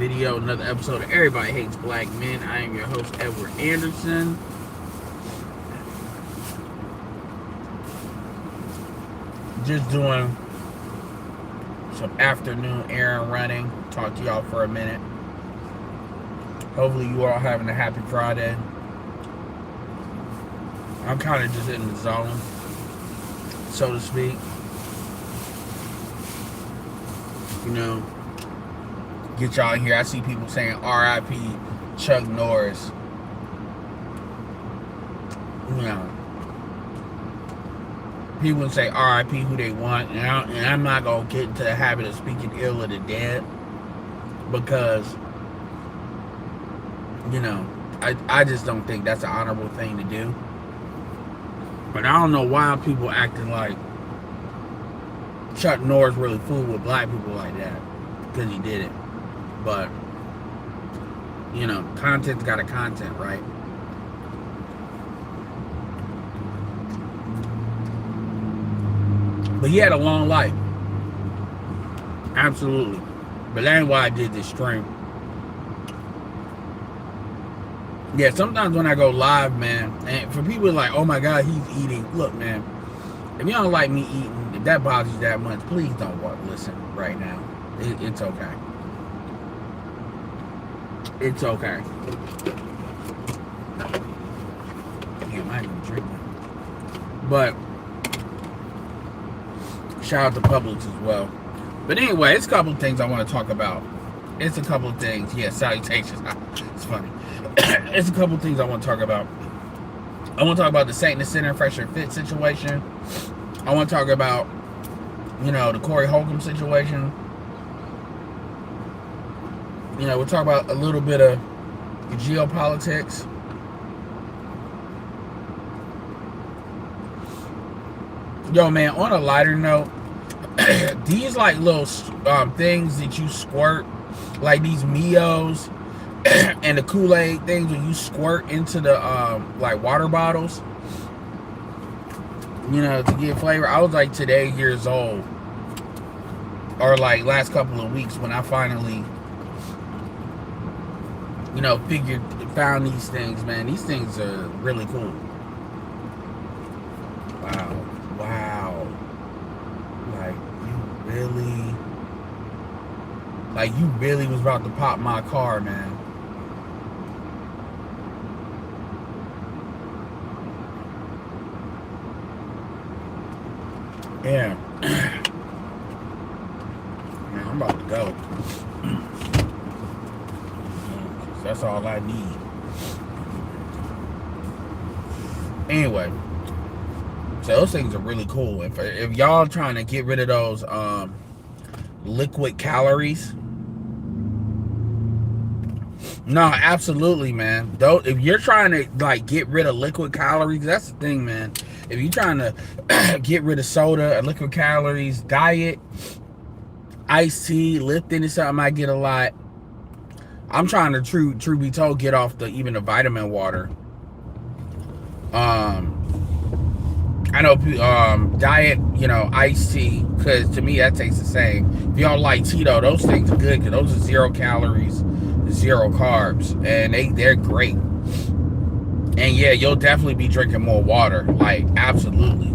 video, another episode of Everybody Hates Black Men. I am your host, Edward Anderson. Just doing some afternoon errand running. Talk to y'all for a minute. Hopefully you all having a happy Friday. I'm kind of just in the zone, so to speak. You know, get y'all here. I see people saying R.I.P. Chuck Norris. You know, people say R.I.P. who they want, and I'm not gonna get into the habit of speaking ill of the dead because, you know, I just don't think that's an honorable thing to do. But I don't know why people acting like Chuck Norris really fooled with black people like that, because he did it. But, you know, content's got a content, right? But he had a long life. Absolutely. But that ain't why I did this stream. Yeah, sometimes when I go live, man, and for people like, oh my God, he's eating. Look, man, if you don't like me eating, if that bothers you that much, please don't listen right now. It's okay. It's okay. Damn, I ain't even drinking. But shout out to Publix as well. But anyway, it's a couple of things I want to talk about. It's a couple of things. Yeah, salutations. It's funny. It's a couple of things I want to talk about. I want to talk about the Saint Center Fresh and Fit situation. I want to talk about, you know, the Corey Holcomb situation. You know, we'll talk about a little bit of geopolitics. Yo, man, on a lighter note, these like little things that you squirt, like these Mios and the Kool-Aid things when you squirt into the like water bottles, you know, to get flavor. I was like today years old, or like last couple of weeks, when I finally, you know, found these things, man. These things are really cool. Wow. Like you really was about to pop my car, man. Yeah. Man, I'm about to go. That's all I need. Anyway, so those things are really cool. If y'all trying to get rid of those liquid calories, no, absolutely, man. Though, if you're trying to like get rid of liquid calories, that's the thing, man. If you're trying to get rid of soda or liquid calories, diet, iced tea, lifting is something I get a lot. I'm trying to, true be told, get off even the vitamin water. I know diet, you know, iced tea, because to me that tastes the same. If y'all like Tito, those things are good because those are 0 calories, 0 carbs, and they're great. And yeah, you'll definitely be drinking more water, like absolutely.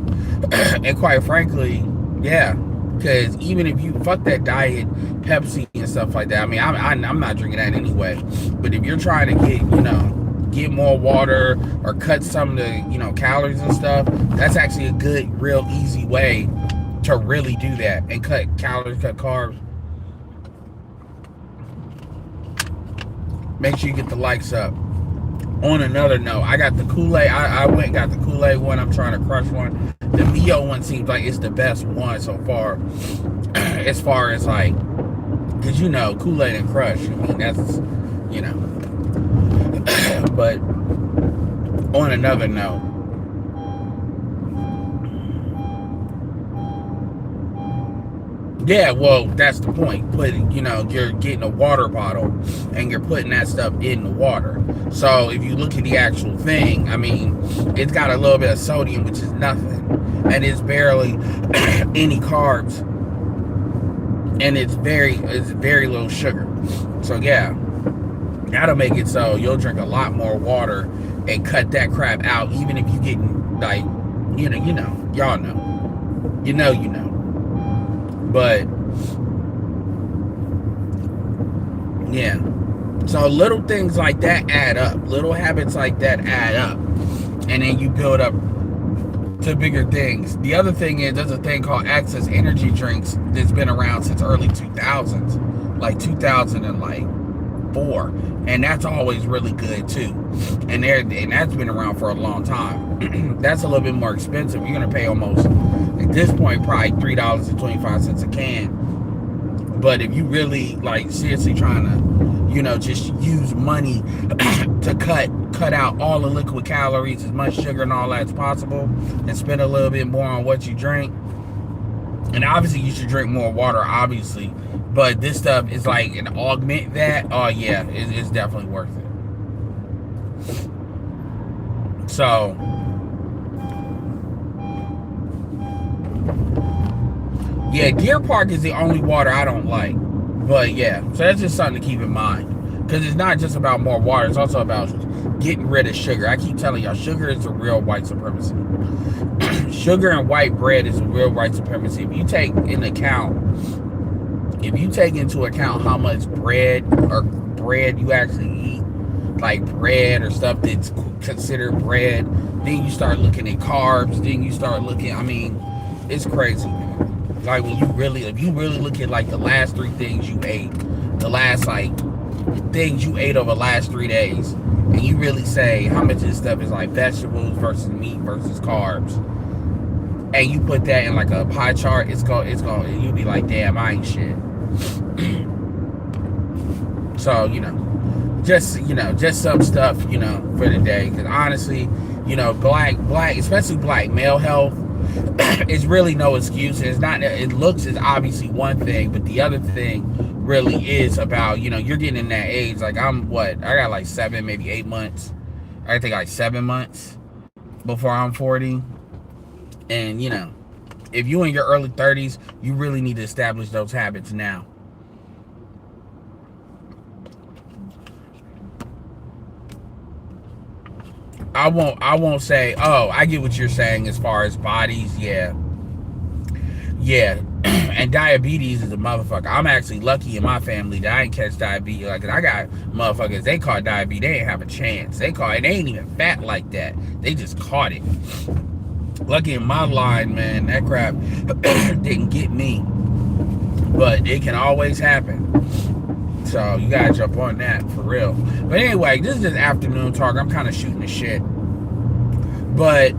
And quite frankly, yeah, because even if you fuck that diet Pepsi and stuff like that, I mean, I'm not drinking that anyway. But if you're trying to get, you know, get more water or cut some of the, you know, calories and stuff, that's actually a good, real easy way to really do that and cut calories, cut carbs. Make sure you get the likes up. On another note, I got the Kool-Aid. I went and got the Kool-Aid one. I'm trying to crush one. The Mio one seems like it's the best one so far. As far as like, because you know, Kool-Aid and Crush, I mean, that's, you know. But on another note, yeah, well, that's the point. You know, you're getting a water bottle and you're putting that stuff in the water. So if you look at the actual thing, I mean, it's got a little bit of sodium, which is nothing, and it's barely any carbs, and it's very little sugar. So yeah, that'll make it so you'll drink a lot more water and cut that crap out, even if you getting like, y'all know, you know. But yeah, so little things like that add up. Little habits like that add up, and then you build up to bigger things. The other thing is there's a thing called Access energy drinks that's been around since early 2000s, like 2004, and that's always really good too. And that's been around for a long time. That's a little bit more expensive. You're gonna pay almost at this point probably $3.25 a can. But if you really like seriously trying to, just use money to cut out all the liquid calories, as much sugar and all that as possible, and spend a little bit more on what you drink. And obviously you should drink more water, obviously, but this stuff is like an augment that. Oh yeah, it's definitely worth it. So yeah, Deer Park is the only water I don't like. But yeah, so that's just something to keep in mind. Because it's not just about more water, it's also about getting rid of sugar. I keep telling y'all, sugar is a real white supremacy. Sugar and white bread is a real white supremacy. If you take into account how much bread you actually eat, like bread or stuff that's considered bread, then you start looking at carbs, then you start looking, it's crazy. Like if you really look at like the last 3 things you ate, the last like things you ate over the last 3 days, and you really say how much of this stuff is like vegetables versus meat versus carbs, and you put that in like a pie chart, it's going you'll be like, damn, I ain't shit. So just some stuff for the day, because honestly, black especially black male health, it's really no excuse. It's not. It looks is obviously one thing, but the other thing really is about you're getting in that age. Like I got like 7, maybe 8 months. I think like 7 months before I'm 40. And if you in your early 30s, you really need to establish those habits now. I won't say, oh, I get what you're saying as far as bodies. Yeah. And diabetes is a motherfucker. I'm actually lucky in my family that I ain't catch diabetes. Like, I got motherfuckers, they caught diabetes, they ain't have a chance. They ain't even fat like that. They just caught it. Lucky in my line, man, that crap didn't get me. But it can always happen. So you gotta jump on that for real. But anyway, this is just afternoon talk. I'm kind of shooting the shit. But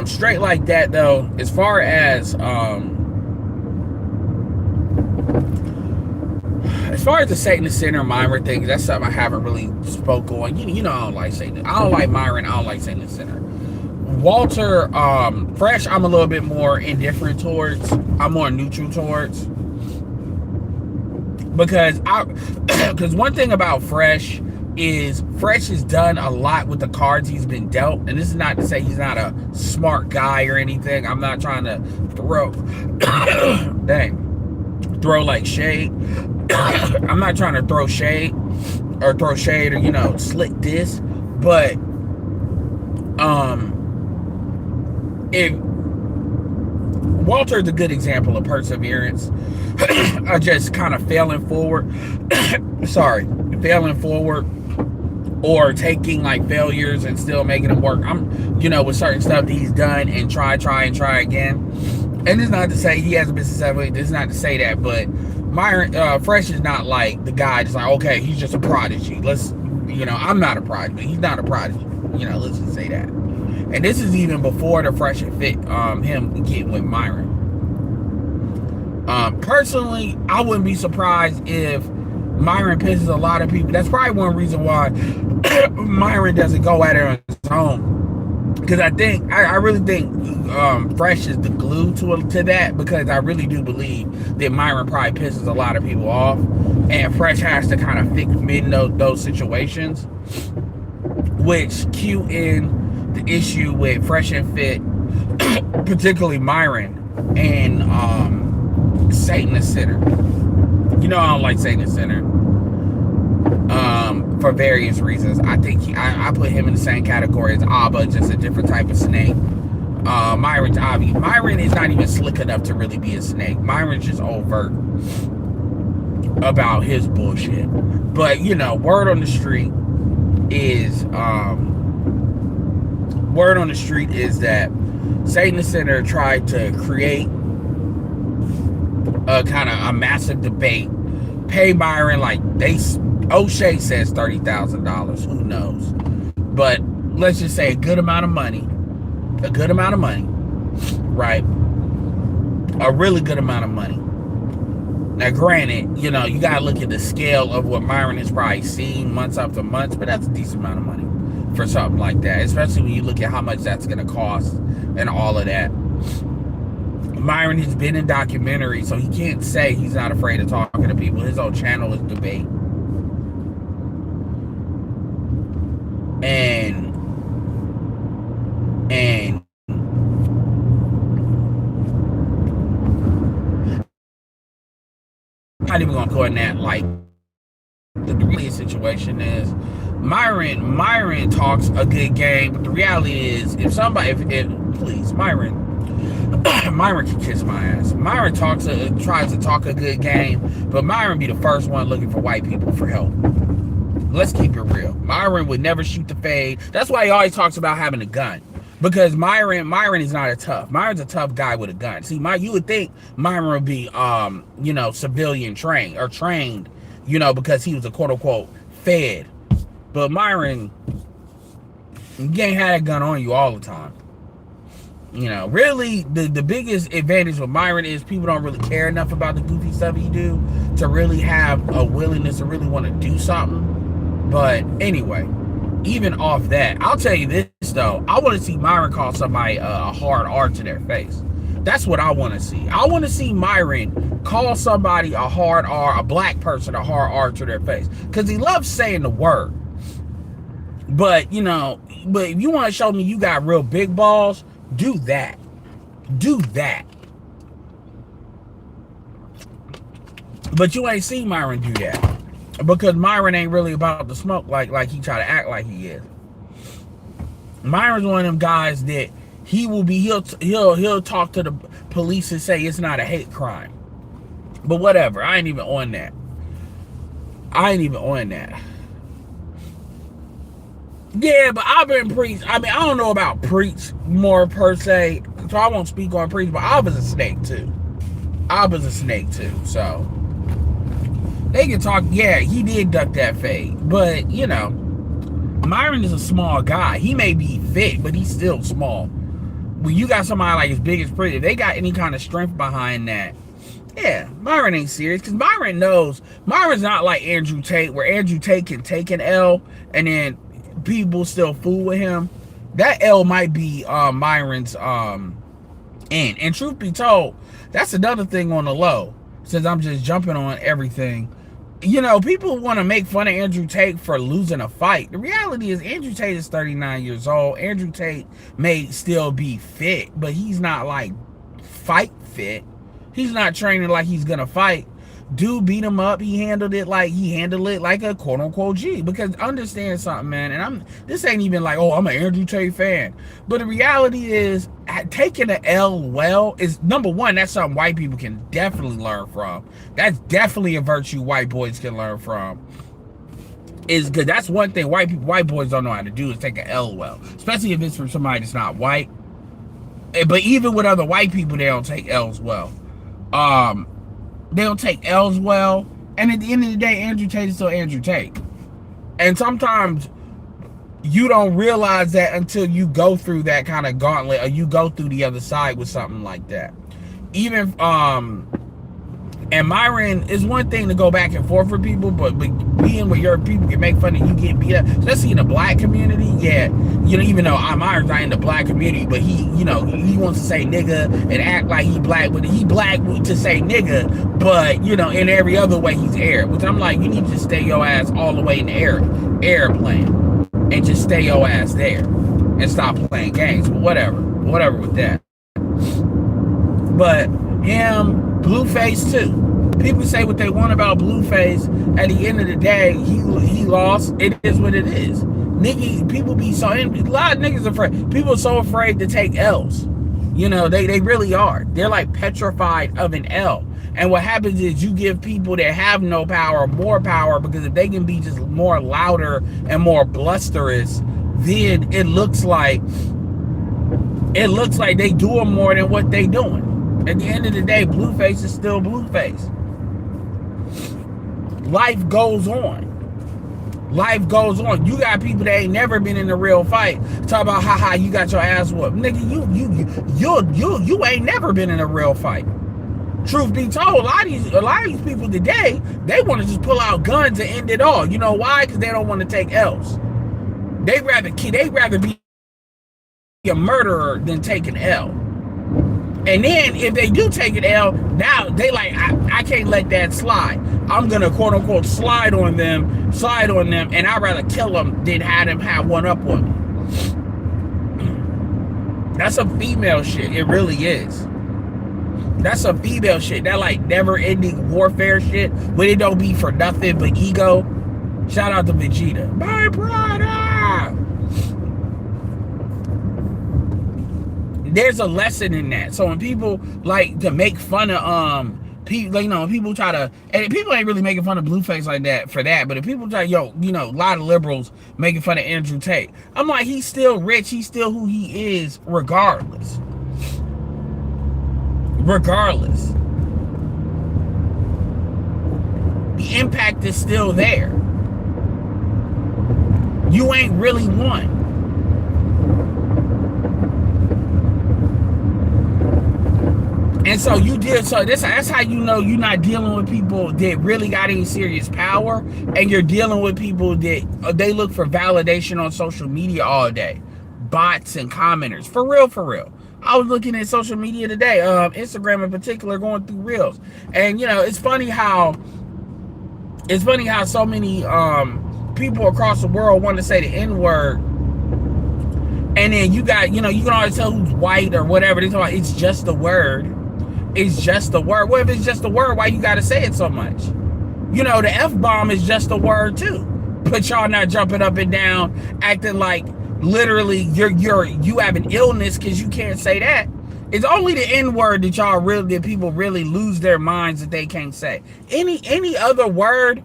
straight like that though, as far as the Satanist Center Myron thing, that's something I haven't really spoke on. I don't like Satan. I don't like Myron. I don't like Satanist Center. Walter Fresh, I'm a little bit more indifferent towards. I'm more neutral towards. Because one thing about Fresh has done a lot with the cards he's been dealt, and this is not to say he's not a smart guy or anything. I'm not trying to throw like shade. I'm not trying to throw shade or slick diss, but if Walter's a good example of perseverance. Just kind of failing forward or taking like failures and still making them work. With certain stuff that he's done and try again. And it's not to say he hasn't been successful. It's not to say that, but Myron Fresh is not like the guy that's like, okay, he's just a prodigy. I'm not a prodigy. He's not a prodigy. Let's just say that. And this is even before the Fresh and Fit, him getting with Myron. Personally, I wouldn't be surprised if Myron pisses a lot of people. That's probably one reason why Myron doesn't go at it on his own. Because I really think Fresh is the glue to that, because I really do believe that Myron probably pisses a lot of people off, and Fresh has to kind of mend those situations, which cue in the issue with Fresh and Fit, particularly Myron and Satanist Center. I don't like Satanist Center. for various reasons. I think I put him in the same category as Abba, just a different type of snake. Myron's obvious. Myron is not even slick enough to really be a snake. Myron's just overt about his bullshit. But you know, word on the street is that Satan the Sinner tried to create a kind of a massive debate, pay Myron like O'Shea says $30,000. Who knows? But let's just say a good amount of money, right? A really good amount of money. Now, granted, you know, you gotta look at the scale of what Myron has probably seen months after months, but that's a decent amount of money for something like that, especially when you look at how much that's gonna cost and all of that. Myron has been in documentaries, so he can't say he's not afraid of talking to people. His own channel is debate. And I'm not even gonna go in that. Like, the real situation is Myron talks a good game, but the reality is please, Myron can kiss my ass. Myron tries to talk a good game, but Myron be the first one looking for white people for help. Let's keep it real. Myron would never shoot the fade. That's why he always talks about having a gun. Because Myron is not a tough. Myron's a tough guy with a gun. See, you would think Myron would be you know, civilian trained, you know, because he was a quote unquote fed. But Myron, you ain't had a gun on you all the time. You know, really, the biggest advantage with Myron is people don't really care enough about the goofy stuff he do to really have a willingness to really want to do something. But anyway, even off that, I'll tell you this though, I want to see Myron call somebody a hard R to their face. That's what I want to see. I want to see Myron call somebody a hard R, a black person a hard R to their face, because he loves saying the word. But you know, but if you want to show me you got real big balls, do that. But you ain't seen Myron do that, because Myron ain't really about the smoke like he try to act like he is. Myron's one of them guys that he'll talk to the police and say it's not a hate crime. But whatever, I ain't even on that. Yeah, but I've been preach. I mean, I don't know about preach more per se, so I won't speak on preach, but I was a snake too. So they can talk. Yeah, he did duck that fade, but you know, Myron is a small guy. He may be fit, but he's still small. When you got somebody like as big as Pritchett, if they got any kind of strength behind that, yeah, Myron ain't serious, because Myron knows. Myron's not like Andrew Tate, where Andrew Tate can take an L and then people still fool with him. That L might be Myron's end. And truth be told, that's another thing on the low, since I'm just jumping on everything. You know, people want to make fun of Andrew Tate for losing a fight. The reality is Andrew Tate is 39 years old. Andrew Tate may still be fit, but he's not like fight fit. He's not training like he's gonna fight. Dude beat him up. He handled it like a quote unquote G. Because understand something, man. And this ain't even like, oh, I'm an Andrew Tate fan. But the reality is, taking an L well is, number one, that's something white people can definitely learn from. That's definitely a virtue white boys can learn from. Is because that's one thing white boys don't know how to do, is take an L well, especially if it's from somebody that's not white. But even with other white people, they don't take L's well. They don't take L's well, and at the end of the day, Andrew Tate is still Andrew Tate. And sometimes you don't realize that until you go through that kind of gauntlet, or you go through the other side with something like that. Even and Myron is one thing to go back and forth with people, but being where your people can make fun of you getting beat up, especially in the black community. Yeah, you know, even though Myron's not in the black community, but he, you know, he wants to say nigga and act like he black, but he black to say nigga, but you know, in every other way he's Arab, which I'm like, you need to stay your ass all the way in the airplane and just stay your ass there and stop playing games. But whatever with that. But him, Blueface too. People say what they want about Blueface. At the end of the day, he lost. It is what it is. Niggas, people be so, a lot of niggas afraid. People are so afraid to take L's. You know, they really are. They're like petrified of an L. And what happens is you give people that have no power more power, because if they can be just more louder and more blusterous, then it looks like they doing more than what they doing. At the end of the day, Blueface is still Blueface. Life goes on. Life goes on. You got people that ain't never been in a real fight talk about haha, you got your ass whooped. Nigga, you ain't never been in a real fight. Truth be told, a lot of these people today, they want to just pull out guns and end it all. You know why? Because they don't want to take L's. They'd rather be a murderer than take an L. And then if they do take an L, now they like, I can't let that slide. I'm gonna quote unquote slide on them, and I'd rather kill them than have them have one up on me. That's some female shit. It really is. That's some female shit. That like never-ending warfare shit, when it don't be for nothing but ego. Shout out to Vegeta. My brother. There's a lesson in that. So when people like to make fun of people, you know, people try to, and people ain't really making fun of Blueface like that for that, but if people try, a lot of liberals making fun of Andrew Tate, I'm like, he's still rich, he's still who he is, regardless. The impact is still there. You ain't really won. And so that's how you know you're not dealing with people that really got any serious power, and you're dealing with people that they look for validation on social media all day. Bots and commenters. For real. I was looking at social media today, Instagram in particular, going through reels. And it's funny how so many people across the world want to say the N-word. And then you got, you can always tell who's white or whatever. It's just a word. It's just a word. Well, if it's just a word, why you gotta say it so much? The F-bomb is just a word too. But y'all not jumping up and down, acting like literally you have an illness because you can't say that. It's only the N-word that people really lose their minds that they can't say. Any other word,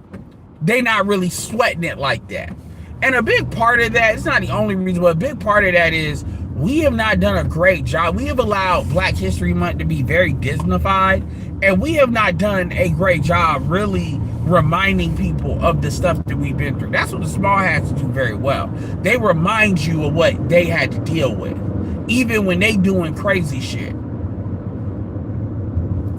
they not really sweating it like that. And a big part of that, it's not the only reason, but a big part of that is we have not done a great job. We have allowed Black History Month to be very Disneyfied, and we have not done a great job really reminding people of the stuff that we've been through. That's what the small hats do very well. They remind you of what they had to deal with, even when they doing crazy shit.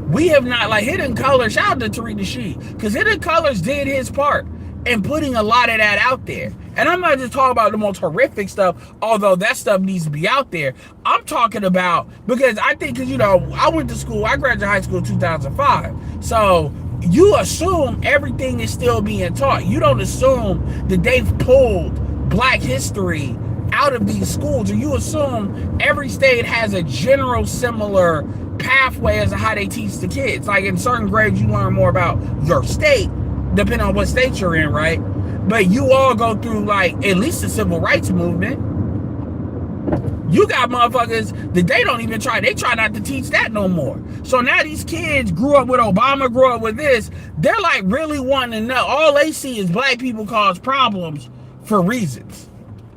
We have not, like Hidden Colors, shout out to Tariq Nasheed, because Hidden Colors did his part in putting a lot of that out there. And I'm not just talking about the most horrific stuff, although that stuff needs to be out there. I'm talking about, because I think, I went to school, I graduated high school in 2005. So you assume everything is still being taught. You don't assume that they've pulled Black history out of these schools, or you assume every state has a general similar pathway as to how they teach the kids. Like in certain grades, you learn more about your state, depending on what state you're in, right? But you all go through, like, at least the civil rights movement. You got motherfuckers that they don't even try. They try not to teach that no more. So now these kids grew up with Obama, grew up with this. They're like really wanting to know. All they see is Black people cause problems for reasons.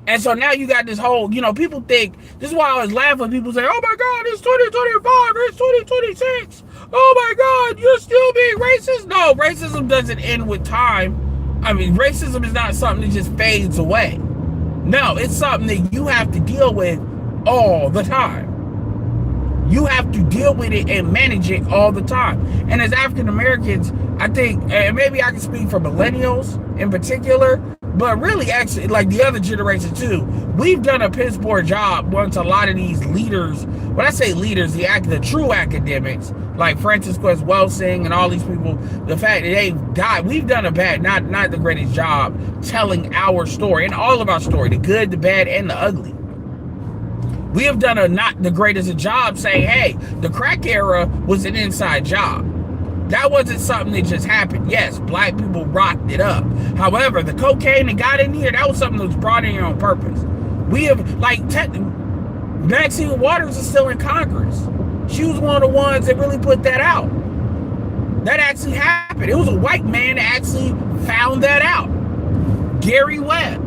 And so now you got this whole, people think, this is why I always laugh when people say, oh my God, it's 2025, it's 2026. Oh my God, you're still being racist? No, racism doesn't end with time. I mean, racism is not something that just fades away. No, it's something that you have to deal with all the time. You have to deal with it and manage it all the time. And as African Americans, I think, and maybe I can speak for millennials in particular, but really actually like the other generation too, we've done a piss poor job once a lot of these leaders, when I say leaders, the true academics, like Francis Quest Welsing and all these people, the fact that they've died, we've done a bad, not the greatest job telling our story, and all of our story, the good, the bad, and the ugly. We have done not the greatest job saying, hey, the crack era was an inside job. That wasn't something that just happened. Yes, black people rocked it up. However, the cocaine that got in here, that was something that was brought in here on purpose. We have, like, Maxine Waters is still in Congress. She was one of the ones that really put that out. That actually happened. It was a white man that actually found that out. Gary Webb.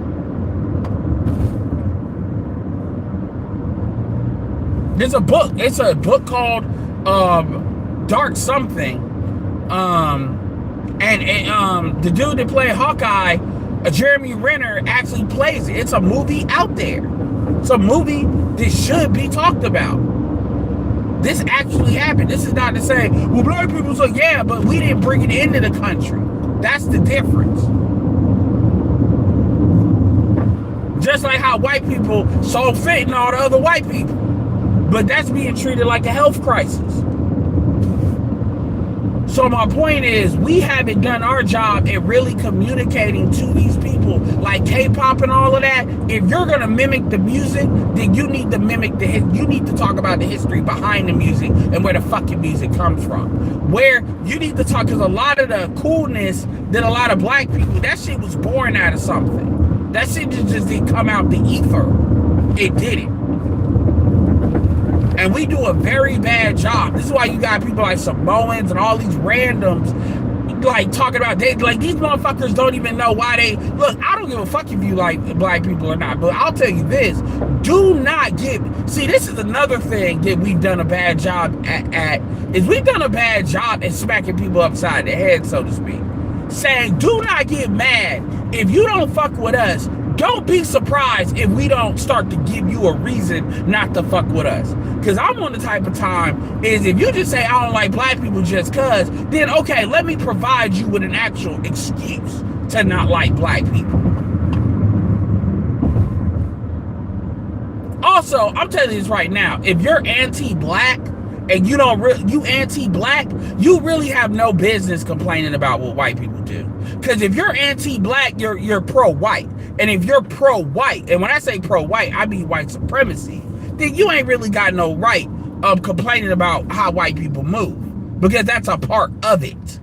There's a book. It's a book called Dark Something. The dude that played Hawkeye, Jeremy Renner, actually plays it. It's a movie out there. It's a movie that should be talked about. This actually happened. This is not to say, well, black people say, yeah, but we didn't bring it into the country. That's the difference. Just like how white people sold fentanyl to other white people. But that's being treated like a health crisis. So my point is, we haven't done our job at really communicating to these people, like K-pop and all of that. If you're gonna mimic the music, then you need to you need to talk about the history behind the music and where the fucking music comes from. Where you need to talk, because a lot of the coolness that a lot of black people, that shit was born out of something. That shit just didn't come out the ether. It didn't. And we do a very bad job. This is why you got people like Samoans and all these randoms like talking about these motherfuckers don't even know why they look. I don't give a fuck if you like black people or not, but I'll tell you this: do not see. This is another thing that we've done a bad job at is we've done a bad job at smacking people upside the head, so to speak. Saying, do not get mad if you don't fuck with us. Don't be surprised if we don't start to give you a reason not to fuck with us. Because I'm on the type of time is if you just say I don't like black people just cause, then okay, let me provide you with an actual excuse to not like black people. Also, I'm telling you this right now, if you're anti-black and you anti-black, you really have no business complaining about what white people do. Because if you're anti-black, you're pro-white. And if you're pro-white, and when I say pro-white, I mean white supremacy, then you ain't really got no right of complaining about how white people move. Because that's a part of it.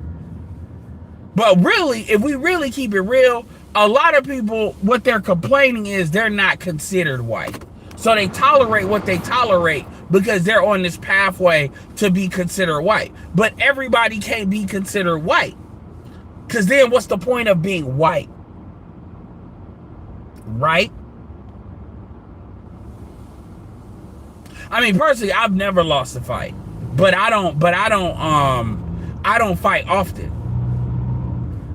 But really, if we really keep it real, a lot of people, what they're complaining is they're not considered white. So they tolerate what they tolerate because they're on this pathway to be considered white. But everybody can't be considered white. Because then what's the point of being white? Right? I mean, personally, I've never lost a fight. But I don't fight often.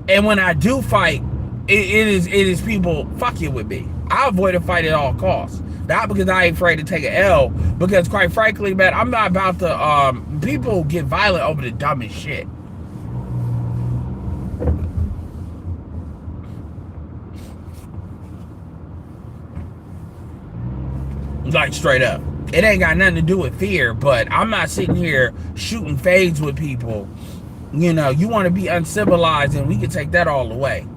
And when I do fight, it is people fucking with me. I avoid a fight at all costs. Not because I ain't afraid to take an L, because quite frankly, man, I'm not about to, people get violent over the dumbest shit. Like, straight up. It ain't got nothing to do with fear, but I'm not sitting here shooting fades with people. You know, you want to be uncivilized, and we can take that all away.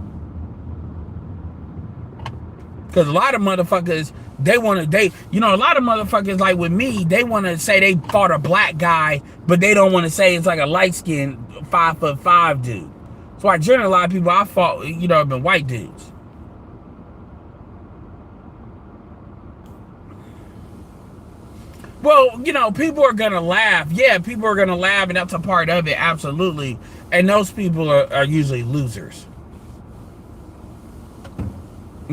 Because a lot of motherfuckers, a lot of motherfuckers, like with me, they want to say they fought a black guy, but they don't want to say it's like a light-skinned 5'5" dude. So I generally, a lot of people I fought, have been white dudes. Well, people are going to laugh. Yeah, people are going to laugh, and that's a part of it, absolutely. And those people are usually losers.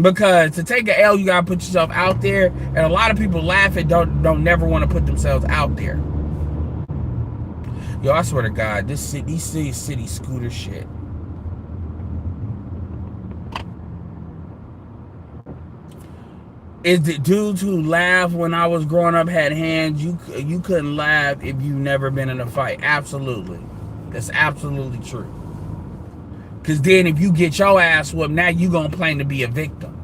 Because to take an L, you gotta put yourself out there, and a lot of people laugh and don't never want to put themselves out there. Yo, I swear to God, these city scooter shit. Is the dudes who laugh when I was growing up had hands? You couldn't laugh if you've never been in a fight. Absolutely, that's absolutely true. Because then if you get your ass whooped, now you gonna claim to be a victim.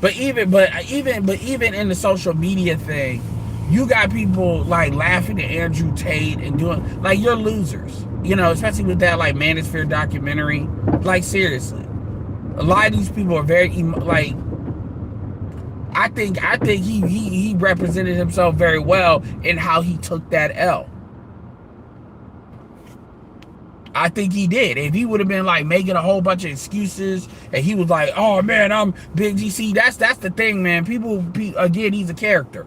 But even in the social media thing, you got people like laughing at Andrew Tate and doing, like, you're losers. Especially with that like Manosphere documentary. Like, seriously. A lot of these people are very like, I think he represented himself very well in how he took that L. I think he did. If he would have been like making a whole bunch of excuses and he was like, oh man, I'm Big GC. That's the thing, man. People, again, he's a character.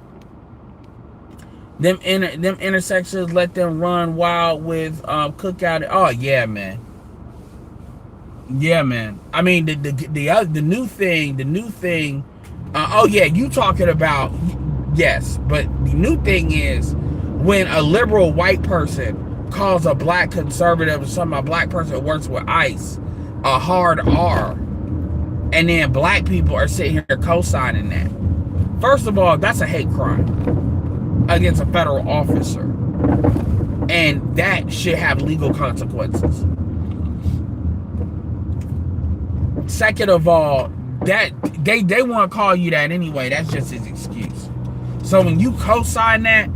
Them intersections let them run wild with Cookout. Oh yeah, man. Yeah, man. I mean the new thing. Oh yeah, you talking about, yes, but the new thing is when a liberal white person calls a black conservative or a black person who works with ICE a hard R, and then black people are sitting here co-signing that. First of all, that's a hate crime against a federal officer, and that should have legal consequences. Second of all, that they want to call you that anyway. That's just his excuse. So when you co-sign that,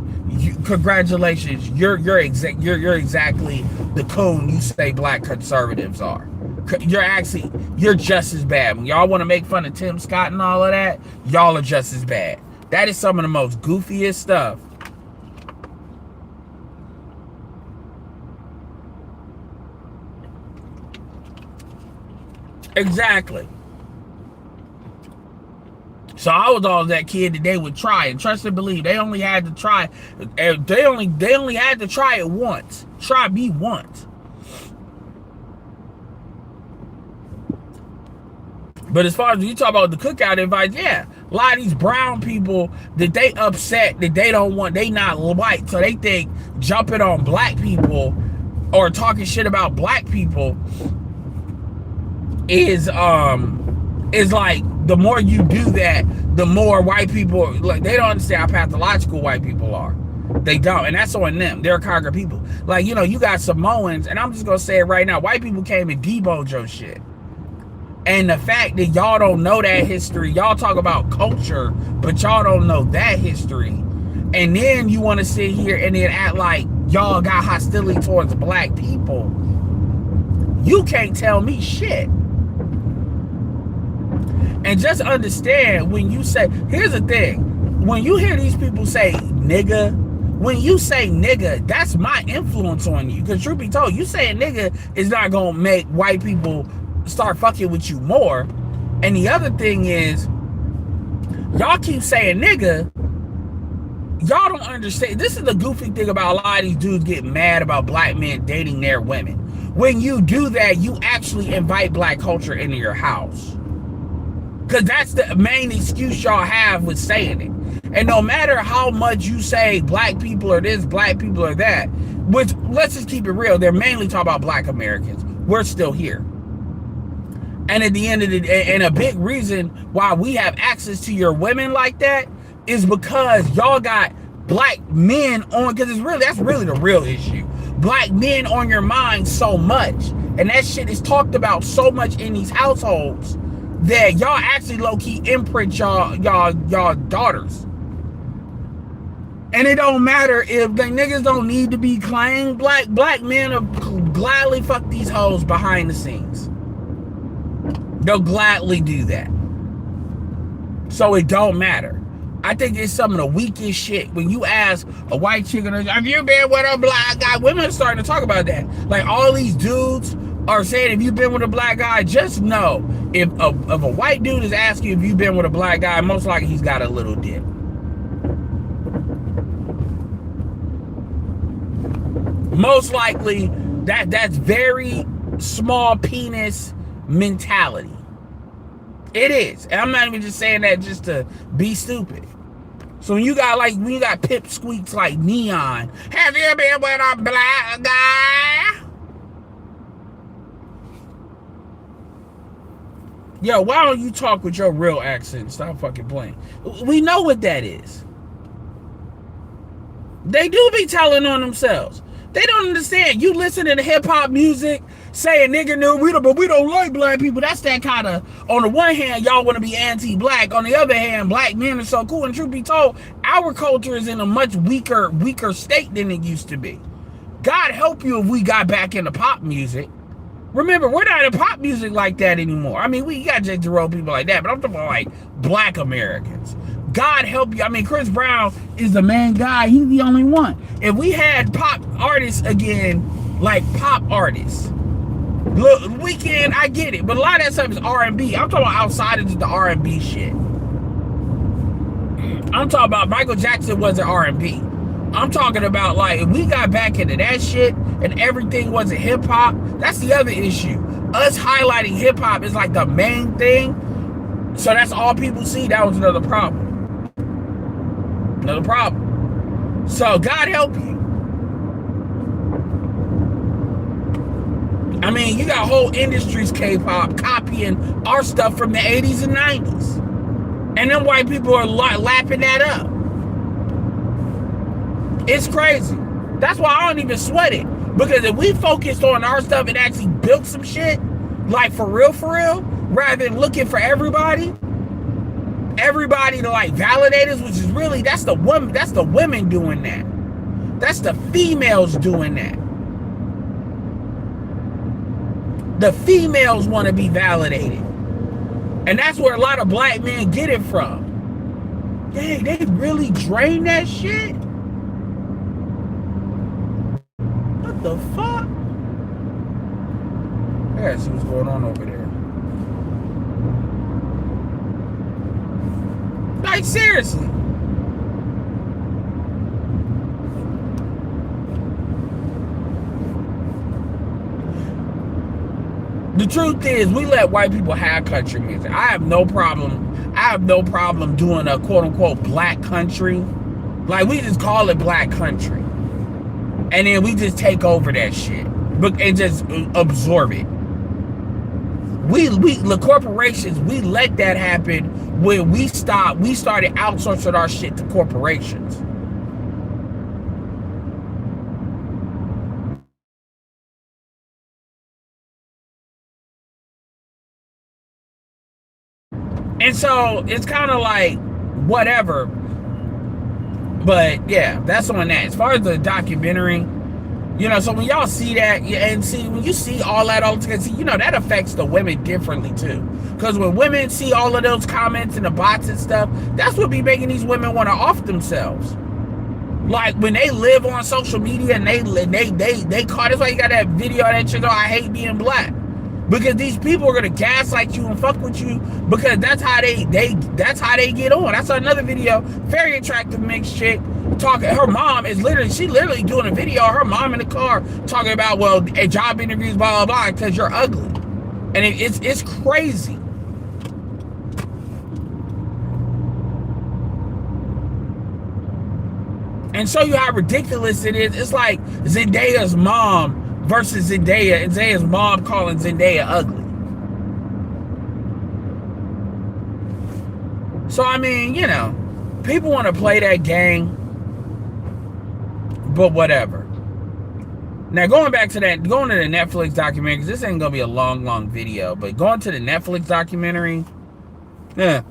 congratulations, you're exactly the coon you say black conservatives are. You're just as bad. When y'all want to make fun of Tim Scott and all of that, y'all are just as bad. That is some of the most goofiest stuff. Exactly. So I was always that kid that they would try, and trust and believe they only had to try. They only had to try it once. Try me once. But as far as you talk about the Cookout invites, yeah, a lot of these brown people that they upset that they don't want, they not white, so they think jumping on black people or talking shit about black people is like, the more you do that, the more white people, like, they don't understand how pathological white people are. They don't, and that's on them. They're conquer people. Like, you know, you got Samoans, and I'm just gonna say it right now, white people came and deboed your shit. And the fact that y'all don't know that history, y'all talk about culture, but y'all don't know that history. And then you want to sit here and then act like y'all got hostility towards black people. You can't tell me shit. And just understand, when you say, here's the thing, when you hear these people say nigga, when you say nigga, that's my influence on you. Because truth be told, you saying nigga is not going to make white people start fucking with you more. And the other thing is, y'all keep saying nigga, y'all don't understand. This is the goofy thing about a lot of these dudes getting mad about black men dating their women. When you do that, you actually invite black culture into your house. Because that's the main excuse y'all have with saying it. And no matter how much you say black people are this, black people are that, which, let's just keep it real, they're mainly talking about black Americans. We're still here. And at the end of the day, and a big reason why we have access to your women like that is because y'all got black men on, because that's really the real issue. Black men on your mind so much. And that shit is talked about so much in these households that y'all actually low-key imprint y'all daughters. And it don't matter if the niggas don't need to be claimed. Black men will gladly fuck these hoes behind the scenes. They'll gladly do that. So it don't matter. I think it's some of the weakest shit. When you ask a white chick, have you been with a black guy? Women are starting to talk about that. Like, all these dudes are saying, if you've been with a black guy, just know, if a white dude is asking you if you've been with a black guy, most likely he's got a little dick. Most likely, that's very small penis mentality. It is. And I'm not even just saying that just to be stupid. So when you got pipsqueaks like Neon, have you been with a black guy? Yo, why don't you talk with your real accent? Stop fucking playing. We know what that is. They do be telling on themselves. They don't understand. You listen to the hip-hop music, saying nigga no, but we don't like black people. That's that kind of, on the one hand, y'all want to be anti-black. On the other hand, black men are so cool. And truth be told, our culture is in a much weaker state than it used to be. God help you if we got back into pop music. Remember, we're not in pop music like that anymore. I mean, we got Jake Jerome, people like that, but I'm talking about like black Americans. God help you. I mean, Chris Brown is the main guy. He's the only one. If we had pop artists again like pop artists. Look, Weeknd, I get it, but a lot of that stuff is R&B. I'm talking about outside of just the R&B shit. I'm talking about Michael Jackson wasn't R&B. I'm talking about, like, if we got back into that shit and everything wasn't hip hop, that's the other issue. Us highlighting hip hop is like the main thing, so that's all people see. That was another problem. Another problem. So God help you. I mean, you got whole industries, K-pop, copying our stuff from the 80s and 90s. And then white people are lapping that up. It's crazy. That's why I don't even sweat it. Because if we focused on our stuff and actually built some shit, like for real, rather than looking for everybody to like validate us, which is really, that's the women doing that. That's the females doing that. The females want to be validated. And that's where a lot of black men get it from. Dang, they really drain that shit? What the fuck? I gotta see what's going on over there. Like, seriously. The truth is, we let white people have country music. I have no problem doing a quote-unquote black country. Like, we just call it black country. And then we just take over that shit. And just absorb it. The corporations, we let that happen when we started outsourcing our shit to corporations. And so it's kind of like whatever. But yeah, that's on that. As far as the documentary, you know, so when y'all see that, and see, when you see all that all together, see, you know, that affects the women differently too. Because when women see all of those comments and the bots and stuff, that's what be making these women want to off themselves. Like when they live on social media and they call, that's why you got that video of that chick, oh, I hate being black. Because these people are gonna gaslight you and fuck with you because that's how they get on. I saw another video, very attractive mixed chick talking. Her mom is literally doing a video of her mom in the car talking about, well, job interviews, blah blah blah, because you're ugly, and it's crazy. And show you how ridiculous it is. It's like Zendaya's mom versus Zendaya, and Zendaya's mom calling Zendaya ugly. So, I mean, you know, people want to play that game, but whatever. Now, going to the Netflix documentary, because this ain't going to be a long video, but going to the Netflix documentary, I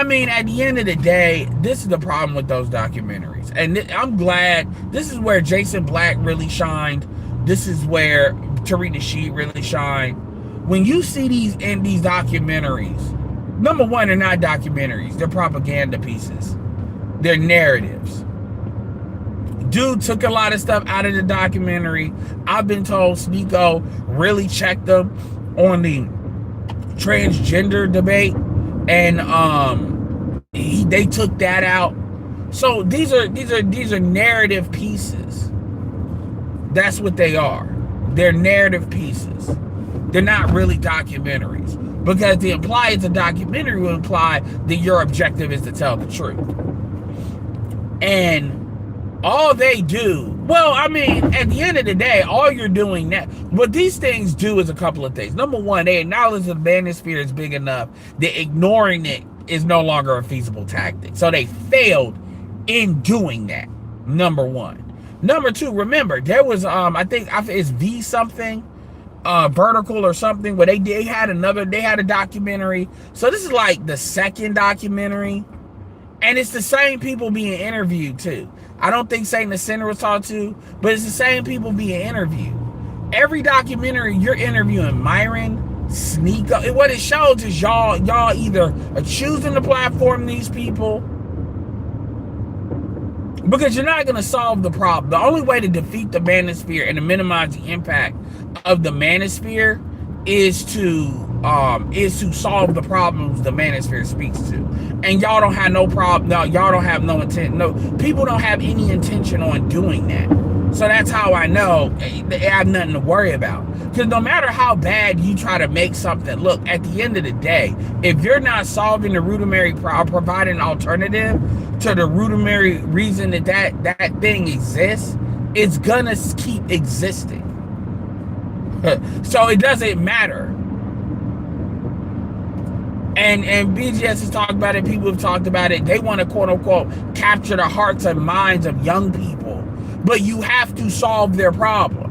mean, at the end of the day, this is the problem with those documentaries. And I'm glad, this is where Jason Black really shined. This is where Tariq Nasheed really shined. When you see these documentaries, number one, they're not documentaries. They're propaganda pieces. They're narratives. Dude took a lot of stuff out of the documentary. I've been told Sneeko really checked them on the transgender debate. And they took that out. So these are narrative pieces. That's what they are. They're narrative pieces. They're not really documentaries. Because to imply it's a documentary would imply that your objective is to tell the truth. And all they do, well, I mean, at the end of the day, all you're doing now, what these things do is a couple of things. Number one, they acknowledge the manosphere is big enough that ignoring it is no longer a feasible tactic. So they failed in doing that, number one. Number two, remember, there was, I think it's V something, Vertical or something, where they had a documentary. So this is like the second documentary. And it's the same people being interviewed too. I don't think Satan the Sinner was talked to, but it's the same people being interviewed. Every documentary, you're interviewing Myron, Sneeko. What it shows is y'all either are choosing to platform these people, Because you're not going to solve the problem. The only way to defeat the manosphere and to minimize the impact of the manosphere is to solve the problems the manosphere speaks to. And y'all don't have no problem. No, y'all don't have no intent. No, people don't have any intention on doing that. So that's how I know they have nothing to worry about. Because no matter how bad you try to make something look, at the end of the day, if you're not solving the rudimentary problem, providing an alternative to the rudimentary reason that thing exists, it's gonna keep existing. So it doesn't matter. And BGS has talked about it, people have talked about it. They want to quote unquote capture the hearts and minds of young people, but you have to solve their problems.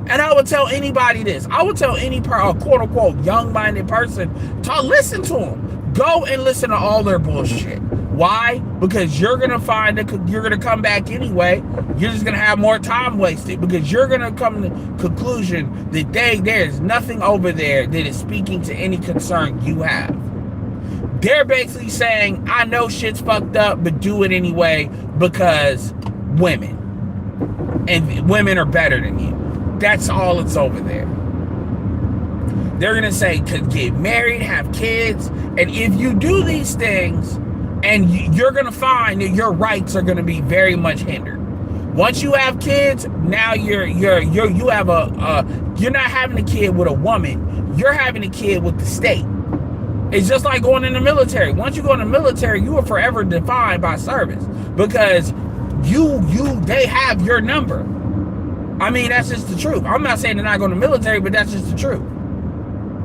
And I would tell anybody this. I would tell any quote unquote young-minded person to listen to them. Go and listen to all their bullshit. Why? Because you're gonna find that you're gonna come back anyway. You're just gonna have more time wasted because you're gonna come to the conclusion that there's nothing over there that is speaking to any concern you have. They're basically saying, I know shit's fucked up, but do it anyway because women. And women are better than you. That's all it's over there. They're going to say, get married, have kids. And if you do these things, and you're going to find that your rights are going to be very much hindered. Once you have kids, now you're not having a kid with a woman. You're having a kid with the state. It's just like going in the military. Once you go in the military, you are forever defined by service because they have your number. I mean, that's just the truth. I'm not saying they're not going to the military, but that's just the truth.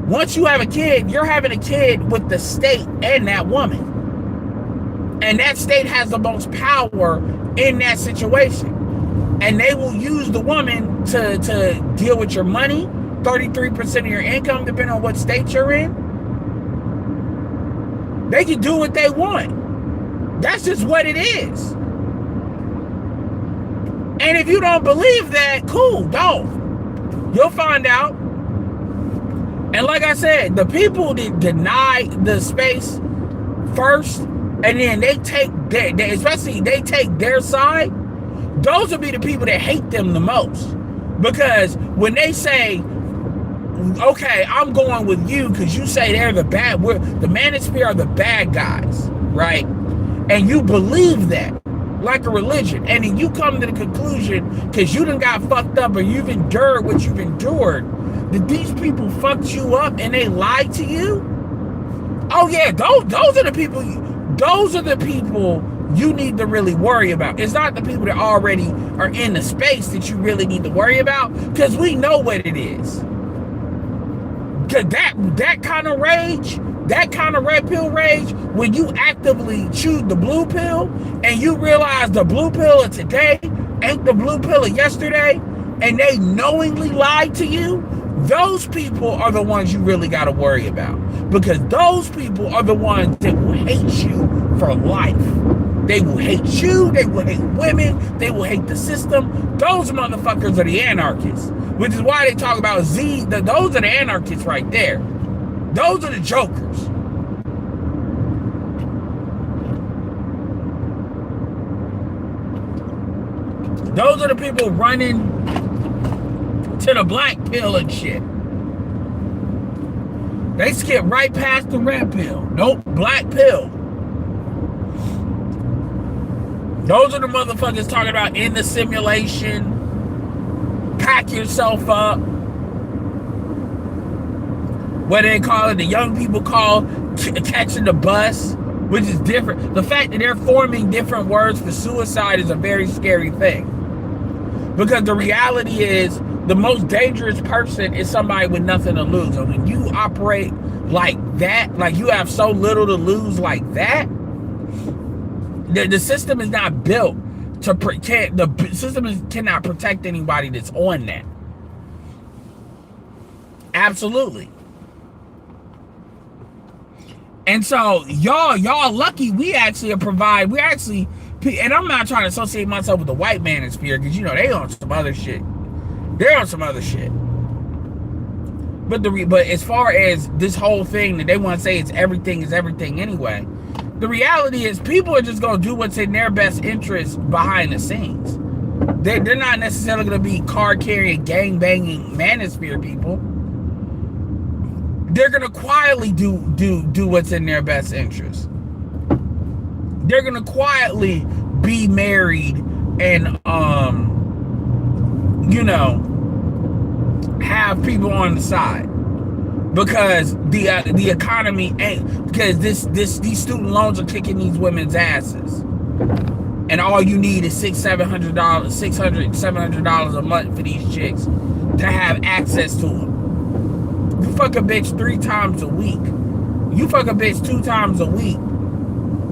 Once you have a kid, you're having a kid with the state and that woman. And that state has the most power in that situation. And they will use the woman to deal with your money, 33% of your income, depending on what state you're in. They can do what they want. That's just what it is. And if you don't believe that, cool, don't. You'll find out. And like I said, the people that deny the space first, and then they take they take their side, those will be the people that hate them the most. Because when they say, okay, I'm going with you because you say they're the manosphere are the bad guys, right? And you believe that like a religion. And then you come to the conclusion, because you done got fucked up or you've endured what you've endured, that these people fucked you up and they lied to you. Oh yeah, those are the people you need to really worry about. It's not the people that already are in the space that you really need to worry about, because we know what it is. Because that kind of rage, that kind of red pill rage, when you actively choose the blue pill and you realize the blue pill of today ain't the blue pill of yesterday, and they knowingly lied to you, those people are the ones you really got to worry about. Because those people are the ones that will hate you for life. They will hate you, they will hate women, they will hate the system. Those motherfuckers are the anarchists. Which is why they talk about those are the anarchists right there. Those are the jokers. Those are the people running to the black pill and shit. They skip right past the red pill. Nope, black pill. Those are the motherfuckers talking about in the simulation, pack yourself up. What they call it, the young people call catching the bus, which is different. The fact that they're forming different words for suicide is a very scary thing. Because the reality is, the most dangerous person is somebody with nothing to lose. And when you operate like that, like you have so little to lose like that, the system is not built to protect. The system cannot protect anybody that's on that. Absolutely. And so y'all lucky we actually provide. We actually, and I'm not trying to associate myself with the white manosphere, because you know they on some other shit. They're on some other shit. But as far as this whole thing that they want to say it's everything is everything anyway, The reality is people are just going to do what's in their best interest behind the scenes. They're not necessarily going to be card-carrying, gang-banging manosphere people. They're going to quietly do what's in their best interest. They're going to quietly be married and, you know, have people on the side. Because the economy ain't, because these student loans are kicking these women's asses, and all you need is $700 a month for these chicks to have access to them. You fuck a bitch 3 times a week. You fuck a bitch 2 times a week.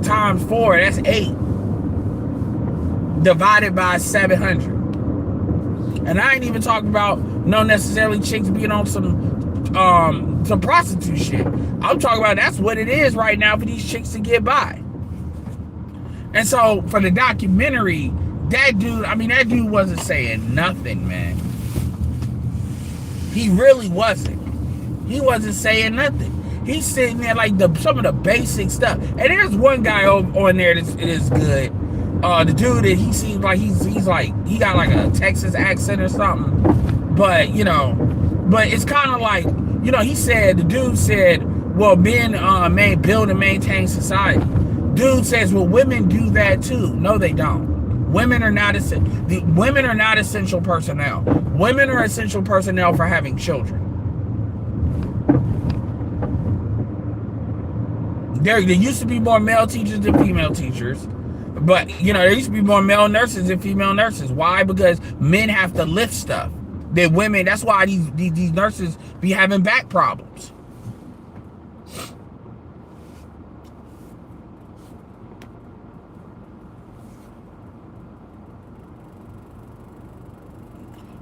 Times 4, that's 8. Divided by 700. And I ain't even talking about no necessarily chicks being on some prostitute shit. I'm talking about that's what it is right now for these chicks to get by. And so for the documentary, that dude wasn't saying nothing, man. He really wasn't. He wasn't saying nothing. He's sitting there like some of the basic stuff. And there's one guy on there that is good. The dude that he seems like he's like, he got like a Texas accent or something. But, you know, but it's kind of like, you know, the dude said, well, men build and maintain society. Dude says, well, women do that too. No, they don't. Women are not essential personnel. Women are essential personnel for having children. There used to be more male teachers than female teachers. But, you know, there used to be more male nurses than female nurses. Why? Because men have to lift stuff. That women, that's why these nurses be having back problems.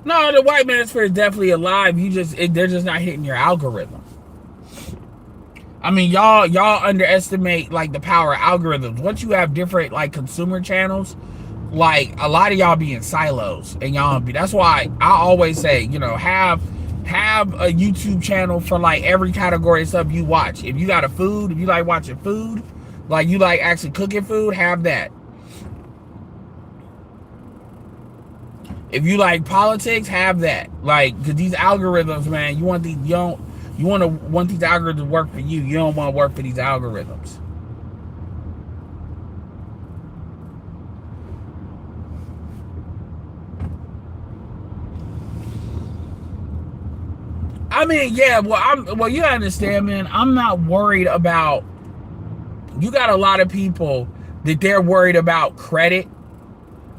No, the white manosphere is definitely alive. They're just not hitting your algorithm. I mean, y'all underestimate like the power of algorithms. Once you have different like consumer channels, like a lot of y'all be in silos, and that's why I always say, you know, have a YouTube channel for like every category of stuff you watch. If you got if you like watching food, like you like actually cooking food, have that. If you like politics, have that. Like, because these algorithms, man, you want these algorithms to work for you. You don't want to work for these algorithms. I mean, yeah, well, you understand, man. I'm not worried about, you got a lot of people that they're worried about credit,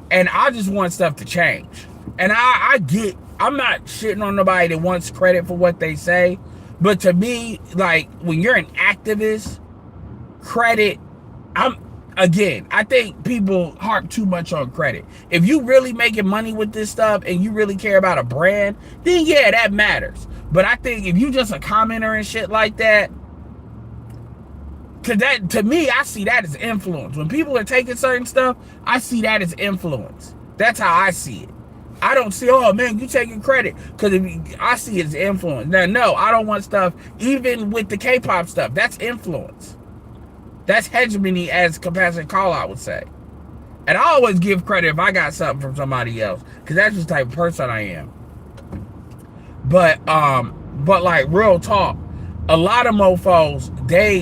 and I just want stuff to change. And I'm not shitting on nobody that wants credit for what they say, but to me, like, when you're an activist, credit, I think people harp too much on credit. If you really making money with this stuff and you really care about a brand, then yeah, that matters. But I think if you just a commenter and shit like that, to me, I see that as influence. When people are taking certain stuff, I see that as influence. That's how I see it. I don't see, oh man, you taking credit, because I see it as influence. Now, no, I don't want stuff, even with the K-pop stuff, that's influence. That's hegemony, as Compassionate Callout would say. And I always give credit if I got something from somebody else, because that's just the type of person I am. But like, real talk, a lot of mofos, they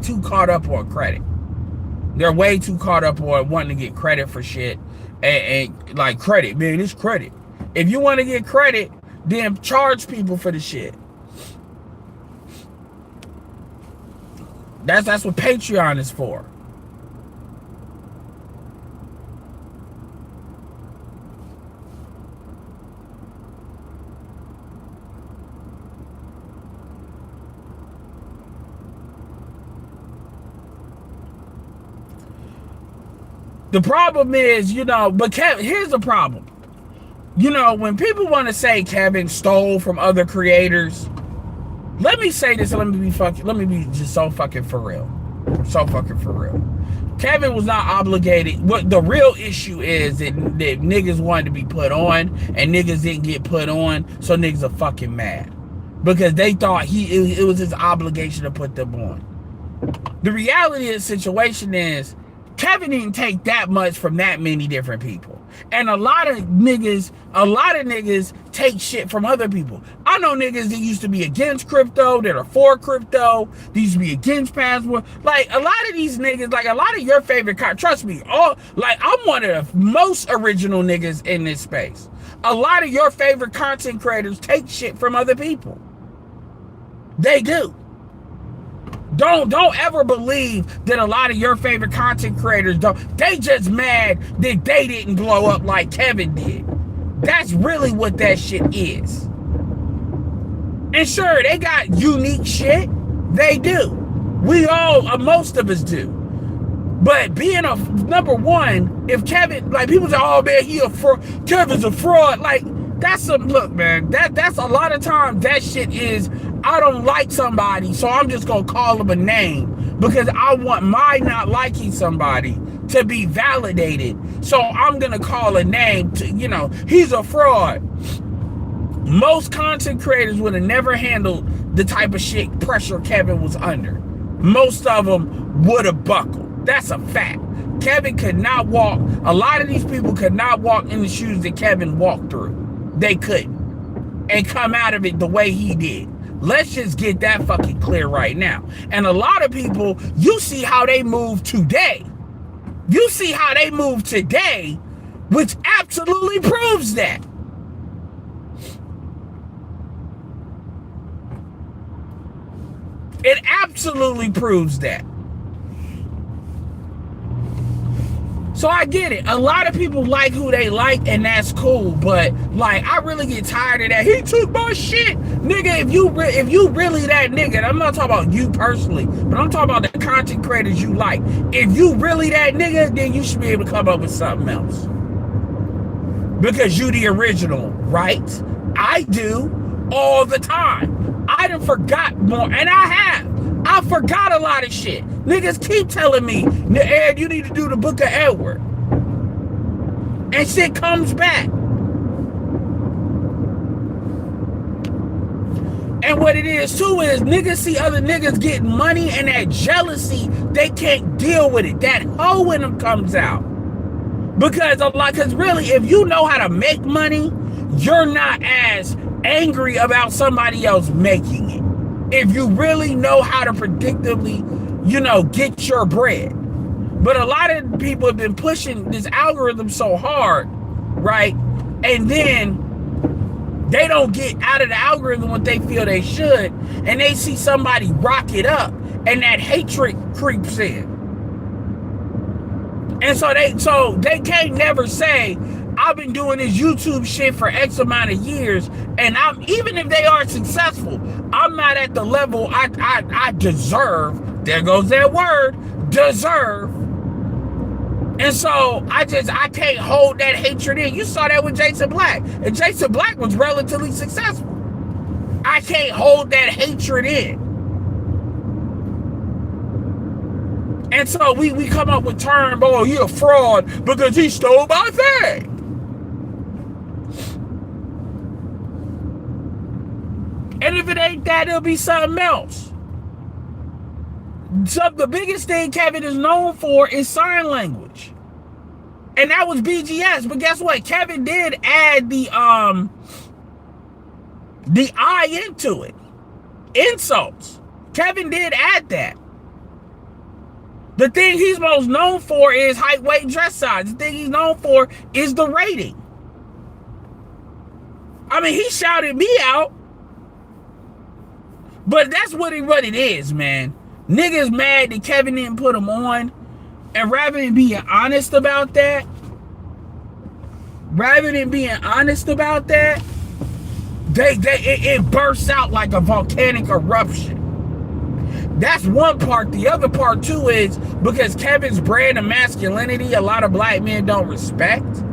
too caught up on credit. They're way too caught up on wanting to get credit for shit. And like, credit, man, it's credit. If you want to get credit, then charge people for the shit. That's what Patreon is for. The problem is, you know, but here's the problem. You know, when people want to say Kevin stole from other creators, let me say this, let me be just so fucking for real. So fucking for real. Kevin was not obligated. What the real issue is that niggas wanted to be put on and niggas didn't get put on, so niggas are fucking mad. Because they thought it was his obligation to put them on. The reality of the situation is Kevin didn't take that much from that many different people. And a lot of niggas take shit from other people. I know niggas that used to be against crypto, that are for crypto, that used to be against password. Like, a lot of these niggas, like a lot of your favorite, trust me, I'm one of the most original niggas in this space. A lot of your favorite content creators take shit from other people. They do. Don't ever believe that a lot of your favorite content creators don't. They just mad that they didn't blow up like Kevin did. That's really what that shit is. And sure, they got unique shit. They do. We all, most of us do. But being a number one, if Kevin, like people say, oh man, he a fraud. Kevin's a fraud. Like, that's look, man, that's a lot of times that shit is, I don't like somebody, so I'm just gonna call them a name because I want my not liking somebody to be validated. So I'm gonna call a name to, he's a fraud. Most content creators would have never handled the type of shit pressure Kevin was under. Most of them would have buckled. That's a fact. Kevin could not walk. A lot of these people could not walk in the shoes that Kevin walked through. They couldn't. And come out of it the way he did. Let's just get that fucking clear right now. And a lot of people, you see how they move today. You see how they move today, which absolutely proves that. It absolutely proves that. So I get it. A lot of people like who they like, and that's cool. But like, I really get tired of that. He took my shit, nigga. If you really that nigga, I'm not talking about you personally, but I'm talking about the content creators you like. If you really that nigga, then you should be able to come up with something else. Because you the original, right? I do all the time. I done forgot more, and I have. I forgot a lot of shit. Niggas keep telling me, Ed, you need to do the Book of Edward. And shit comes back. And what it is too is niggas see other niggas getting money, and that jealousy, they can't deal with it. That hoe in them comes out. Because really, if you know how to make money, you're not as angry about somebody else making it. If you really know how to predictably, get your bread. But a lot of people have been pushing this algorithm so hard, right? And then they don't get out of the algorithm what they feel they should, and they see somebody rock it up, and that hatred creeps in. And so they can't never say, I've been doing this YouTube shit for X amount of years, and even if they are successful, I'm not at the level I deserve. There goes that word, deserve. And so I can't hold that hatred in. You saw that with Jason Black, and Jason Black was relatively successful. I can't hold that hatred in. And so we come up with term, oh, he a fraud because he stole my thing. And if it ain't that, it'll be something else. So the biggest thing Kevin is known for is sign language. And that was BGS. But guess what? Kevin did add the I into it. Insults. Kevin did add that. The thing he's most known for is height, weight, dress size. The thing he's known for is the rating. I mean, he shouted me out. But that's what it is, man. Niggas mad that Kevin didn't put him on. And rather than being honest about that, it bursts out like a volcanic eruption. That's one part. The other part too is because Kevin's brand of masculinity, a lot of black men don't respect.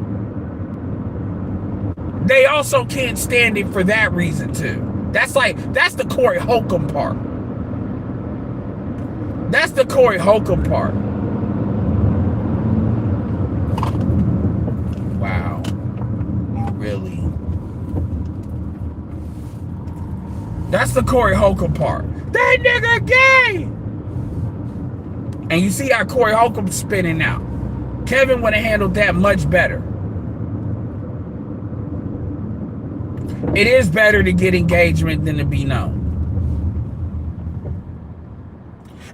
They also can't stand it for that reason too. That's the Corey Holcomb part. That's the Corey Holcomb part. Wow. You really. That's the Corey Holcomb part. That nigga gay! And you see how Corey Holcomb's spinning out. Kevin would have handled that much better. It is better to get engagement than to be known.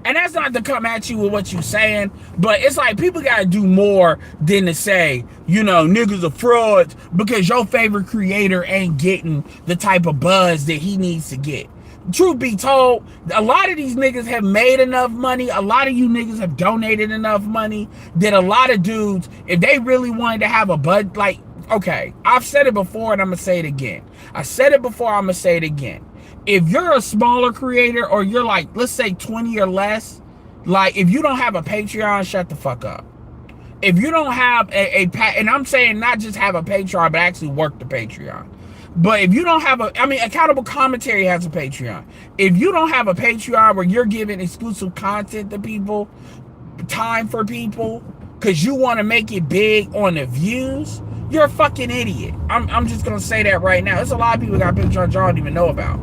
And that's not to come at you with what you're saying, but it's like people got to do more than to say, you know, niggas are frauds because your favorite creator ain't getting the type of buzz that he needs to get. Truth be told, a lot of these niggas have made enough money. A lot of you niggas have donated enough money that a lot of dudes, if they really wanted to have a bud, like, okay, I've said it before and I'm going to say it again. I said it before, I'm going to say it again. If you're a smaller creator or you're like, let's say 20 or less, like if you don't have a Patreon, shut the fuck up. If you don't have and I'm saying not just have a Patreon, but actually work the Patreon. But if you don't have Accountable Commentary has a Patreon. If you don't have a Patreon where you're giving exclusive content to people, time for people, because you want to make it big on the views, you're a fucking idiot. I'm just going to say that right now. There's a lot of people that got Patreon y'all don't even know about.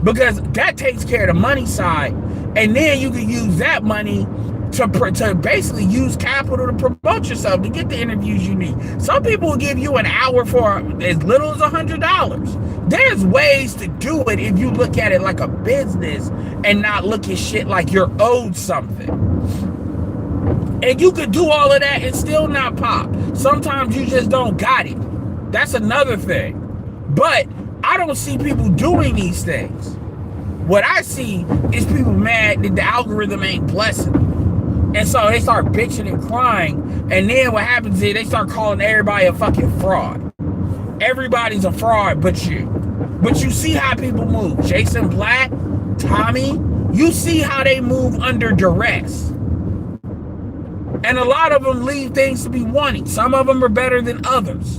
Because that takes care of the money side. And then you can use that money to basically use capital to promote yourself, to get the interviews you need. Some people will give you an hour for as little as $100. There's ways to do it if you look at it like a business and not look at shit like you're owed something. And you could do all of that and still not pop. Sometimes you just don't got it. That's another thing. But I don't see people doing these things. What I see is people mad that the algorithm ain't blessing them. And so they start bitching and crying. And then what happens is they start calling everybody a fucking fraud. Everybody's a fraud but you. But you see how people move. Jason Black, Tommy, you see how they move under duress. And a lot of them leave things to be wanting. Some of them are better than others.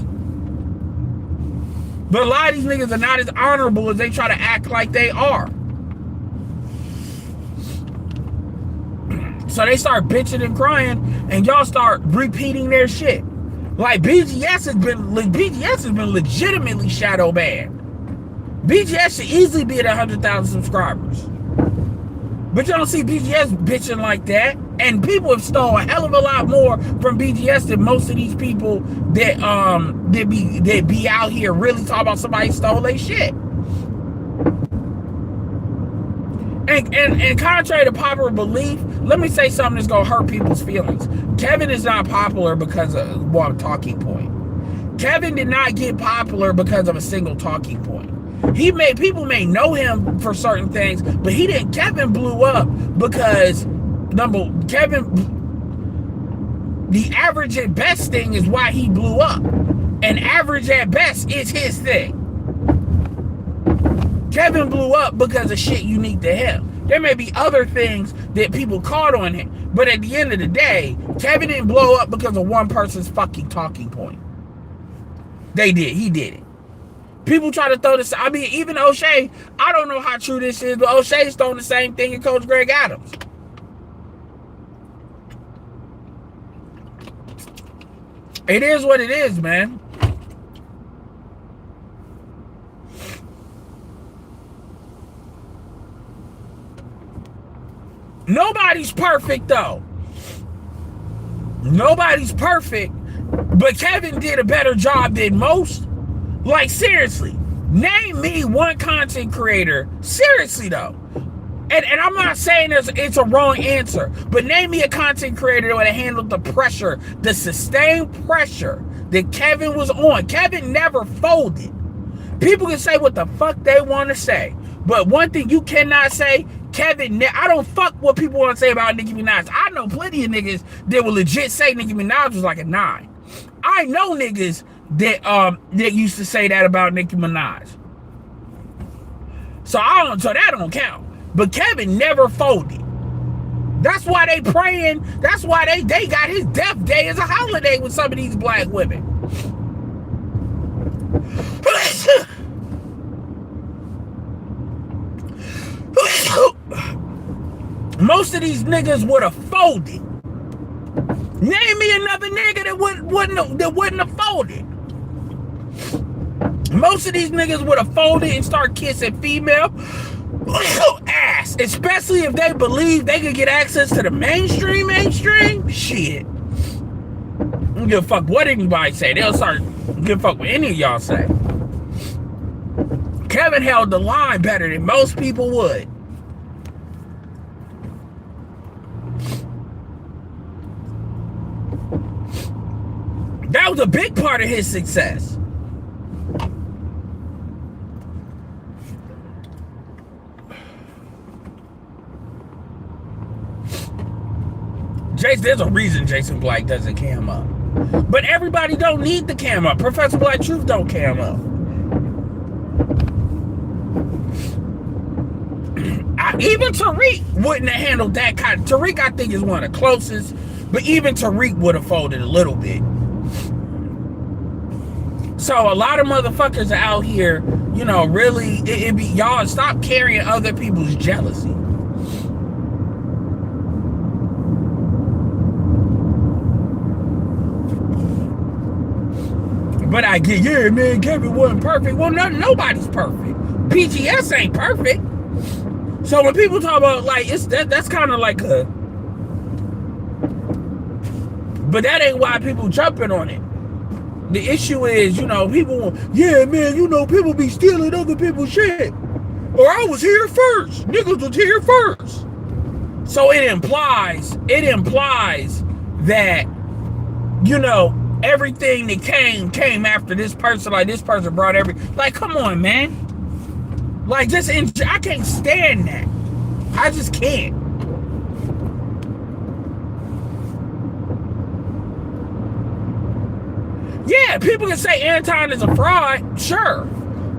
But a lot of these niggas are not as honorable as they try to act like they are. So they start bitching and crying, and y'all start repeating their shit. Like BGS has been legitimately shadow banned. BGS should easily be at 100,000 subscribers. But you don't see BGS bitching like that. And people have stole a hell of a lot more from BGS than most of these people that be out here really talking about somebody stole their shit. And contrary to popular belief, let me say something that's gonna hurt people's feelings. Kevin is not popular because of one talking point. Kevin did not get popular because of a single talking point. People may know him for certain things, but he didn't. Kevin blew up because the average at best thing is why he blew up. And average at best is his thing. Kevin blew up because of shit unique to him. There may be other things that people caught on him, but at the end of the day, Kevin didn't blow up because of one person's fucking talking point. They did. He did it. People try to throw this. I mean, even O'Shea, I don't know how true this is, but O'Shea's throwing the same thing in Coach Greg Adams. It is what it is, man. Nobody's perfect, though. Nobody's perfect, but Kevin did a better job than most. Like, seriously, name me one content creator. Seriously, though. And I'm not saying it's a wrong answer, but name me a content creator that would have handled the pressure, the sustained pressure that Kevin was on. Kevin never folded. People can say what the fuck they want to say, but one thing you cannot say, Kevin, I don't fuck what people want to say about Nicki Minaj. I know plenty of niggas that will legit say Nicki Minaj was like a 9. I know niggas that used to say that about Nicki Minaj. So that don't count. But Kevin never folded. That's why they praying. That's why they got his death day as a holiday with some of these black women. Most of these niggas would have folded. Name me another nigga that wouldn't have folded. Most of these niggas would have folded and start kissing female Ass. Especially if they believe they could get access to the mainstream. Shit. I don't give a fuck what anybody say. They'll start give a fuck what any of y'all say. Kevin held the line better than most people would. That was a big part of his success. There's a reason Jason Black doesn't cam up. But everybody don't need the cam up. Professor Black Truth don't cam up. Even Tariq wouldn't have handled that kind of... Tariq, I think, is one of the closest. But even Tariq would have folded a little bit. So a lot of motherfuckers are out here, you know, really... y'all stop carrying other people's jealousy. But I get, yeah, man, Kevin wasn't perfect. Well, nobody's perfect. BGS ain't perfect. So when people talk about, like, that's kind of like a... But that ain't why people jumping on it. The issue is, you know, people, yeah, man, you know, people be stealing other people's shit. Or I was here first. Niggas was here first. So it implies that, you know, everything that came after this person, like this person brought like, come on, man. Like, just I can't stand that. I just can't. Yeah, people can say Anton is a fraud, sure.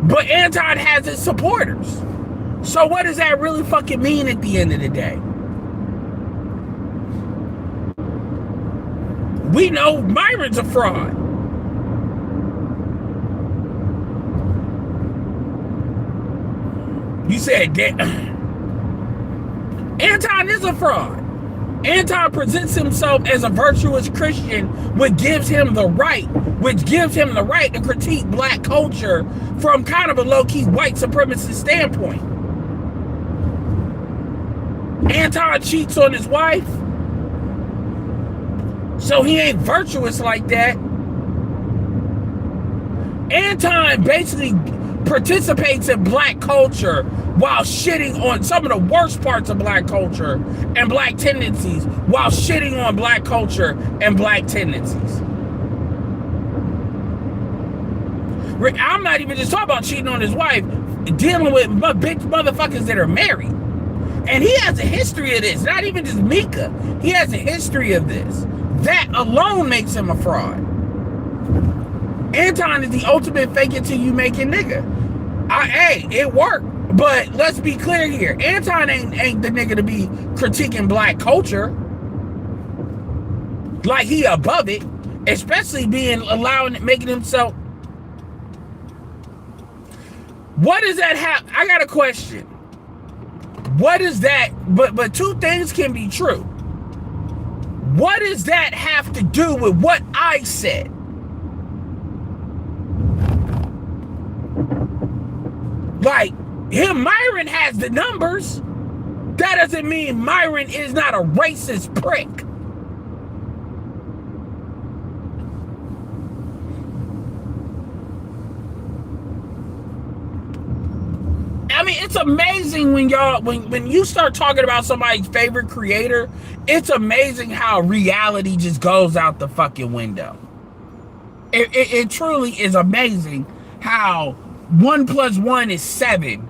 But Anton has his supporters. So what does that really fucking mean at the end of the day? We know Myron's a fraud. You said that Anton is a fraud. Anton presents himself as a virtuous Christian, which gives him the right to critique black culture from kind of a low-key white supremacist standpoint. Anton cheats on his wife. So he ain't virtuous like that. Anton basically participates in black culture while shitting on some of the worst parts of black culture and black tendencies while shitting on black culture and black tendencies. I'm not even just talking about cheating on his wife, dealing with bitch motherfuckers that are married. And he has a history of this, not even just Mika. He has a history of this. That alone makes him a fraud. Anton is the ultimate fake it till you make it nigga. Hey, it worked. But let's be clear here. Anton ain't the nigga to be critiquing black culture. Like he above it. Especially making himself. What does that have? I got a question. What is that? But two things can be true. What does that have to do with what I said? Like, Myron has the numbers. That doesn't mean Myron is not a racist prick. I mean, it's amazing when you start talking about somebody's favorite creator, it's amazing how reality just goes out the fucking window. It truly is amazing how 1 + 1 is 7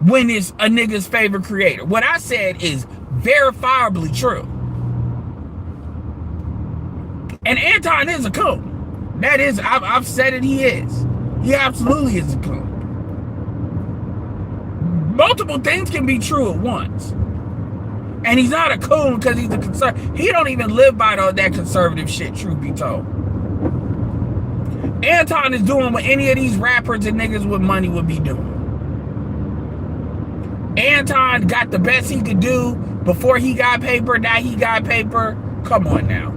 when it's a nigga's favorite creator. What I said is verifiably true. And Anton is a coon. That is, I've said it, he is. He absolutely is a coon. Multiple things can be true at once. And he's not a coon because he's a conservative. He don't even live by that conservative shit, truth be told. Anton is doing what any of these rappers and niggas with money would be doing. Anton got the best he could do before he got paper, now he got paper. Come on now.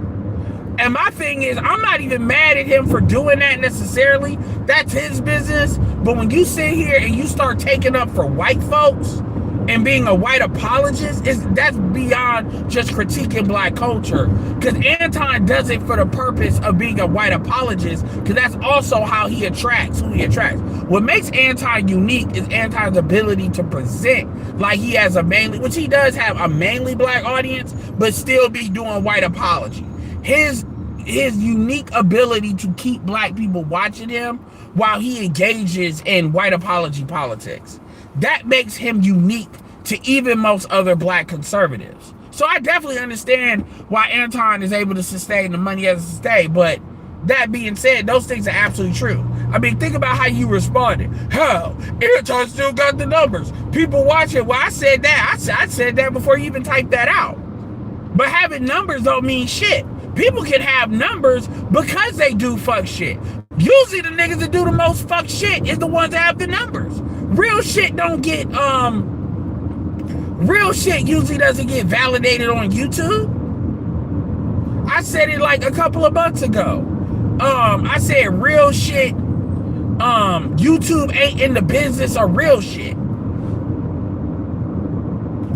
And my thing is, I'm not even mad at him for doing that necessarily. That's his business. But when you sit here and you start taking up for white folks and being a white apologist that's beyond just critiquing black culture. Because Anton does it for the purpose of being a white apologist, because that's also how he attracts who he attracts. What makes Anton unique is Anton's ability to present like he has a mainly, which he does have a mainly black audience, but still be doing white apology. His unique ability to keep black people watching him while he engages in white apology politics. That makes him unique to even most other black conservatives. So I definitely understand why Anton is able to sustain the money as a sustain. But that being said, those things are absolutely true. I mean, think about how you responded. Hell, Anton still got the numbers. People watching. Well, I said that. I said that before you even typed that out. But having numbers don't mean shit. People can have numbers because they do fuck shit. Usually the niggas that do the most fuck shit is the ones that have the numbers. Real shit don't get, real shit usually doesn't get validated on YouTube. I said it like a couple of months ago. I said real shit, YouTube ain't in the business of real shit.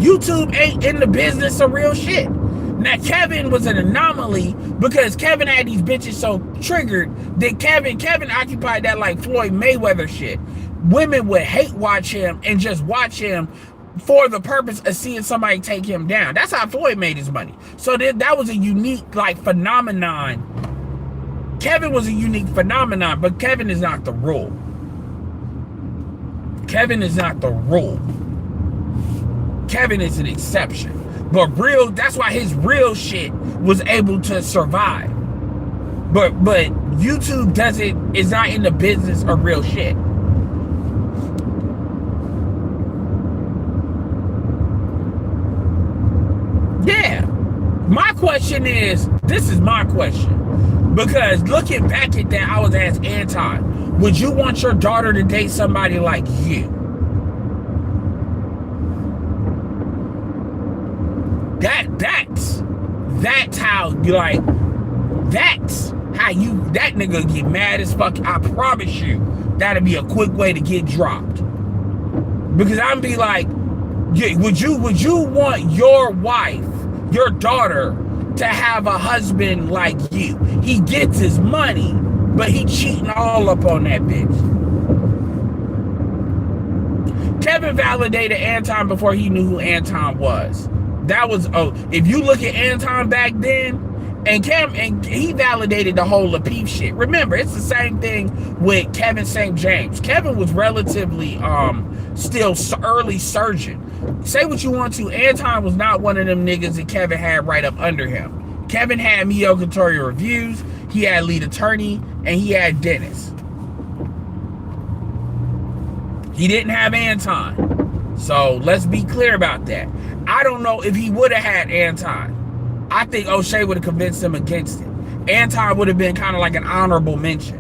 YouTube ain't in the business of real shit. Now, Kevin was an anomaly because Kevin had these bitches so triggered that Kevin occupied that like Floyd Mayweather shit. Women would hate watch him and just watch him for the purpose of seeing somebody take him down. That's how Floyd made his money. So that was a unique like phenomenon. Kevin was a unique phenomenon, but Kevin is not the rule. Kevin is not the rule. Kevin is an exception. But that's why his real shit was able to survive. But YouTube is not in the business of real shit. Yeah. My question is, this is my question. Because looking back at that, I was asked Anton, would you want your daughter to date somebody like you? That's how you like, that's how you, that nigga get mad as fuck. I promise you, that'll be a quick way to get dropped. Because I'm be like, yeah, would you want your wife, your daughter, to have a husband like you? He gets his money, but he cheating all up on that bitch. Kevin validated Anton before he knew who Anton was. That was, if you look at Anton back then, and he validated the whole Lapeef shit. Remember, it's the same thing with Kevin St. James. Kevin was relatively still early surgeon. Say what you want to, Anton was not one of them niggas that Kevin had right up under him. Kevin had Mediocre Reviews, he had Lead Attorney, and he had Dennis. He didn't have Anton. So let's be clear about that. I don't know if he would have had Anton. I think O'Shea would have convinced him against it. Anton would have been kind of like an honorable mention.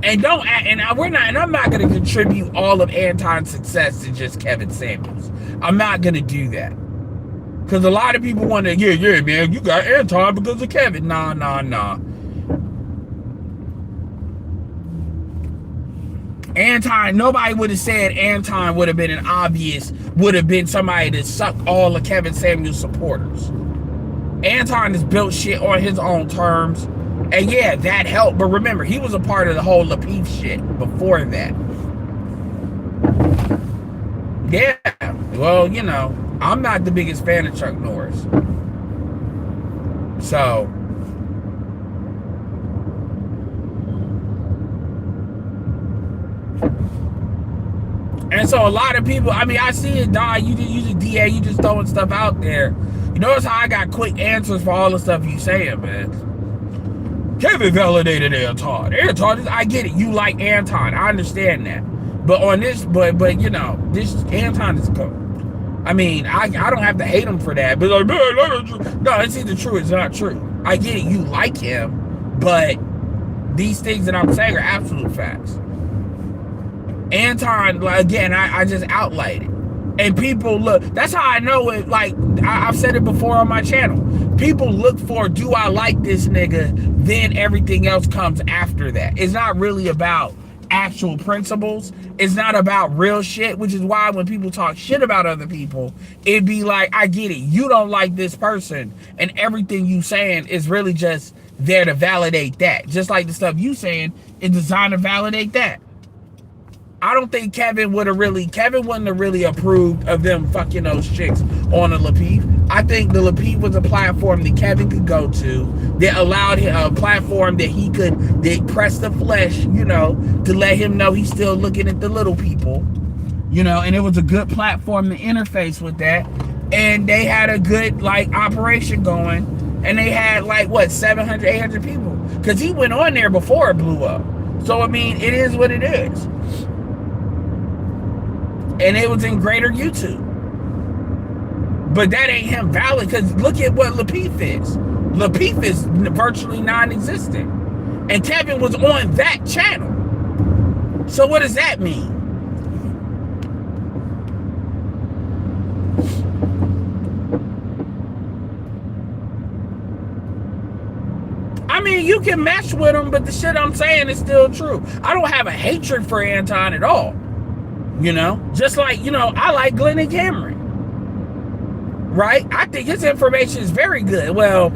And I'm not going to contribute all of Anton's success to just Kevin Samuels. I'm not going to do that. Because a lot of people want to, yeah, man, you got Anton because of Kevin. Nah. Anton, nobody would have said Anton would have been somebody that sucked all of Kevin Samuels' supporters. Anton has built shit on his own terms. And yeah, that helped. But remember, he was a part of the whole Lapeef shit before that. Yeah, well, you know, I'm not the biggest fan of Chuck Norris. So, and so a lot of people, I mean, I see it, dog. You just DA, you just throwing stuff out there. You notice how I got quick answers for all the stuff you saying, man. Kevin validated Anton. I get it. You like Anton. I understand that. But on this, but you know, this Anton is cool. I mean, I don't have to hate him for that. But like, man, no, it's either true or it's not true. I get it. You like him, but these things that I'm saying are absolute facts. Anton, like, again, I just outlined it. And people look, that's how I know it. Like, I've said it before on my channel. People look for, do I like this nigga? Then everything else comes after that. It's not really about actual principles. It's not about real shit, which is why when people talk shit about other people, it'd be like, I get it. You don't like this person, and everything you saying is really just there to validate that. Just like the stuff you saying is designed to validate that. I don't think Kevin wouldn't have really approved of them fucking those chicks on the Lapeef. I think the Lapeef was a platform that Kevin could go to that allowed him a platform that he could press the flesh, you know, to let him know he's still looking at the little people, you know, and it was a good platform to interface with that. And they had a good like operation going, and they had like what 700, 800 people, because he went on there before it blew up. So I mean, it is what it is. And it was in greater YouTube. But that ain't him valid, because look at what Lapeef is. Lapeef is virtually non-existent. And Kevin was on that channel. So what does that mean? I mean, you can mess with him, but the shit I'm saying is still true. I don't have a hatred for Anton at all. You know, just like, you know, I like Glennon Cameron, right? I think his information is very good. Well,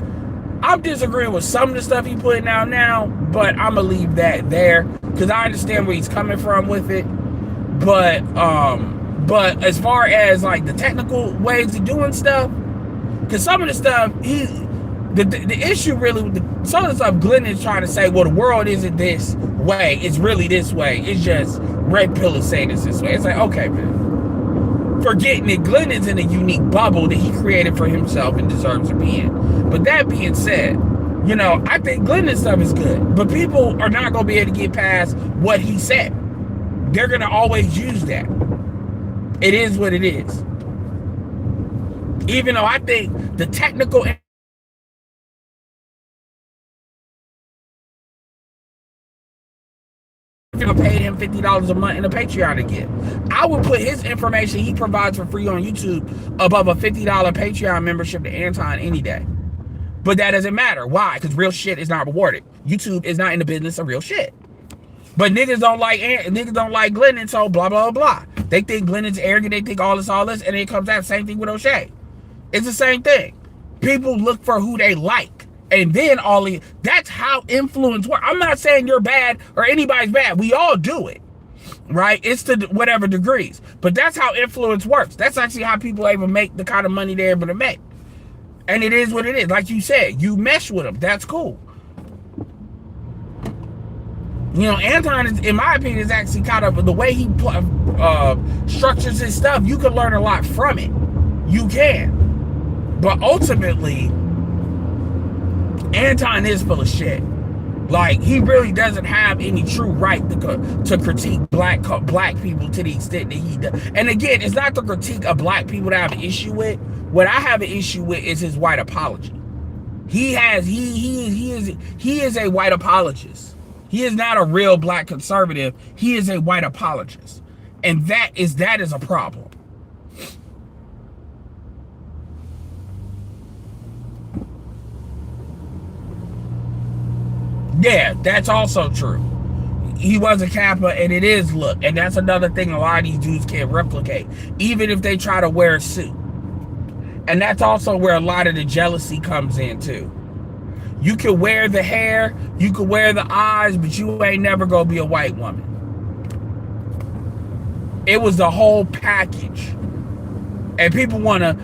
I'm disagreeing with some of the stuff he's putting out now, but I'm gonna leave that there because I understand where he's coming from with it. But as far as like the technical ways of doing stuff, because some of the stuff the issue really with some of the stuff Glenn is trying to say, well, the world isn't this way, it's really this way. It's just Red Pill is saying it's this way. It's like, okay, man. Forgetting that Glenn is in a unique bubble that he created for himself and deserves to be in. But that being said, you know, I think Glennon's stuff is good, but people are not going to be able to get past what he said. They're going to always use that. It is what it is. Even though I think the technical I paid him $50 a month in a Patreon to get. I would put his information he provides for free on YouTube above a $50 Patreon membership to Anton any day. But that doesn't matter. Why? Because real shit is not rewarded. YouTube is not in the business of real shit. But niggas don't like Glennon, so blah blah blah. They think Glennon's arrogant. They think all this, and it comes out same thing with O'Shea. It's the same thing. People look for who they like. And then that's how influence works. I'm not saying you're bad or anybody's bad. We all do it, right? It's to whatever degrees. But that's how influence works. That's actually how people able to make the kind of money they're able to make. And it is what it is. Like you said, you mesh with them. That's cool. You know, Anton, in my opinion, is actually kind of the way he structures his stuff. You can learn a lot from it. You can. But ultimately, Anton is full of shit. Like, he really doesn't have any true right to critique black people to the extent that he does. And again, it's not the critique of black people that I have an issue with. What I have an issue with is his white apology. He is a white apologist. He is not a real black conservative. He is a white apologist. And that is a problem. Yeah, that's also true. He was a Kappa, and it is look. And that's another thing a lot of these dudes can't replicate, even if they try to wear a suit. And that's also where a lot of the jealousy comes in, too. You can wear the hair, you can wear the eyes, but you ain't never gonna be a white woman. It was the whole package. And people want to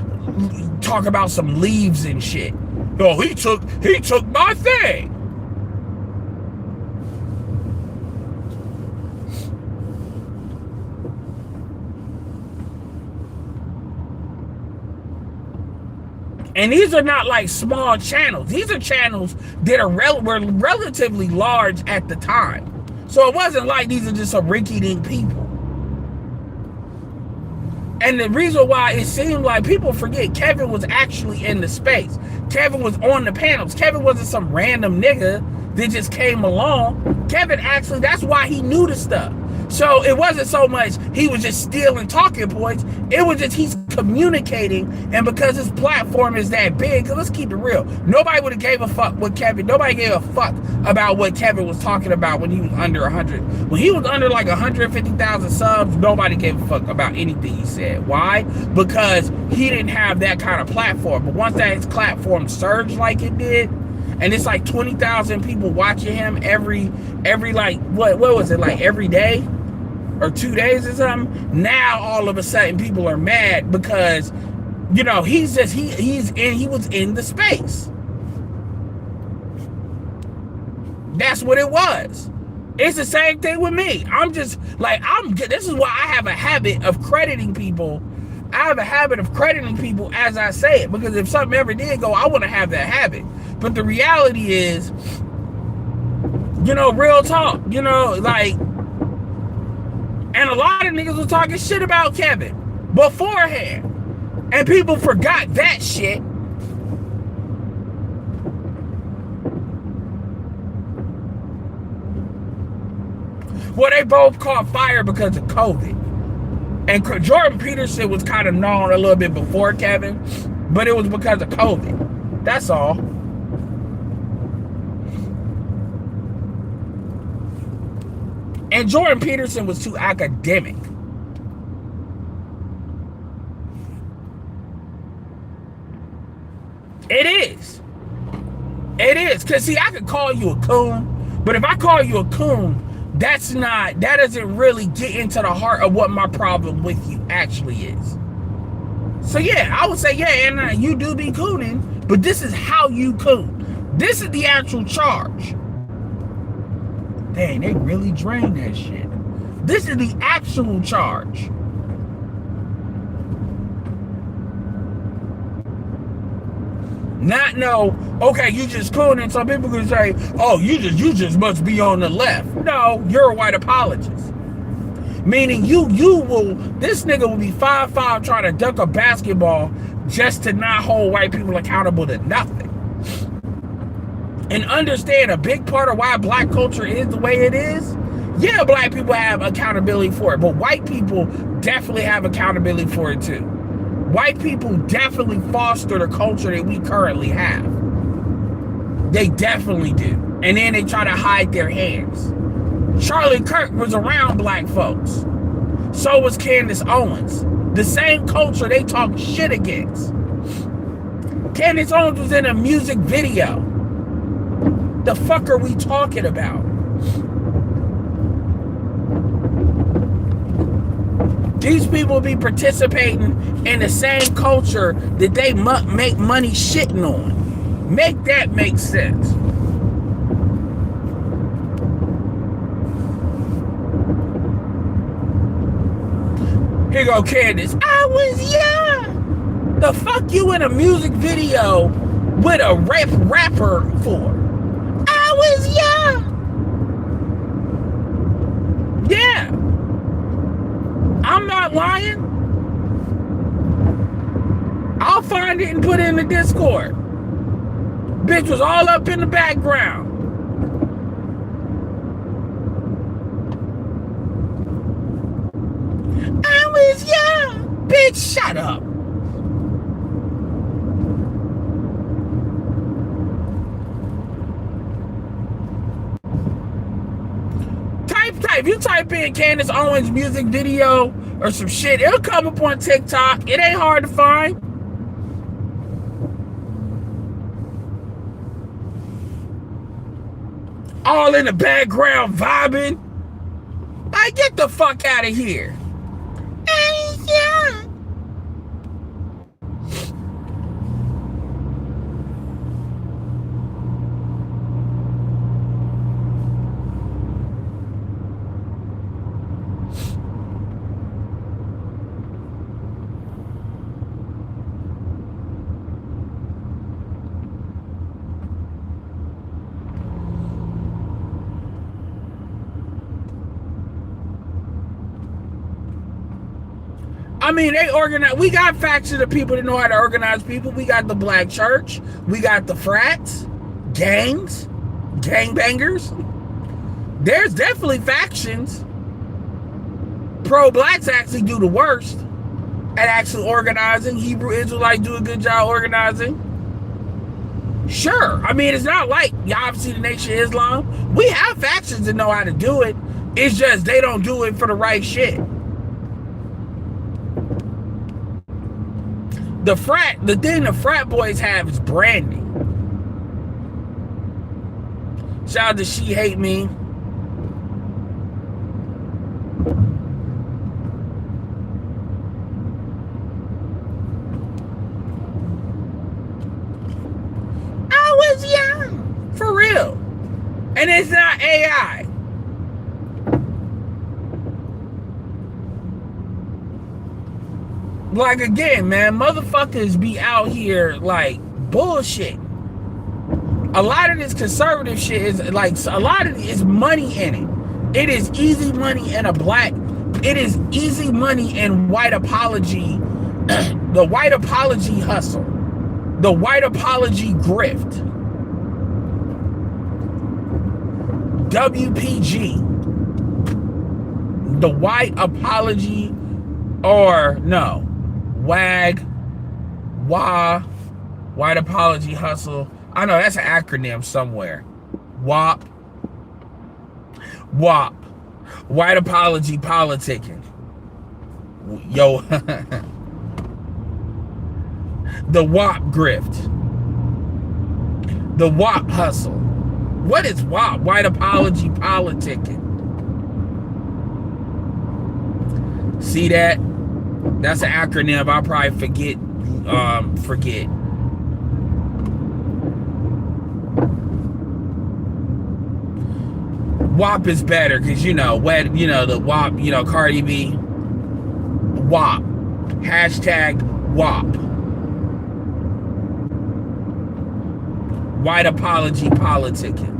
talk about some leaves and shit. Oh, he took my thing. And these are not like small channels. These are channels that were relatively large at the time. So it wasn't like these are just some rinky-dink people. And the reason why it seemed like people forget Kevin was actually in the space. Kevin was on the panels. Kevin wasn't some random nigga that just came along. Kevin actually, that's why he knew the stuff. So it wasn't so much he was just stealing talking points. It was just he's communicating, and because his platform is that big, let's keep it real. Nobody would have gave a fuck what Kevin. Nobody gave a fuck about what Kevin was talking about when he was under 100. When he was under like 150,000 subs, nobody gave a fuck about anything he said. Why? Because he didn't have that kind of platform. But once that his platform surged like it did, and it's like 20,000 people watching him every like what was it, like every day or 2 days or something. Now all of a sudden people are mad because, you know, he was in the space. That's what it was. It's the same thing with me. I'm just like, this is why I have a habit of crediting people. I have a habit of crediting people as I say it, because if something ever did go, I want to have that habit. But the reality is, you know, real talk, you know, like, and a lot of niggas was talking shit about Kevin beforehand, and people forgot that shit. Well, they both caught fire because of COVID. And Jordan Peterson was kind of known a little bit before Kevin, but it was because of COVID. That's all. And Jordan Peterson was too academic. It is. It is. Because, see, I could call you a coon, but if I call you a coon, that doesn't really get into the heart of what my problem with you actually is. So, yeah, I would say, yeah, and you do be cooning, but this is how you coon. This is the actual charge. Dang, they really drained that shit. This is the actual charge. Not no, okay, you just cooning. Some people can say, oh, you just must be on the left. No, you're a white apologist. Meaning this nigga will be 5'5" trying to dunk a basketball just to not hold white people accountable to nothing. And understand a big part of why black culture is the way it is. Yeah, black people have accountability for it, but white people definitely have accountability for it too. White people definitely foster the culture that we currently have. They definitely do. And then they try to hide their hands. Charlie Kirk was around black folks. So was Candace Owens. The same culture they talk shit against. Candace Owens was in a music video. The fuck are we talking about? These people be participating in the same culture that they make money shitting on. Make that make sense. Here go Candace. I was young. The fuck you in a music video with a rapper for? I was young. Yeah. I'm not lying. I'll find it and put it in the Discord. Bitch was all up in the background. I was young. Bitch, shut up. If you type in Candace Owens music video or some shit, it'll come up on TikTok. It ain't hard to find. All in the background vibing. Like, get the fuck out of here. Yeah. I mean, they organize. We got factions of people that know how to organize people. We got the black church. We got the frats, gangs, gangbangers. There's definitely factions. pro-blacks actually do the worst at actually organizing. Hebrew Israelites do a good job organizing. Sure. I mean, it's not like, obviously, the Nation of Islam. We have factions that know how to do it. It's just they don't do it for the right shit. The thing the frat boys have is branding. Shout out to She Hate Me. I was young. For real. And it's not AI. Like, again, man, motherfuckers be out here like bullshit. A lot of this conservative shit is like, a lot of it is money in it. It is easy money in it is easy money in white apology, the white apology hustle, the white apology grift, WPG, the white apology, or no, WAG, WA, white apology hustle. I know that's an acronym somewhere. WAP. WAP. White apology politicking. Yo. The WAP grift. The WAP hustle. What is WAP? White apology politicking. See that? That's an acronym I'll probably forget. WAP is better because the WAP, Cardi B. WAP. Hashtag WAP. White apology politicking.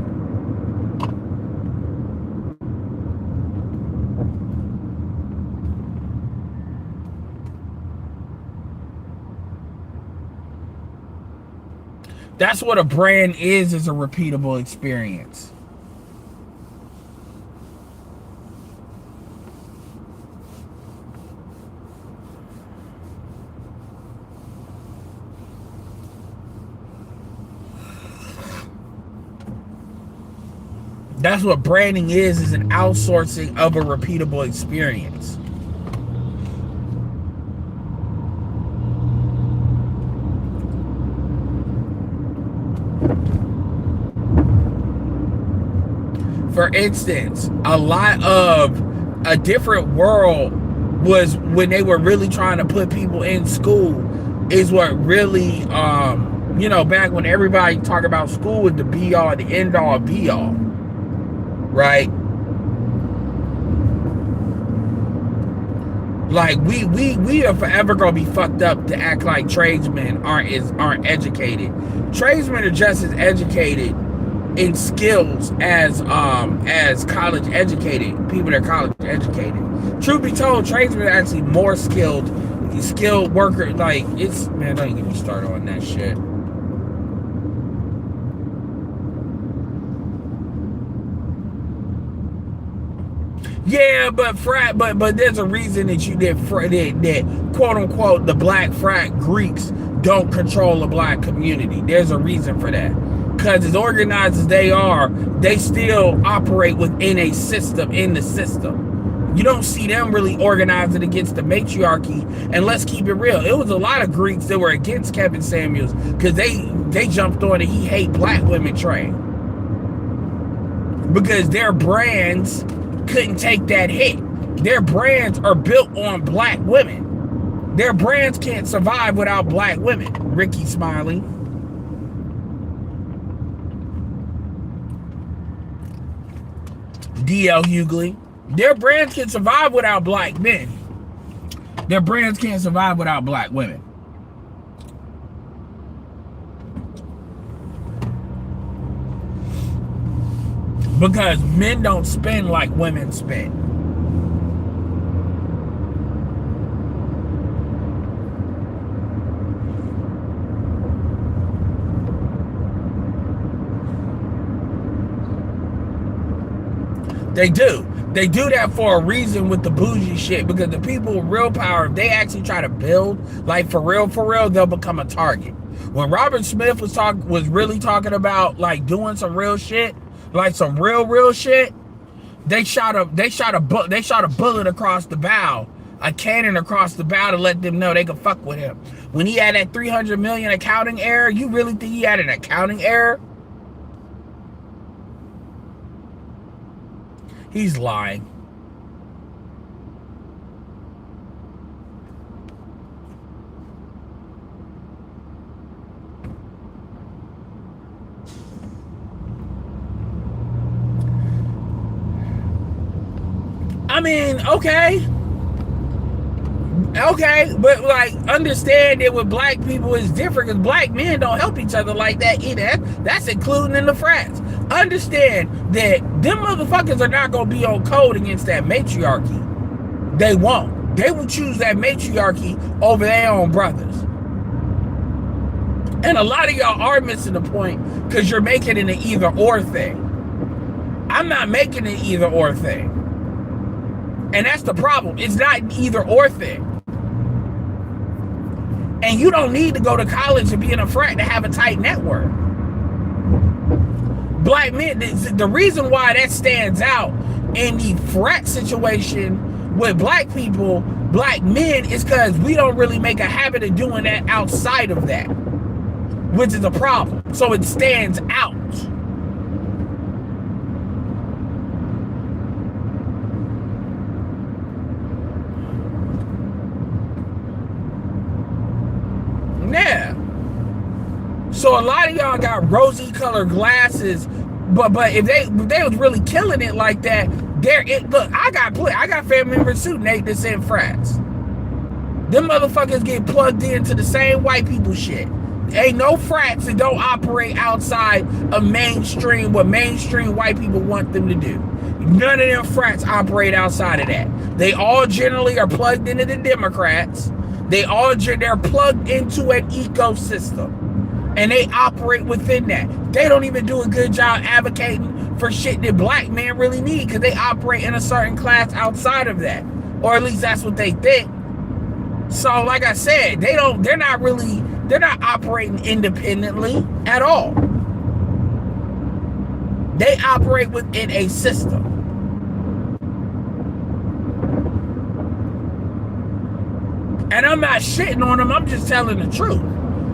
That's what a brand is a repeatable experience. That's what branding is an outsourcing of a repeatable experience. For instance, a lot of A Different World was when they were really trying to put people in school, is what really, back when everybody talked about school was the be all, the end all, be all. Right? Like we are forever gonna be fucked up to act like tradesmen aren't educated. Tradesmen are just as educated in skills as college educated people that are college educated. Truth be told, tradesmen are actually more skilled worker. Like, it's, man, don't even get me started on that shit. Yeah, but there's a reason that quote unquote the black frat Greeks don't control the black community. There's a reason for that. Because as organized as they are, they still operate within a system, in the system. You don't see them really organizing against the matriarchy. And let's keep it real, it was a lot of Greeks that were against Kevin Samuels because they jumped on the he hate black women train. Because their brands couldn't take that hit. Their brands are built on black women. Their brands can't survive without black women. Ricky Smiley. D.L. Hughley. Their brands can survive without black men. Their brands can't survive without black women. Because men don't spend like women spend. They do. They do that for a reason with the bougie shit, because the people with real power, if they actually try to build, like for real, they'll become a target. When Robert Smith was really talking about like doing some real shit, like some real shit, they shot a bullet across the bow, a cannon across the bow, to let them know they could fuck with him. When he had that 300 million accounting error, you really think he had an accounting error? He's lying. I mean, okay, but like, understand that with black people it's different, because black men don't help each other like that either. That's including in the frats. Understand that them motherfuckers are not gonna be on code against that matriarchy. They won't. They will choose that matriarchy over their own brothers. And a lot of y'all are missing the point, because you're making it an either or thing. I'm not making it an either or thing. And that's the problem. It's not an either or thing. And you don't need to go to college and be in a frat to have a tight network. Black men, the reason why that stands out in the frat situation with black people, black men, is because we don't really make a habit of doing that outside of that, which is a problem. So it stands out. Yeah. So a lot of y'all got rosy colored glasses, but if they was really killing it like that, look, I got family members too, Nate, that's in frats. Them motherfuckers get plugged into the same white people shit. Ain't no frats that don't operate outside of mainstream, what mainstream white people want them to do. None of them frats operate outside of that. They all generally are plugged into the Democrats. They're plugged into an ecosystem, and they operate within that. They don't even do a good job advocating for shit that black men really need, because they operate in a certain class outside of that, or at least that's what they think. So like I said, they're not operating independently at all. They operate within a system. And I'm not shitting on them, I'm just telling the truth.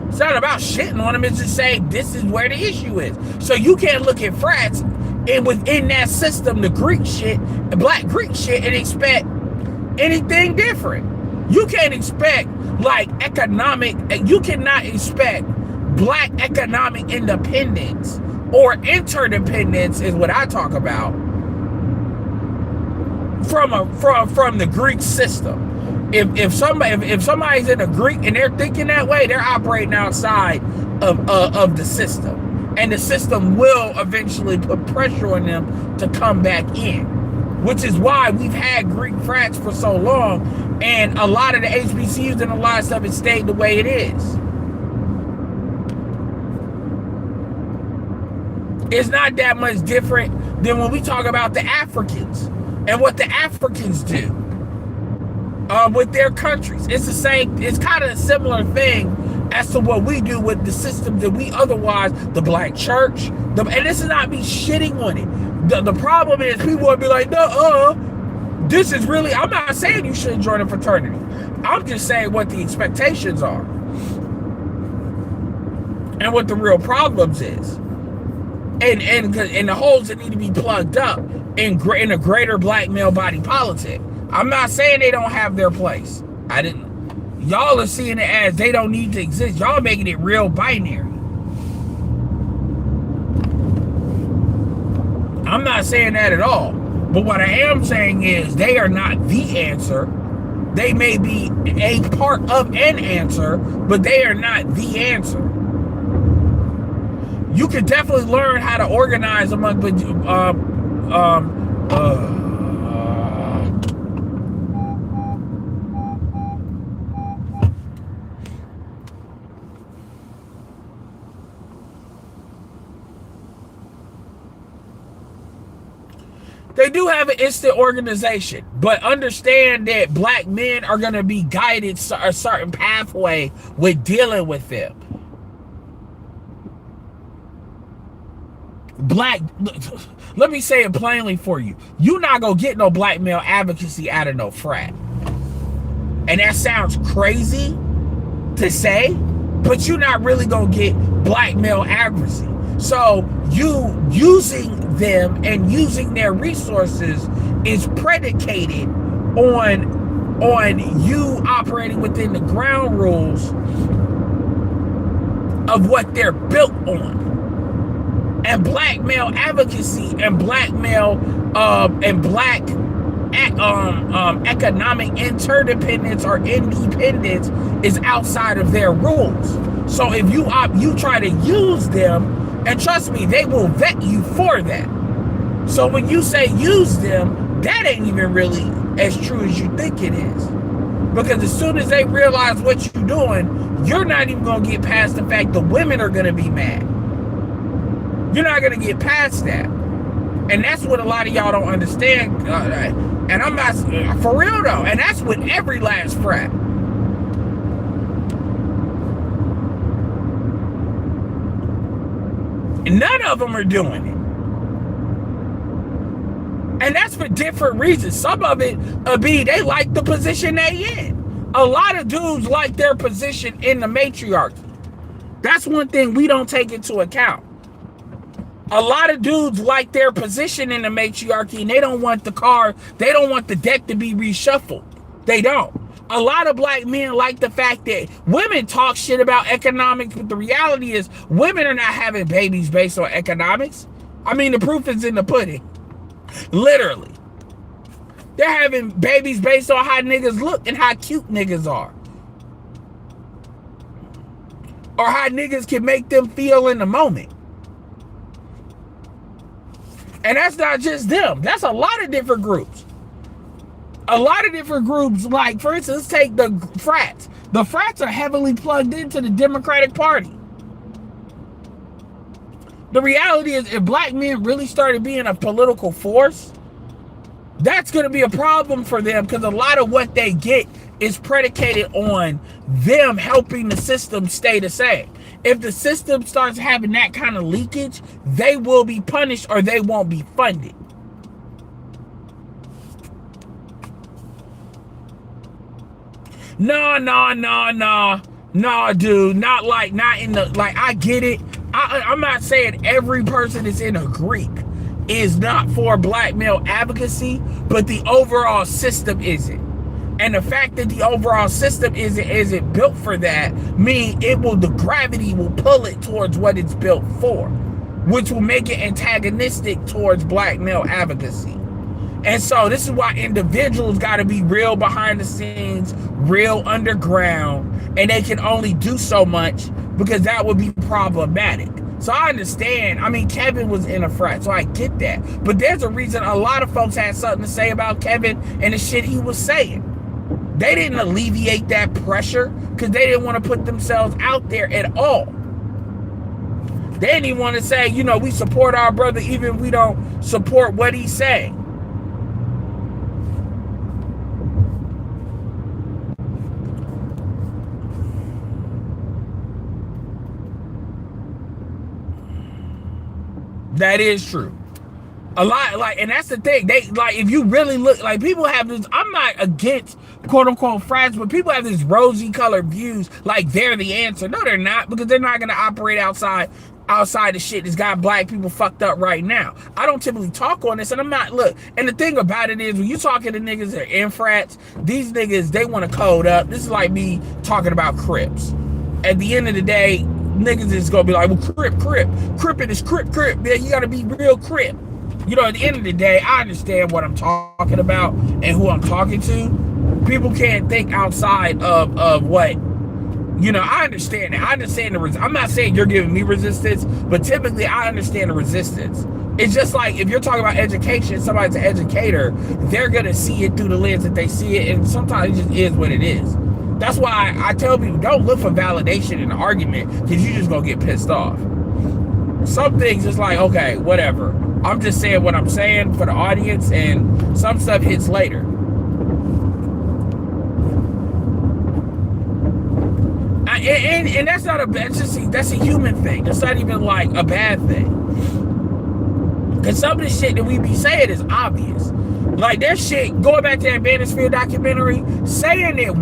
It's not about shitting on them, it's just saying this is where the issue is. So you can't look at frats and within that system, the Greek shit, the black Greek shit, and expect anything different. You can't expect you cannot expect black economic independence or interdependence, is what I talk about, from the Greek system. If somebody's in a Greek and they're thinking that way, they're operating outside of the system, and the system will eventually put pressure on them to come back in, which is why we've had Greek frats for so long, and a lot of the HBCUs and a lot of stuff has stayed the way it is. It's not that much different than when we talk about the Africans and what the Africans do with their countries. It's the same. It's kind of a similar thing as to what we do with the systems that we otherwise, the black church, and this is not me shitting on it. The problem is people will be like, this is really, I'm not saying you shouldn't join a fraternity. I'm just saying what the expectations are and what the real problems is. And the holes that need to be plugged up in a greater black male body politic. I'm not saying they don't have their place. Y'all are seeing it as they don't need to exist. Y'all making it real binary. I'm not saying that at all. But what I am saying is they are not the answer. They may be a part of an answer, but they are not the answer. You can definitely learn how to organize among They do have an instant organization, but understand that black men are going to be guided a certain pathway with dealing with them. Let me say it plainly for you. You're not going to get no black male advocacy out of no frat. And that sounds crazy to say, but you're not really going to get black male advocacy. So you using them and using their resources is predicated on you operating within the ground rules of what they're built on. And black male advocacy and black male and black economic interdependence or independence is outside of their rules. So if you try to use them, and trust me, they will vet you for that. So when you say use them, that ain't even really as true as you think it is. Because as soon as they realize what you're doing, you're not even going to get past the fact the women are going to be mad. You're not going to get past that. And that's what a lot of y'all don't understand. And I'm not, for real though, and that's with every last frat. None of them are doing it. And that's for different reasons. Some of it be they like the position they in. A lot of dudes like their position in the matriarchy. That's one thing we don't take into account. A lot of dudes like their position in the matriarchy and they don't want the deck to be reshuffled. They don't. A lot of black men like the fact that women talk shit about economics, but the reality is women are not having babies based on economics. I mean, the proof is in the pudding. Literally. They're having babies based on how niggas look and how cute niggas are. Or how niggas can make them feel in the moment. And that's not just them. That's a lot of different groups. A lot of different groups, like, for instance, take the frats. The frats are heavily plugged into the Democratic Party. The reality is, if black men really started being a political force, that's going to be a problem for them because a lot of what they get is predicated on them helping the system stay the same. If the system starts having that kind of leakage, they will be punished or they won't be funded. No, dude. Not in the, like, I get it. I'm not saying every person that's in a Greek is not for black male advocacy, but the overall system isn't. And the fact that the overall system isn't built for that means the gravity will pull it towards what it's built for, which will make it antagonistic towards black male advocacy. And so this is why individuals got to be real behind the scenes, real underground, and they can only do so much because that would be problematic. So I understand. I mean, Kevin was in a frat, so I get that. But there's a reason a lot of folks had something to say about Kevin and the shit he was saying. They didn't alleviate that pressure because they didn't want to put themselves out there at all. They didn't even want to say, we support our brother even if we don't support what he's saying. That is true. A lot, and that's the thing. They, if you really look, people have this, I'm not against quote unquote frats, but people have this rosy colored views like they're the answer. No, they're not, because they're not going to operate outside the shit that's got black people fucked up right now. I don't typically talk on this, and I'm not, and the thing about it is, when you talking to niggas that are in frats, these niggas, they want to code up. This is like me talking about Crips. At the end of the day, niggas is gonna be like, well, Crippin' is Crip, man, you gotta be real Crip. At the end of the day, I understand what I'm talking about and who I'm talking to. People can't think outside of what, I understand that. I understand I'm not saying you're giving me resistance, but typically I understand the resistance. It's just like, if you're talking about education, somebody's an educator, they're gonna see it through the lens that they see it, and sometimes it just is what it is. That's why I tell people, don't look for validation in an argument, because you're just gonna get pissed off. Some things it's like, okay, whatever. I'm just saying what I'm saying for the audience, and some stuff hits later. And that's not a bad, that's a human thing. That's not even like a bad thing. Because some of the shit that we be saying is obvious. Like that shit, going back to that Bandersfield documentary, saying that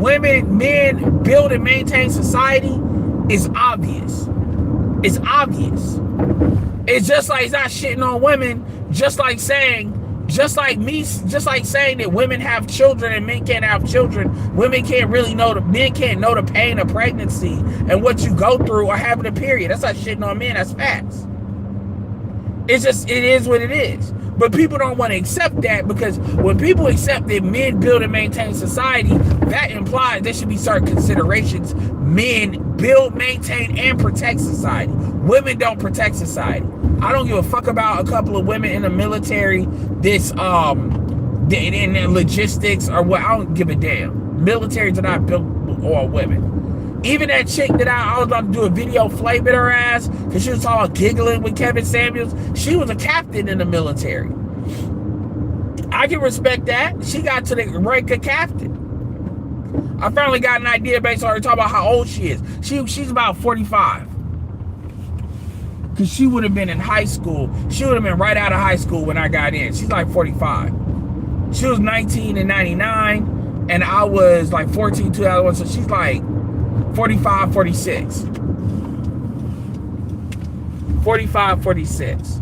men build and maintain society is obvious. It's obvious. It's just like it's not shitting on women, just like saying that women have children and men can't have children. Men can't know the pain of pregnancy and what you go through or having a period. That's not shitting on men, that's facts. It is what it is. But people don't want to accept that, because when people accept that men build and maintain society, that implies there should be certain considerations. Men build, maintain, and protect society. Women don't protect society. I don't give a fuck about a couple of women in the military, in logistics or what. I don't give a damn. Militaries are not built on women. Even that chick that I was about to do a video flaming her ass because she was all giggling with Kevin Samuels. She was a captain in the military. I can respect that. She got to the rank of captain. I finally got an idea based on her talking about how old she is. She's about 45. Because she would have been in high school. She would have been right out of high school when I got in. She's like 45. She was 19 in 99, and I was like 14, 2001. So she's like 45, 46. 45, 46.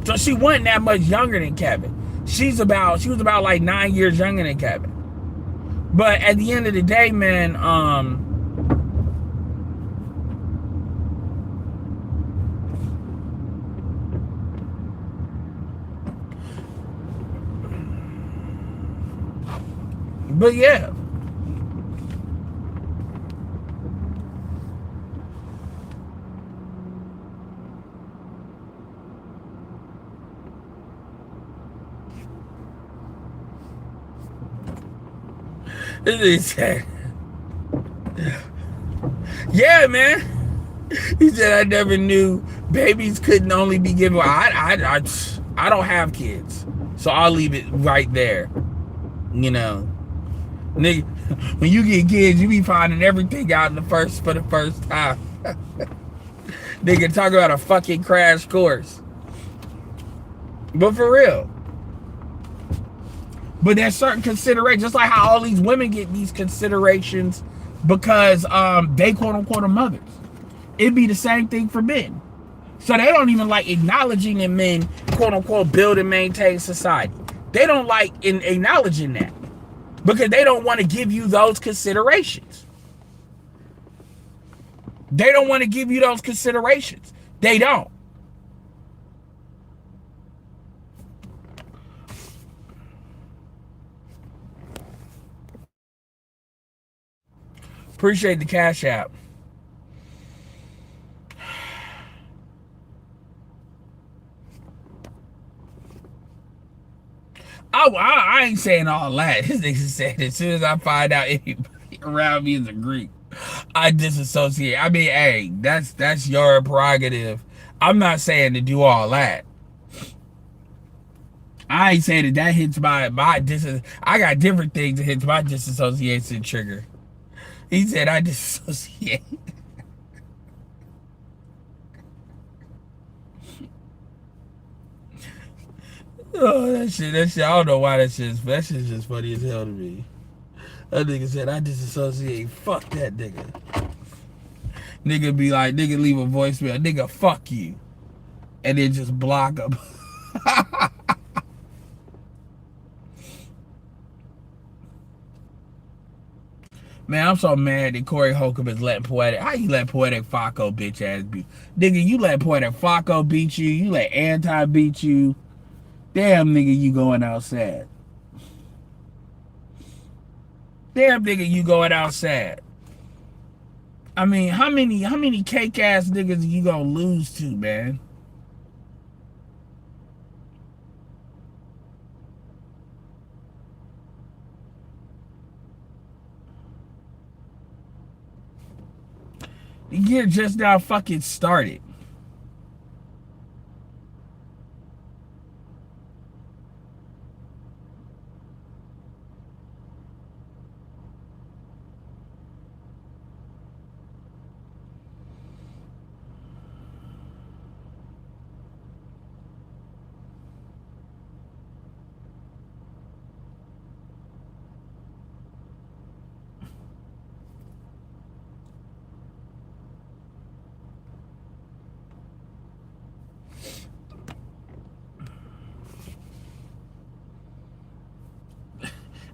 So she wasn't that much younger than Kevin. She was about like 9 years younger than Kevin. But at the end of the day, man, but yeah. Yeah, man. He said, I never knew babies couldn't only be given. I don't have kids, so I'll leave it right there. You know, nigga, when you get kids, you be finding everything out for the first time. Nigga, talk about a fucking crash course. But for real. But there's certain considerations, just like how all these women get these considerations because they quote unquote are mothers. It'd be the same thing for men. So they don't even like acknowledging that men quote unquote build and maintain society. They don't like acknowledging that because they don't want to give you those considerations. They don't want to give you those considerations. They don't. Appreciate the Cash App. I ain't saying all that. This nigga said as soon as I find out anybody around me is a Greek, I disassociate. I mean, hey, that's your prerogative. I'm not saying to do all that. I ain't saying that hits my I got different things that hits my disassociation trigger. He said I disassociate. Oh, that shit, I don't know why that shit's just funny as hell to me. That nigga said I disassociate. Fuck that nigga. Nigga be like, nigga leave a voicemail, nigga fuck you. And then just block him. Man, I'm so mad that Corey Holcomb is letting Poetic. How you let Poetic Flacco bitch ass beat? Nigga, you let Poetic Flacco beat you. You let Anti beat you. Damn, nigga, you going outside. Damn, nigga, you going outside. I mean, how many cake ass niggas are you gonna lose to, man? The year just now fucking started.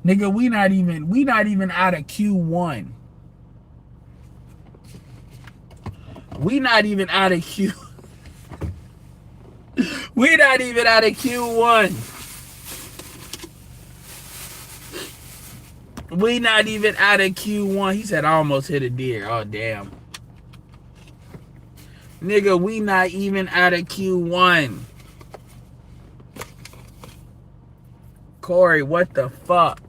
Nigga, we not even out of Q1. We not even out of Q. We not even out of Q1. We not even out of Q1. He said I almost hit a deer. Oh damn. Nigga, we not even out of Q1. Corey, what the fuck?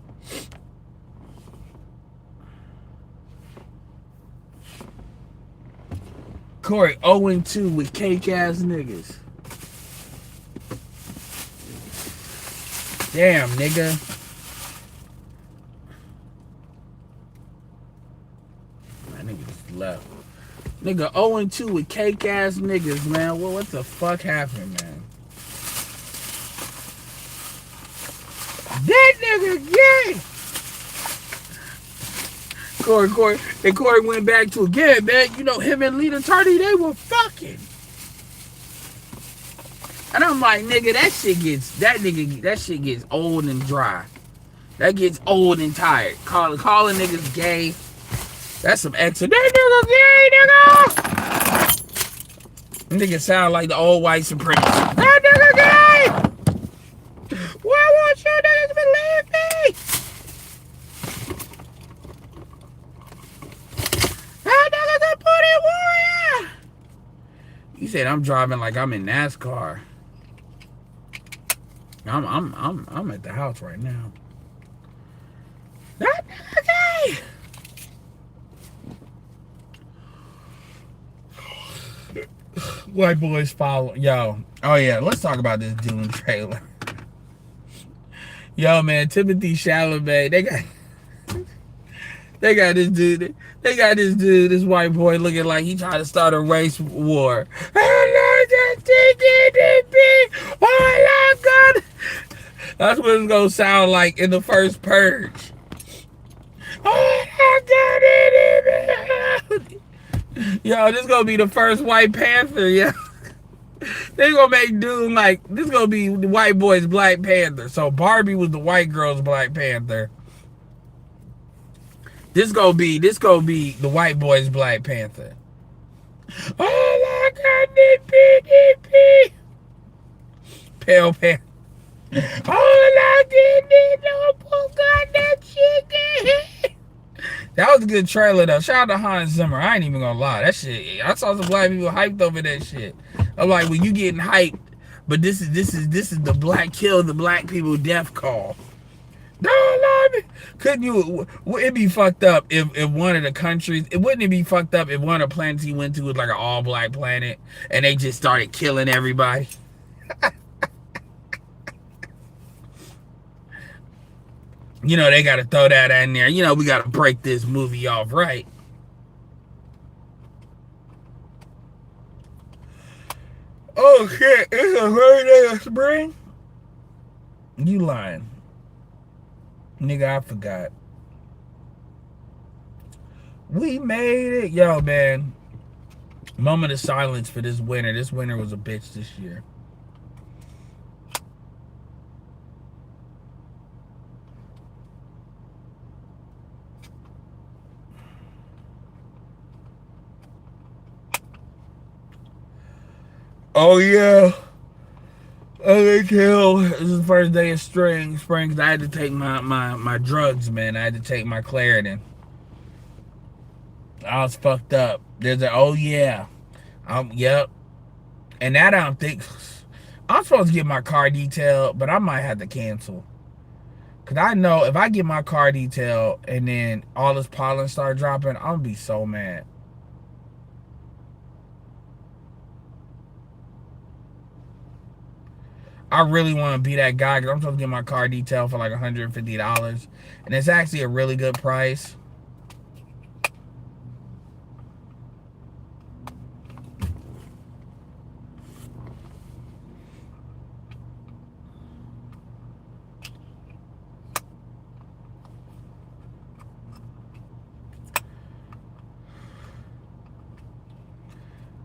Corey 0-2 with cake ass niggas. Damn, nigga. My nigga just left. Nigga 0-2 with cake ass niggas, man. Well, what the fuck happened, man? That nigga gay. Corey went back to again, man. You know him and Lita Tardy, they were fucking. And I'm like, nigga, that shit gets old and dry. That gets old and tired. Calling niggas gay. That's some extra. That nigga gay, nigga. Nigga sound like the old white supremacy. That nigga gay. Why won't you niggas believe me? That nigga's a booty warrior. You said I'm driving like I'm in NASCAR. I'm at the house right now. That nigga gay. White boys follow. Yo. Oh yeah, let's talk about this Dune trailer. Yo, man, Timothy Chalamet, they got this dude. They got this dude, this white boy, looking like he trying to start a race war. That's what it's gonna sound like in the first Purge. Yo, this gonna be the first White Panther, yo. They gonna make Dune like this gonna be the white boy's Black Panther. So Barbie was the white girl's Black Panther. This gonna be the white boy's Black Panther. Oh my God, Pale Panther. Oh that chicken. That was a good trailer though. Shout out to Hans Zimmer. I ain't even gonna lie. That shit. I saw some black people hyped over that shit. I'm like, well, you getting hyped, but this is the black kill the black people death call. Don't love me. Couldn't you? It'd be fucked up if one of the countries. It wouldn't it be fucked up if one of the planets he went to was like an all black planet and they just started killing everybody. You know they got to throw that in there. You know we got to break this movie off right. Oh shit! It's a great day of spring. You lying. Nigga, I forgot. We made it. Yo, man. Moment of silence for this winter. This winter was a bitch this year. Oh, yeah. Okay, Kill. This is the first day of spring. Cause I had to take my drugs, man. I had to take my Claritin. I was fucked up. There's a oh yeah. Yep. And that I don't think I'm supposed to get my car detailed, but I might have to cancel. Cause I know if I get my car detailed and then all this pollen start dropping, I'm gonna be so mad. I really want to be that guy because I'm supposed to get my car detailed for like $150, and it's actually a really good price.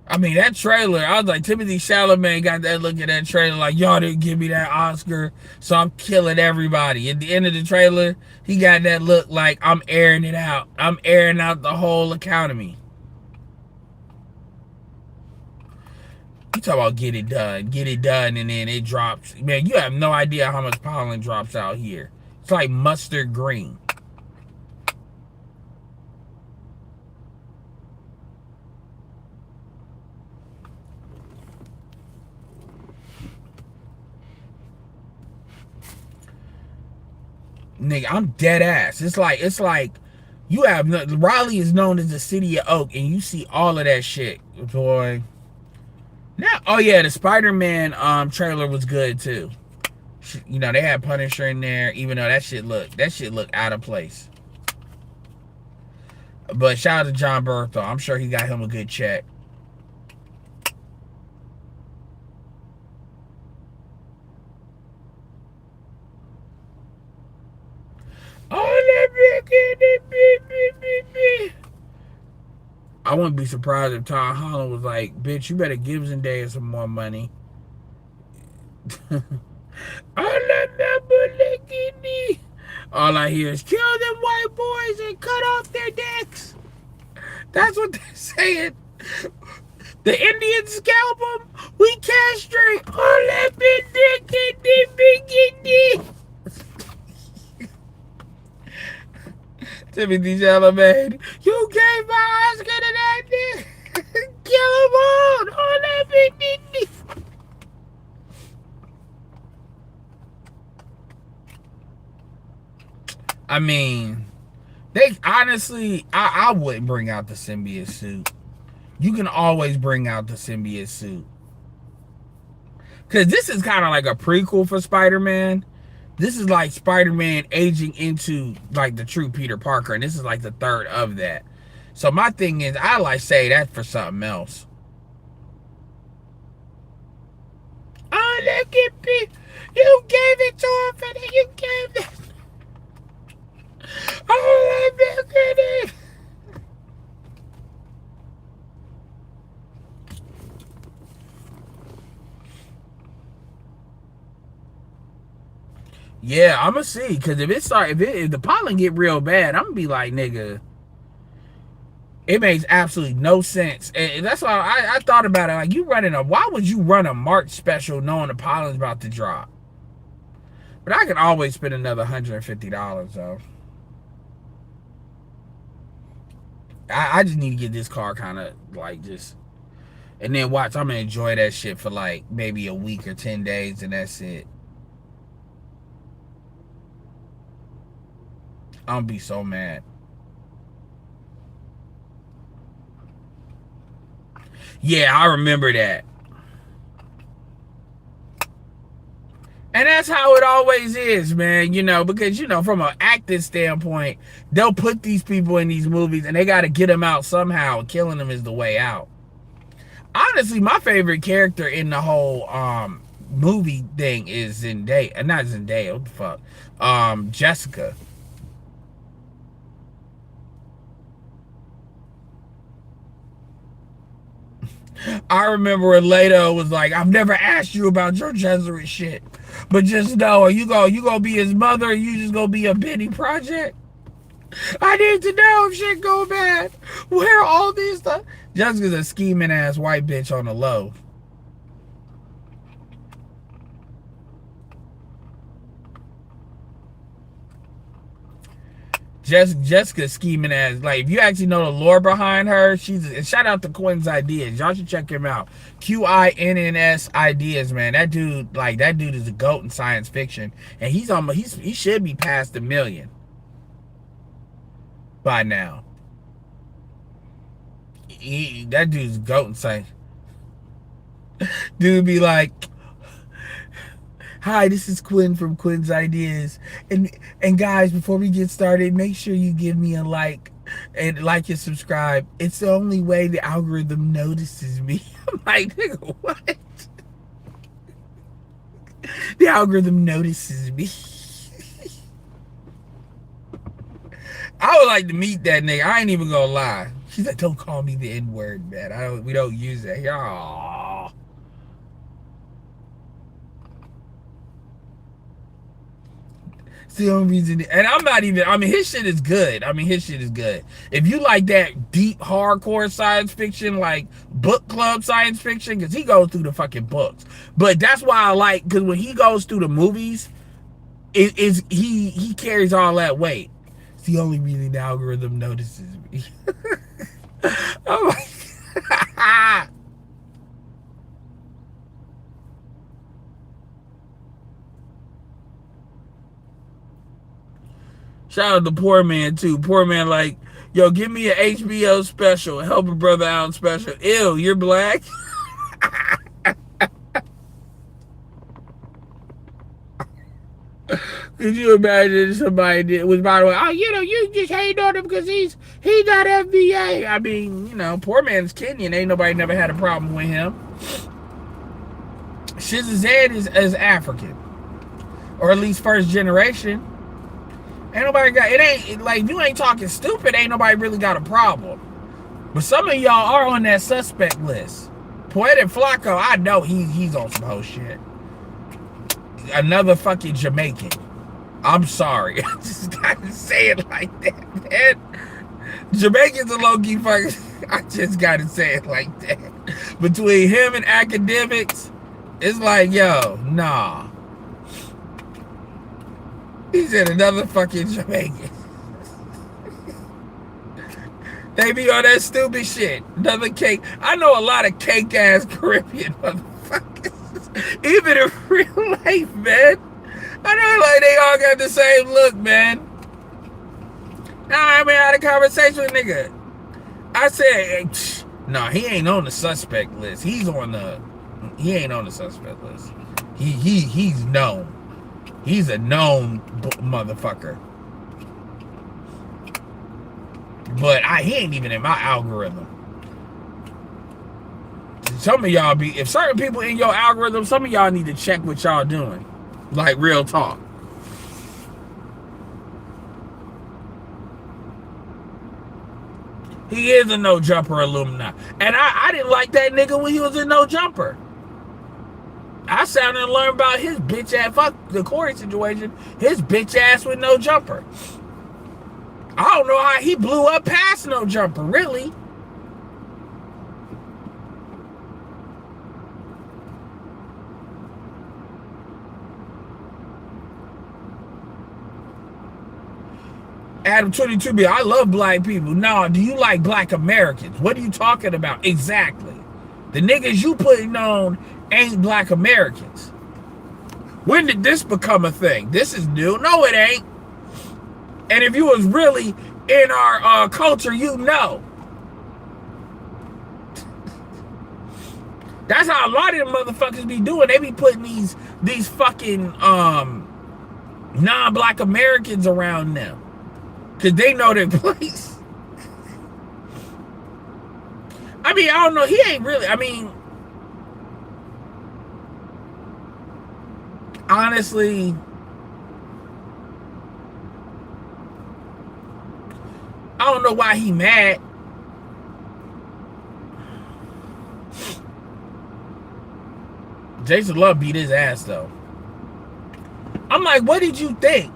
I mean, that trailer, I was like, Timothy Chalamet got that look at that trailer like, y'all didn't give me that Oscar, so I'm killing everybody. At the end of the trailer, he got that look like, I'm airing it out. I'm airing out the whole economy. You talk about get it done, and then it drops. Man, you have no idea how much pollen drops out here. It's like mustard green. Nigga, I'm dead ass. It's like you have Raleigh is known as the city of oak, and you see all of that shit, boy. Now, oh yeah, the Spider-Man trailer was good too. You know, they had Punisher in there, even though that shit looked out of place. But shout out to John Berthold. I'm sure he got him a good check. I wouldn't be surprised if Tom Holland was like, bitch, you better give Zendaya some more money. All I hear is kill them white boys and cut off their dicks. That's what they're saying. The Indians scalp them, we castrate. All that big dick and the big dick. Timothy Chalamet, you gave my Oscar to that dick. Kill them all. All that big dick. I mean, they honestly, I wouldn't bring out the symbiote suit. You can always bring out the symbiote suit. Because this is kind of like a prequel for Spider-Man. This is like Spider-Man aging into like the true Peter Parker. And this is like the third of that. So my thing is, I like say that for something else. Oh, look at me. You gave it to him for that. You gave it. Oh, look at it. Yeah, I'm gonna see, because if the pollen get real bad, I'm gonna be like, nigga, it makes absolutely no sense. And that's why I thought about it. Like, why would you run a March special knowing the pollen's about to drop? But I can always spend another $150 though. I just need to get this car kind of like just, and then watch. I'm gonna enjoy that shit for like maybe a week or 10 days, and that's it. I'm gonna be so mad. Yeah, I remember that. And that's how it always is, man, because, from an acting standpoint, they'll put these people in these movies and they got to get them out somehow. Killing them is the way out. Honestly, my favorite character in the whole movie thing is Zendaya. Not Zendaya, what the fuck? Jessica. I remember when Leto was like, I've never asked you about your Jesuit shit. But just know, are you gonna be his mother, or you just gonna be a Benny project? I need to know if shit go bad. Where all these stuff? Jessica's a scheming ass white bitch on the low. Jessica scheming ass. Like, if you actually know the lore behind her, shout out to Quinn's Ideas. Y'all should check him out. QINNS Ideas, man. That dude is a GOAT in science fiction, and he should be past 1 million by now. That dude's GOAT in science. Dude be like, Hi, this is Quinn from Quinn's Ideas. And guys, before we get started, make sure you give me a like and subscribe. It's the only way the algorithm notices me. I'm like, nigga, what? The algorithm notices me. I would like to meet that nigga. I ain't even gonna lie. She's like, don't call me the N-word, man. We don't use that here. Aww. It's the only reason. And I'm not even, I mean, his shit is good. If you like that deep, hardcore science fiction, like book club science fiction, because he goes through the fucking books. But that's why I like, because when he goes through the movies, he carries all that weight. It's the only reason the algorithm notices me. Oh my. Shout out to Poor Man too. Poor Man like, yo, give me an HBO special, help a brother out special. Ew, you're black. Could you imagine somebody was, by the way, oh, you just hate on him because he's not FBA. I mean, Poor Man's Kenyan. Ain't nobody never had a problem with him. Shizazed is African, or at least first generation. Ain't nobody got it. Ain't like, you ain't talking stupid. Ain't nobody really got a problem. But some of y'all are on that suspect list. Poetic Flacco, I know he's on some whole shit. Another fucking Jamaican. I'm sorry. I just gotta say it like that, man. Jamaicans are low-key fucking. I just gotta say it like that. Between him and academics, it's like, yo, nah. He said another fucking Jamaican. They be on that stupid shit. Another cake. I know a lot of cake-ass Caribbean motherfuckers. Even in real life, man. I know, like, they all got the same look, man. Now I had a conversation with a nigga. I said, hey, no, he ain't on the suspect list. He ain't on the suspect list. He's known. He's a known motherfucker. But he ain't even in my algorithm. Some of y'all if certain people in your algorithm, some of y'all need to check what y'all doing. Like, real talk. He is a No Jumper alumni. And I didn't like that nigga when he was in No Jumper. I sat and learned about his bitch ass, fuck the Corey situation, his bitch ass with No Jumper. I don't know how he blew up past No Jumper, really. Adam 22B, I love black people. No, do you like black Americans? What are you talking about? Exactly. The niggas you putting on ain't black Americans. When did this become a thing? This is new. No, it ain't. And if you was really in our culture, you know. That's how a lot of them motherfuckers be doing. They be putting these fucking non-black Americans around them. Because they know their place. I mean, I don't know. He ain't really, I mean, honestly, I don't know why he mad. Jason Love beat his ass, though. I'm like, what did you think?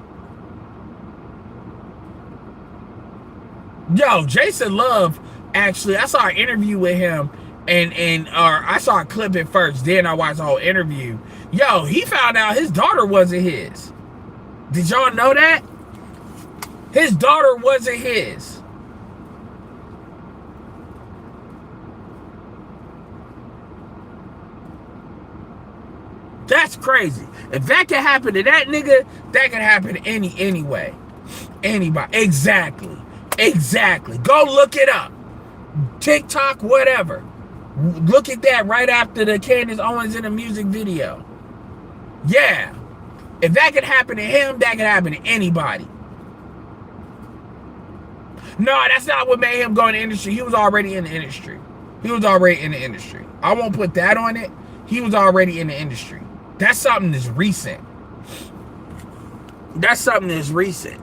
Yo, Jason Love, actually, I saw an interview with him, or I saw a clip at first, then I watched the whole interview. Yo, he found out his daughter wasn't his. Did y'all know that? His daughter wasn't his. That's crazy. If that can happen to that nigga, that can happen to anyway. Anybody. Exactly. Go look it up. TikTok, whatever. Look at that right after the Candace Owens in a music video. Yeah. If that could happen to him, that could happen to anybody. No, that's not what made him go in the industry. He was already in the industry. He was already in the industry. I won't put that on it. He was already in the industry. That's something that's recent. That's something that's recent.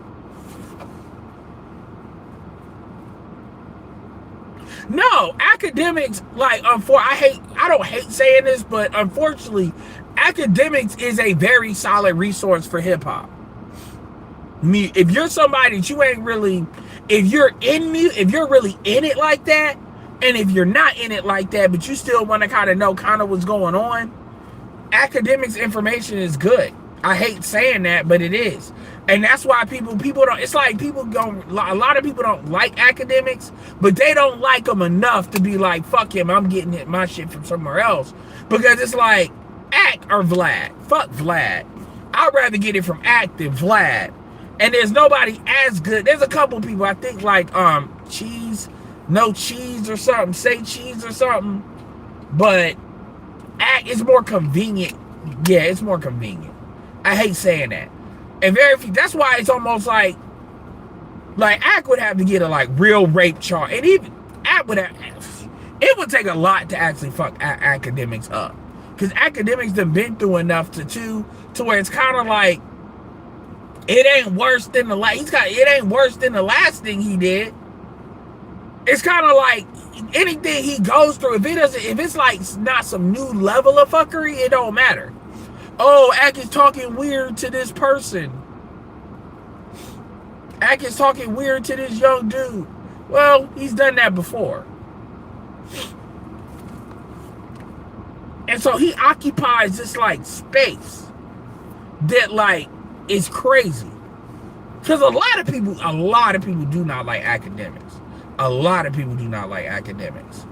No, academics, like, I don't hate saying this, but unfortunately, academics is a very solid resource for hip hop. If you're somebody that you ain't really, if you're really in it like that, and if you're not in it like that, but you still want to kind of know kind of what's going on, academics information is good. I hate saying that, but it is. And that's why people don't, it's like a lot of people don't like academics, but they don't like them enough to be like, fuck him, I'm getting my shit from somewhere else. Because it's like, Ack or Vlad. Fuck Vlad. I'd rather get it from Ack than Vlad. And there's nobody as good. There's a couple people, I think, like Cheese, No Cheese or something, Say Cheese or something. But Ack is more convenient. Yeah, it's more convenient. I hate saying that. And very few, that's why it's almost like Ack would have to get a like real rape charge. And even Ack would have, it would take a lot to actually fuck academics up. Because academics done been through enough to where it's kind of like, it ain't worse than it ain't worse than the last thing he did. It's kind of like anything he goes through, if it's like not some new level of fuckery, it don't matter. Oh, Ack is talking weird to this person. Ack is talking weird to this young dude. Well, he's done that before. And so he occupies this like space that like is crazy. Because a lot of people do not like academics. A lot of people do not like academics.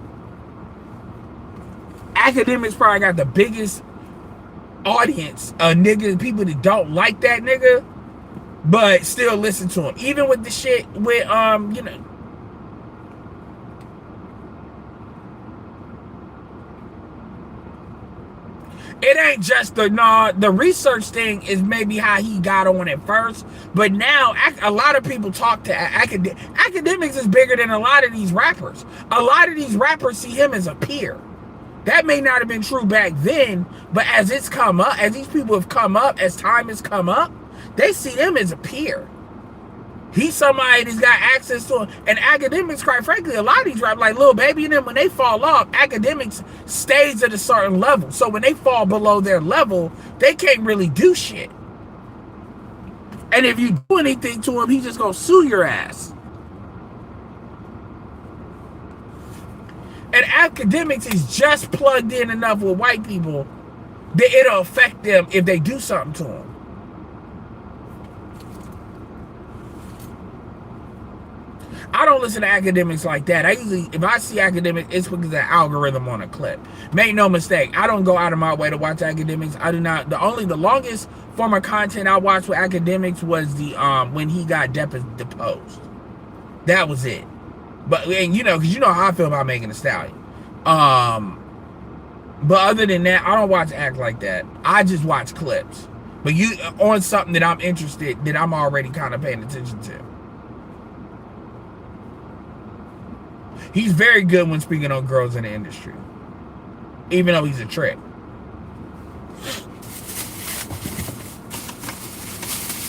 Academics probably got the biggest audience of niggas, people that don't like that nigga, but still listen to him. Even with the shit with, you know, it ain't just the research thing is maybe how he got on at first, but now a lot of people talk to academics is bigger than a lot of these rappers. A lot of these rappers see him as a peer. That may not have been true back then, but as it's come up, as these people have come up, as time has come up, they see him as a peer. He's somebody that's got access to him. And academics, quite frankly, a lot of these rappers, like Lil Baby and them, when they fall off, academics stays at a certain level. So when they fall below their level, they can't really do shit. And if you do anything to him, he's just gonna sue your ass. And academics is just plugged in enough with white people that it'll affect them if they do something to them. I don't listen to academics like that. If I see academics, it's because of the algorithm on a clip. Make no mistake, I don't go out of my way to watch academics. I do not. The longest form of content I watched with academics was the when he got deposed. That was it. But, and you know, because you know how I feel about Megan Thee Stallion. But other than that, I don't watch Act like that. I just watch clips. But you on something that I'm interested, that I'm already kind of paying attention to. He's very good when speaking on girls in the industry, even though he's a trick.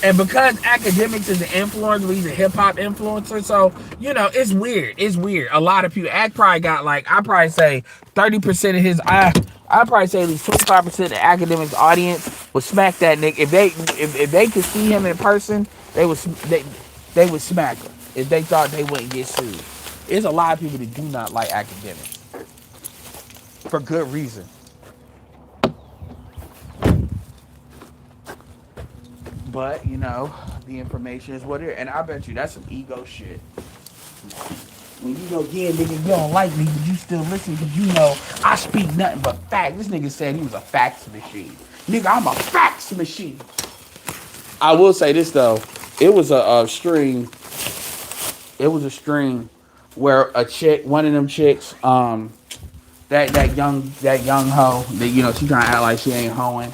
And because academics is an influencer, he's a hip hop influencer, so you know it's weird. It's weird. A lot of people, Act probably got like, I probably say 30% of his, I probably say at least 25% of the academics audience would smack that nigga if they could see him in person. They would smack him if they thought they wouldn't get sued. There's a lot of people that do not like academics for good reason. But, you know, the information is what it is. And I bet you that's some ego shit. When you go, yeah, nigga, you don't like me, but you still listen because you know I speak nothing but facts. This nigga said he was a fax machine. Nigga, I'm a fax machine. I will say this, though. It was a stream. It was a stream where a chick, one of them chicks, that young hoe, that, you know, she trying to act like she ain't hoeing.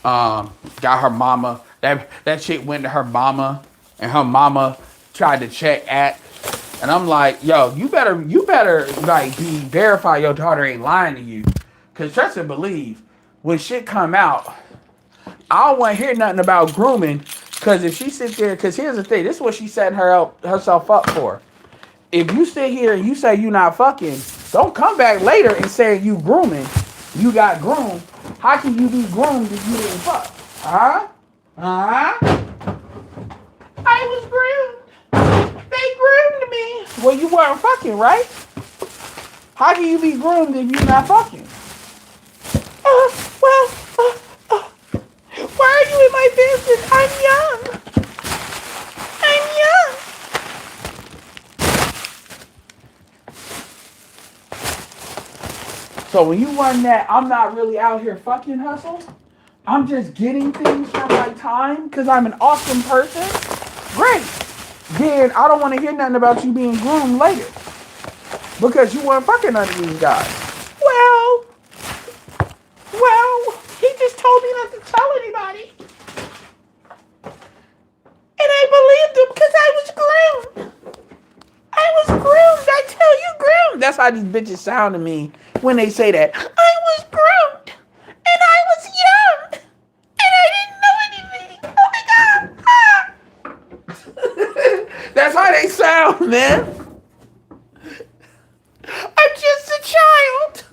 Got her mama. That chick went to her mama, and her mama tried to check at. And I'm like, yo, you better like be verify your daughter ain't lying to you, cause trust and believe, when shit come out, I don't want to hear nothing about grooming. Cause if she sits there, cause here's the thing, this is what she setting herself up for. If you sit here and you say you not fucking, don't come back later and say you grooming. You got groomed. How can you be groomed if you didn't fuck? Huh? Huh? I was groomed. They groomed me. Well, you weren't fucking, right? How can you be groomed if you're not fucking? Well, why are you in my business? I'm young. I'm young. So when you run that, I'm not really out here fucking hustle. I'm just getting things for my time because I'm an awesome person. Great. Then I don't want to hear nothing about you being groomed later because you weren't fucking none of these guys. Well, he just told me not to tell anybody. And I believed him because I was groomed. I was groomed. I tell you, groomed. That's how these bitches sound to me when they say that. I was groomed. And I was young. And I didn't know anything. Oh my God. Ah. That's how they sound, man. I'm just a child.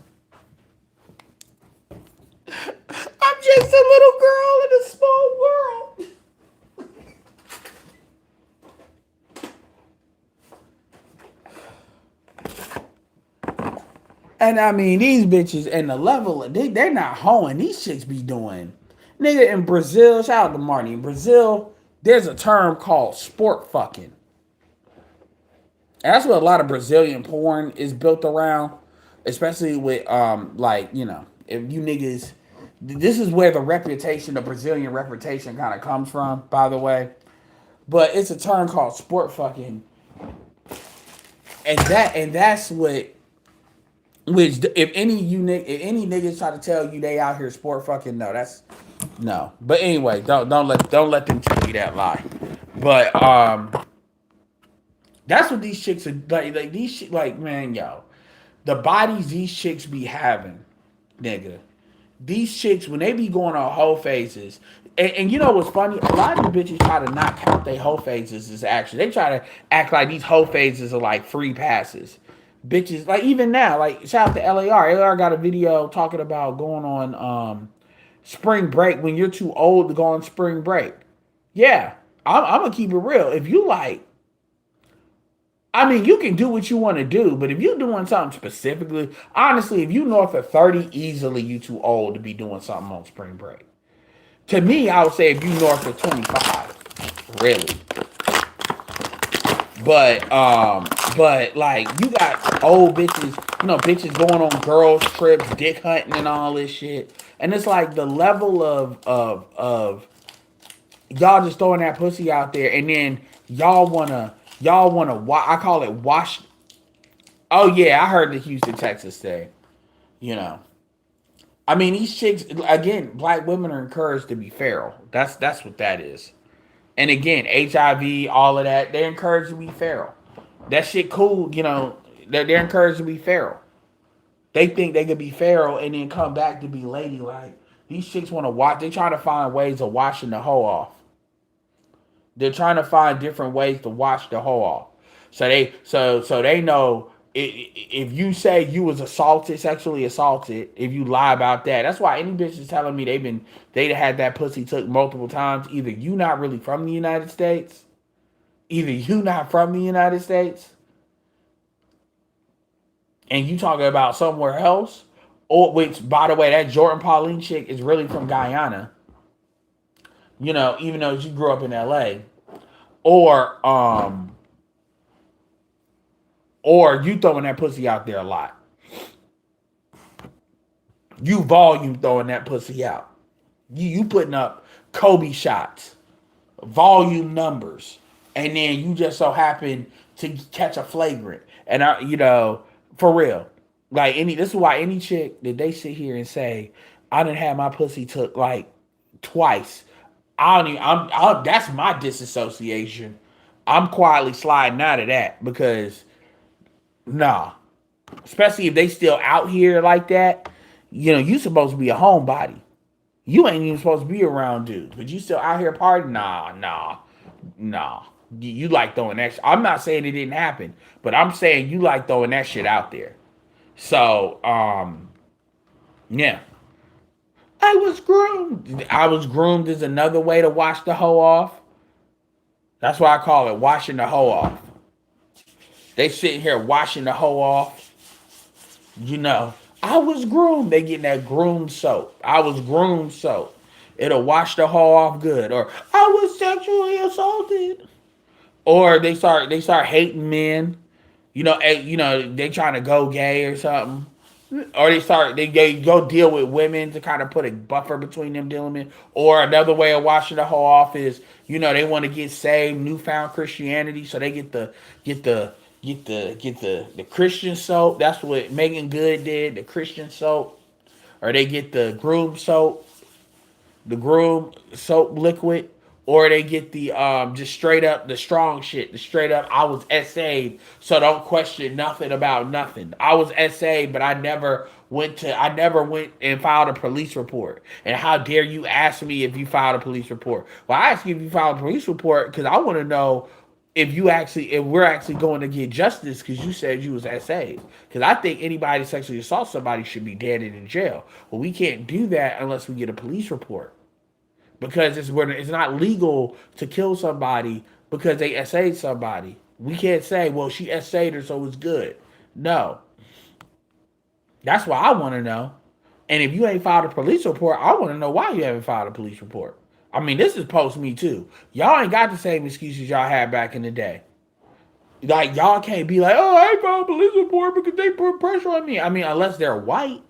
I'm just a little girl in a small world. And I mean, these bitches and the level of they're not hoeing. These chicks be doing. Nigga, in Brazil, shout out to Marty. In Brazil, there's a term called sport fucking. And that's what a lot of Brazilian porn is built around. Especially with like, you know, if you niggas, this is where the reputation, the Brazilian reputation kind of comes from, by the way. But it's a term called sport fucking. And that's what, which if any niggas try to tell you they out here sport fucking, no, that's no. But anyway, don't let them tell you that lie. But that's what these chicks are like these like, man, yo, the bodies these chicks be having, nigga. These chicks, when they be going on whole phases, and you know what's funny? A lot of the bitches try to not count their whole phases as action. They try to act like these whole phases are like free passes. Bitches, like even now, like shout out to LAR. LAR got a video talking about going on spring break when you're too old to go on spring break. Yeah, I'm gonna keep it real. If you like, I mean, you can do what you want to do, but if you're doing something specifically, honestly, if you north of 30, easily you too old to be doing something on spring break. To me, I would say if you north of 25, really. But like you got old bitches, you know, bitches going on girls trips, dick hunting and all this shit. And it's like the level of y'all just throwing that pussy out there and then y'all wanna I call it wash. Oh yeah, I heard the Houston, Texas thing. You know. I mean, these chicks again, black women are encouraged to be feral. That's what that is. And again, HIV, all of that, they're encouraged to be feral. That shit cool, you know, they're encouraged to be feral. They think they could be feral and then come back to be ladylike. These chicks want to watch, they're trying to find ways of washing the hoe off. They're trying to find different ways to wash the hoe off. So they know if you say you was sexually assaulted, if you lie about that, that's why any bitch is telling me they had that pussy took multiple times. Either you not really from the United States, and you talking about somewhere else, or which by the way, that Jordan Pauline chick is really from Guyana. You know, even though she grew up in LA, or you throwing that pussy out there a lot. You volume throwing that pussy out. You putting up Kobe shots, volume numbers, and then you just so happen to catch a flagrant. And you know, for real, like this is why any chick that they sit here and say, I didn't have my pussy took like twice. I don't even. That's my disassociation. I'm quietly sliding out of that because nah. Especially if they still out here like that. You know, you supposed to be a homebody. You ain't even supposed to be around dudes, but you still out here partying. Nah. You like throwing that. I'm not saying it didn't happen, but I'm saying you like throwing that shit out there. So, yeah. I was groomed. I was groomed is another way to wash the hoe off. That's why I call it washing the hoe off. They sitting here washing the hoe off. You know, I was groomed. They getting that groomed soap. I was groomed soap. It'll wash the hoe off good. Or I was sexually assaulted. Or they start hating men. They trying to go gay or something. Or they go deal with women to kind of put a buffer between them dealing with. Or another way of washing the hoe off is, they want to get saved, newfound Christianity, so they get the Christian soap. That's what Megan Good did, the Christian soap. Or they get the groom soap liquid, or they get the just straight up the strong shit, the straight up I was SA'd, so don't question nothing about nothing. I was SA'd, but I never went and filed a police report. And how dare you ask me if you filed a police report? Well, I ask you if you filed a police report because I want to know if we're actually going to get justice because you said you was SA'd. Because I think anybody sexually assaults somebody should be dead and in jail. Well, we can't do that unless we get a police report because it's not legal to kill somebody because they SA'd somebody. We can't say, well, she SA'd her, so it's good. No. That's what I want to know. And if you ain't filed a police report, I want to know why you haven't filed a police report. I mean, this is post Me Too. Y'all ain't got the same excuses y'all had back in the day. Like, y'all can't be like, oh, I ain't filed a police report because they put pressure on me. I mean, unless they're white.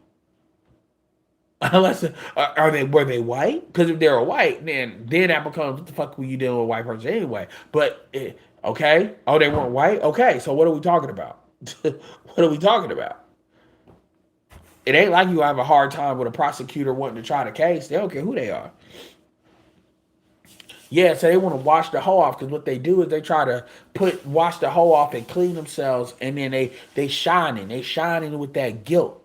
Unless were they white? Because if they're white, then that becomes what the fuck were you dealing with a white person anyway? But okay, oh they weren't white. Okay, so what are we talking about? What are we talking about? It ain't like you have a hard time with a prosecutor wanting to try the case. They don't care who they are. Yeah, so they want to wash the hoe off because what they do is they try to wash the hoe off and clean themselves, and then they shining with that guilt.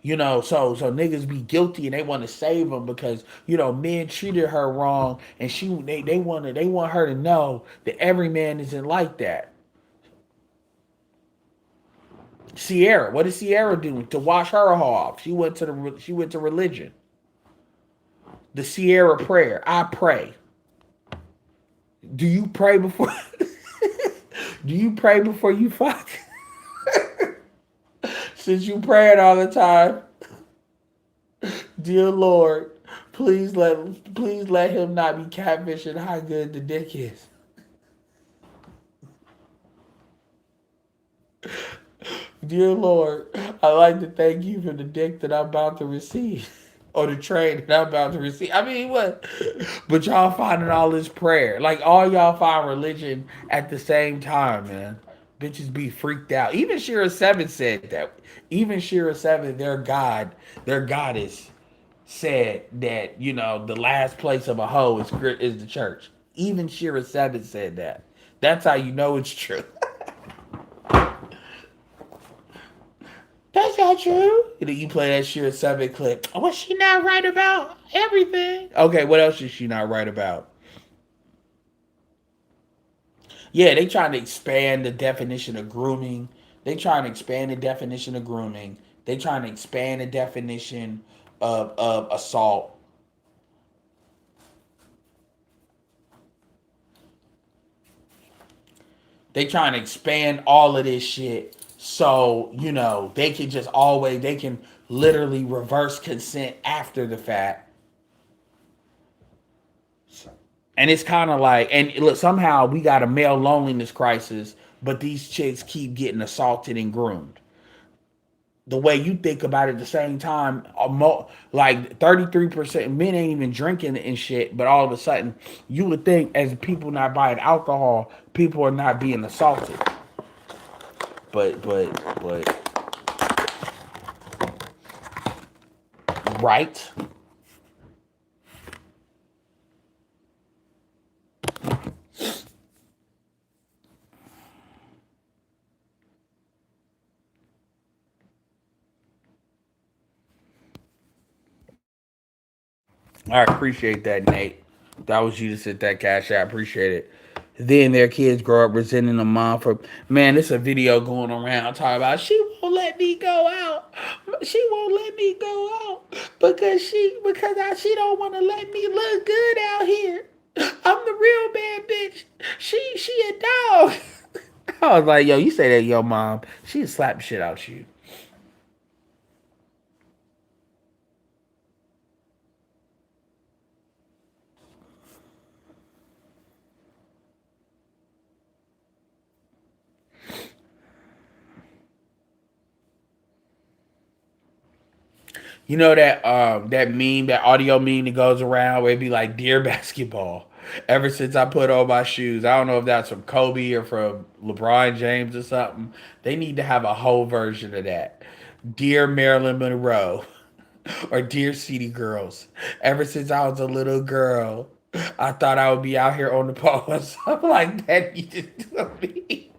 So niggas be guilty and they want to save them because men treated her wrong, and they want her to know that every man isn't like that. Sierra, what is Sierra doing to wash her off? She went to religion. The Sierra prayer. I pray. Do you pray before? Do you pray before you fuck? Since you pray it all the time, dear Lord, please let him not be catfishing how good the dick is. Dear Lord, I'd like to thank you for the dick that I'm about to receive. Or the train that I'm about to receive. I mean, what? But y'all finding all this prayer. Like, all y'all find religion at the same time, man. Bitches be freaked out. Even Shira 7 said that. Even Shira 7, their goddess, said that, the last place of a hoe is the church. Even Shira 7 said that. That's how you know it's true. That's not true. You play that Shira 7 clip. Was she not right about everything? Okay, what else is she not right about? Yeah, they trying to expand the definition of grooming. They trying to expand the definition of grooming. They trying to expand the definition of assault. They trying to expand all of this shit. So, they can literally reverse consent after the fact. And it's kind of like, and look, somehow we got a male loneliness crisis, but these chicks keep getting assaulted and groomed. The way you think about it at the same time, like 33% men ain't even drinking and shit, but all of a sudden, you would think as people not buying alcohol, people are not being assaulted. But right. I appreciate that, Nate. That was you to send that cash. I appreciate it. Then their kids grow up resenting the mom for, man, it's a video going around talking about she won't let me go out. She won't let me go out because she don't want to let me look good out here. I'm the real bad bitch. She a dog. I was like, yo, you say that to your mom, she'd slap the shit out you. You know that meme, that audio meme that goes around where it be like dear basketball. Ever since I put on my shoes, I don't know if that's from Kobe or from LeBron James or something. They need to have a whole version of that. Dear Marilyn Monroe or Dear City Girls. Ever since I was a little girl, I thought I would be out here on the pole. Something like that needed to be.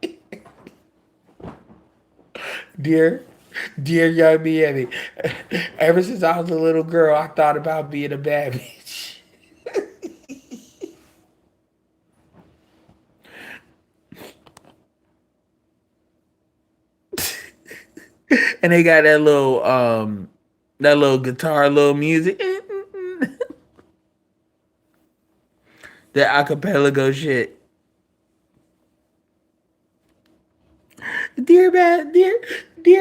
Dear, dear young Miami, ever since I was a little girl, I thought about being a bad bitch. And they got that little guitar, little music. That acapella go shit. Dear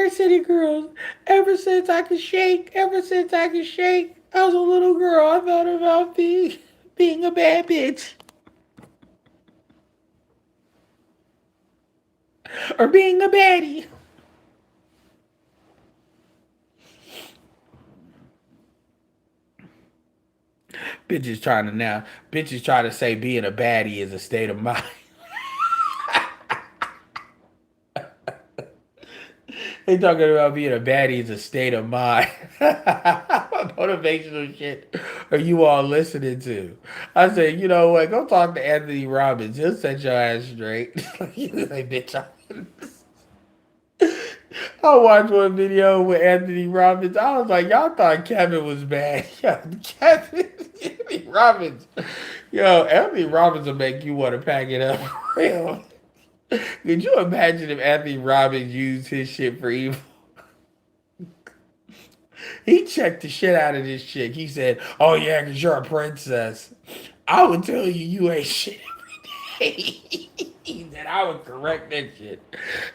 city girls, ever since I could shake, I was a little girl. I thought about being a bad bitch or being a baddie. Bitches trying to say being a baddie is a state of mind. They talking about being a baddie is a state of mind. What motivational shit are you all listening to? I said, you know what? Go talk to Anthony Robbins. He'll set your ass straight. You like, bitch. I watched one video with Anthony Robbins. I was like, y'all thought Kevin was bad. Yo, Anthony Robbins. Yo, Anthony Robbins will make you want to pack it up. Real. Could you imagine if Anthony Robbins used his shit for evil? He checked the shit out of this chick. He said, "Oh yeah, because you're a princess. I would tell you you ain't shit every day." He said, "I would correct that shit."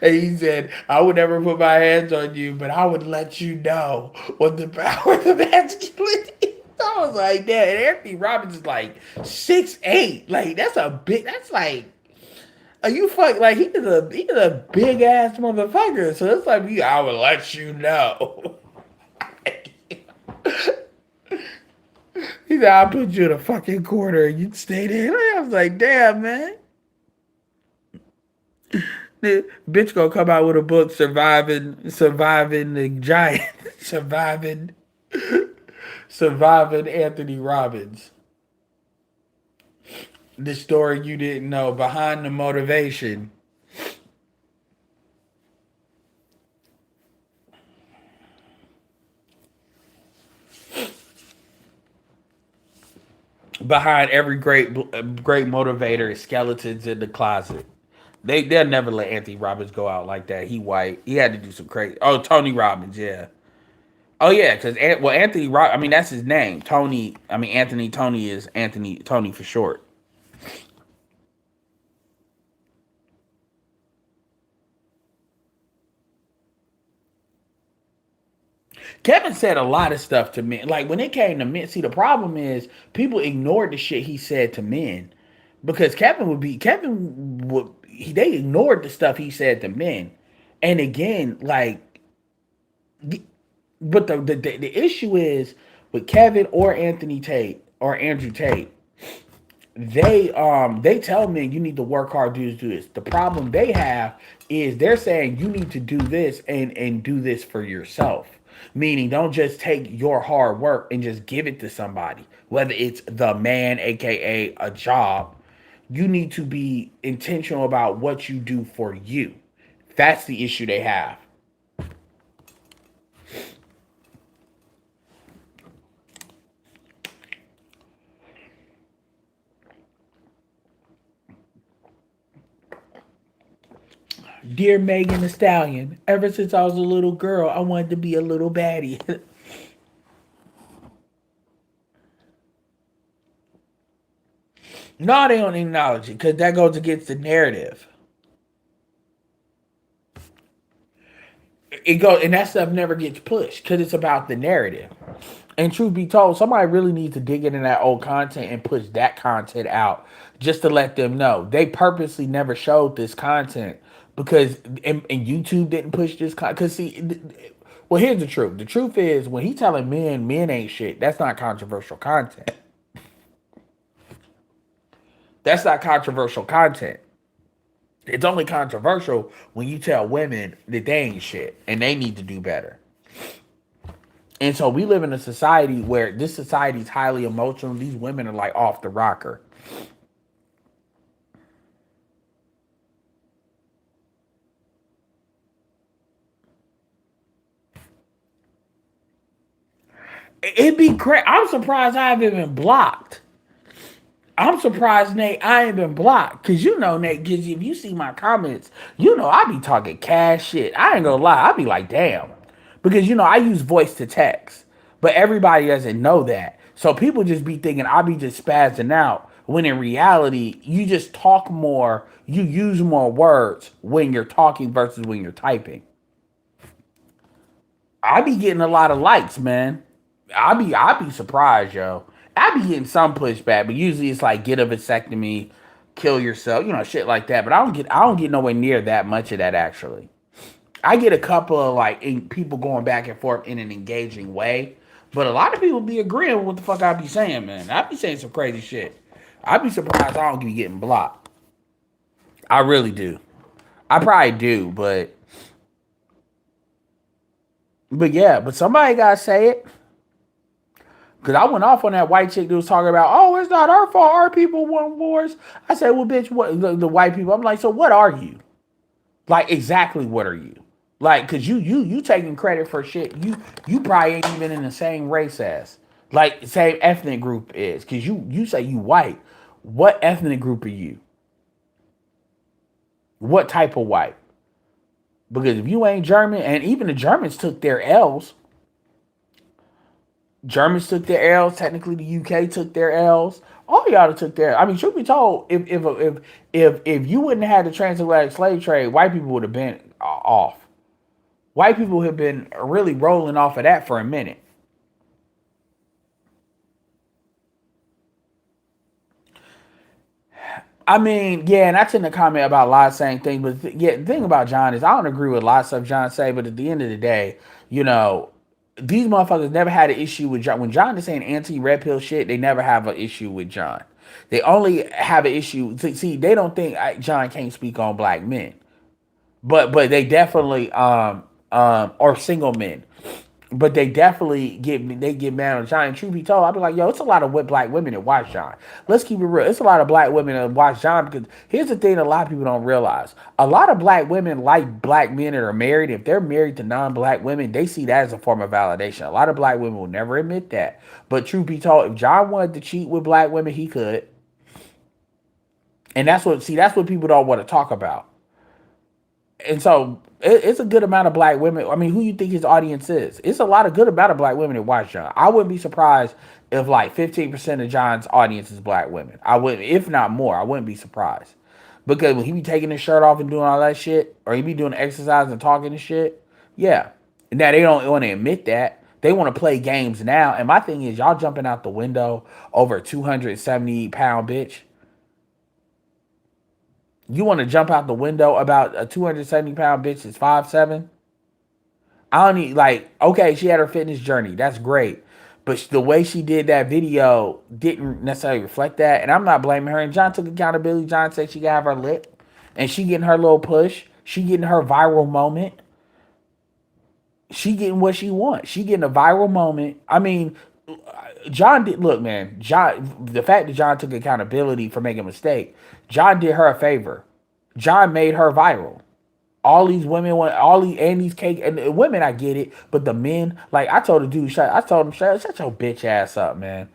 And he said, "I would never put my hands on you, but I would let you know what the power of masculinity." I was like, "Damn." And Anthony Robbins is like 6'8". Like that's a big. That's like. Are you fuck like he is a big ass motherfucker. So it's like I would let you know. He said, I'll put you in a fucking corner and you'd stay there. I was like, damn, man. The bitch gonna come out with a book surviving the giant, surviving surviving Anthony Robbins. The story you didn't know behind the motivation. Behind every great motivator is skeletons in the closet. They'll never let Anthony Robbins go out like that. He white. He had to do some crazy. Oh, Tony Robbins, yeah. Oh yeah, because Anthony I mean that's his name. Tony. I mean Anthony Tony is Anthony Tony for short. Kevin said a lot of stuff to men. Like when it came to men, see the problem is people ignored the shit he said to men because Kevin would they ignored the stuff he said to men, and again like, but the issue is with Kevin or Anthony Tate or Andrew Tate. They tell men you need to work hard do this. The problem they have is they're saying you need to do this and do this for yourself. Meaning don't just take your hard work and just give it to somebody, whether it's the man, aka a job. You need to be intentional about what you do for you. That's the issue they have. Dear Megan Thee Stallion, ever since I was a little girl, I wanted to be a little baddie. No, they don't acknowledge it because that goes against the narrative. It goes, and that stuff never gets pushed because it's about the narrative. And truth be told, somebody really needs to dig into that old content and push that content out just to let them know. They purposely never showed this content because, and YouTube didn't push this content. Because, see, well, here's the truth. The truth is, when he telling men ain't shit, that's not controversial content. That's not controversial content. It's only controversial when you tell women that they ain't shit and they need to do better. And so we live in a society where this society is highly emotional. These women are like off the rocker. It'd be great. I'm surprised I haven't been blocked. I'm surprised, Nate, I ain't been blocked. Cause you know, Nate, cause if you see my comments, you know I be talking cash shit. I ain't gonna lie, I be like, damn. Because you know, I use voice to text. But everybody doesn't know that. So people just be thinking I be just spazzing out. When in reality, you just talk more, you use more words when you're talking versus when you're typing. I be getting a lot of likes, man. I be surprised, yo. I be getting some pushback, but usually it's like get a vasectomy, kill yourself, you know, shit like that. But I don't get nowhere near that much of that actually. I get a couple of like people going back and forth in an engaging way, but a lot of people be agreeing with what the fuck I be saying, man. I be saying some crazy shit. I be surprised I don't be getting blocked. I really do. I probably do, but yeah, but somebody gotta say it. Cause I went off on that white chick that was talking about, oh, it's not our fault. Our people want wars. I said, well, bitch, what the white people? I'm like, so what are you? Like, exactly what are you? Like, cause you taking credit for shit. You probably ain't even in the same race as, like, same ethnic group is. Cause you say you white. What ethnic group are you? What type of white? Because if you ain't German, and even the Germans took their L's. Germans took their L's. Technically, the UK took their L's. All y'all took their. I mean, truth be told, if you wouldn't have had the transatlantic slave trade, white people would have been off. White people have been really rolling off of that for a minute. I mean, yeah, and I tend to comment about a lot of same things, but yeah, the thing about John is I don't agree with a lot of stuff John say, but at the end of the day, you know, these motherfuckers never had an issue with John. When John is saying anti-red pill shit, they never have an issue with John. They only have an issue. See, they don't think John can't speak on black men, but they definitely or single men. But they get mad on John. And truth be told, I'll be like, yo, it's a lot of black women that watch John. Let's keep it real. It's a lot of black women that watch John because here's the thing that a lot of people don't realize. A lot of black women like black men that are married. If they're married to non-black women, they see that as a form of validation. A lot of black women will never admit that. But truth be told, if John wanted to cheat with black women, he could. And that's what people don't want to talk about. And so it's a good amount of black women. I mean, who you think his audience is? It's a lot of good amount of black women that watch John. I wouldn't be surprised if like 15% of John's audience is black women. I wouldn't, if not more, I wouldn't be surprised. Because when he be taking his shirt off and doing all that shit, or he be doing exercise and talking and shit, yeah. Now they don't want to admit that. They want to play games now. And my thing is, y'all jumping out the window over a 270-pound bitch. You want to jump out the window about a 270-pound bitch that's 5'7"? I don't need, like, okay, she had her fitness journey. That's great. But the way she did that video didn't necessarily reflect that. And I'm not blaming her. And John took accountability. John said she got to have her lip. And she getting her little push. She getting her viral moment. She getting what she wants. She getting a viral moment. I mean, John did, look, man. The fact that John took accountability for making a mistake, John did her a favor. John made her viral. All these women want all these and these cake and the women. I get it, but the men, like I told the dude, I told him, shut your bitch ass up, man.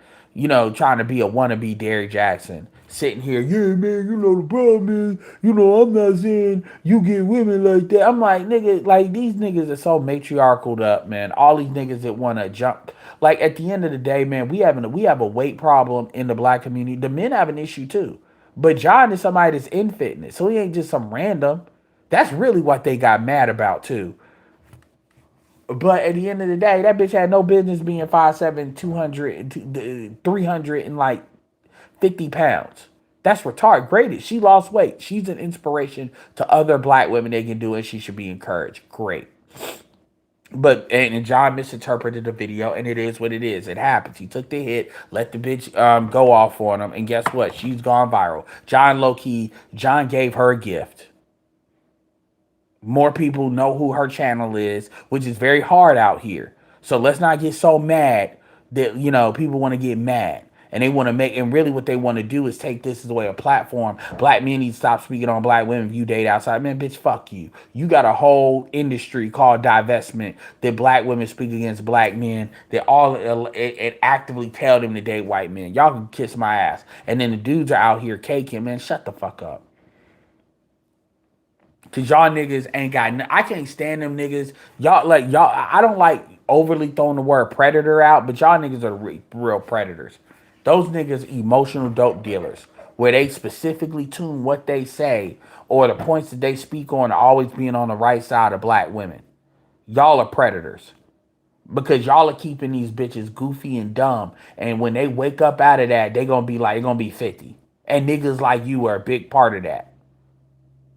trying to be a wannabe Derrick Jackson. Sitting here, yeah, man, the problem is, I'm not saying you get women like that. I'm like, nigga, like, these niggas are so matriarchal up, man. All these niggas that want to jump. Like, at the end of the day, man, we have a weight problem in the black community. The men have an issue, too. But John is somebody that's in fitness, so he ain't just some random. That's really what they got mad about, too. But at the end of the day, that bitch had no business being 5'7", 200, 300, and like 50 pounds. That's retarded. Great. She lost weight. She's an inspiration to other black women. They can do it. She should be encouraged. Great. But and John misinterpreted the video, and it is what it is. It happens. He took the hit, let the bitch go off on him, and guess what? She's gone viral. John gave her a gift. More people know who her channel is, which is very hard out here. So let's not get so mad that, people want to get mad. And they want to and really what they want to do is take this as a way of platform. Black men need to stop speaking on black women if you date outside. Man, bitch, fuck you. You got a whole industry called divestment that black women speak against black men that it actively tell them to date white men. Y'all can kiss my ass. And then the dudes are out here caking, man, shut the fuck up. Cause y'all niggas ain't got. I can't stand them niggas. Y'all. I don't like overly throwing the word predator out, but y'all niggas are real predators. Those niggas emotional dope dealers, where they specifically tune what they say or the points that they speak on, always being on the right side of black women. Y'all are predators because y'all are keeping these bitches goofy and dumb. And when they wake up out of that, they gonna be 50. And niggas like you are a big part of that.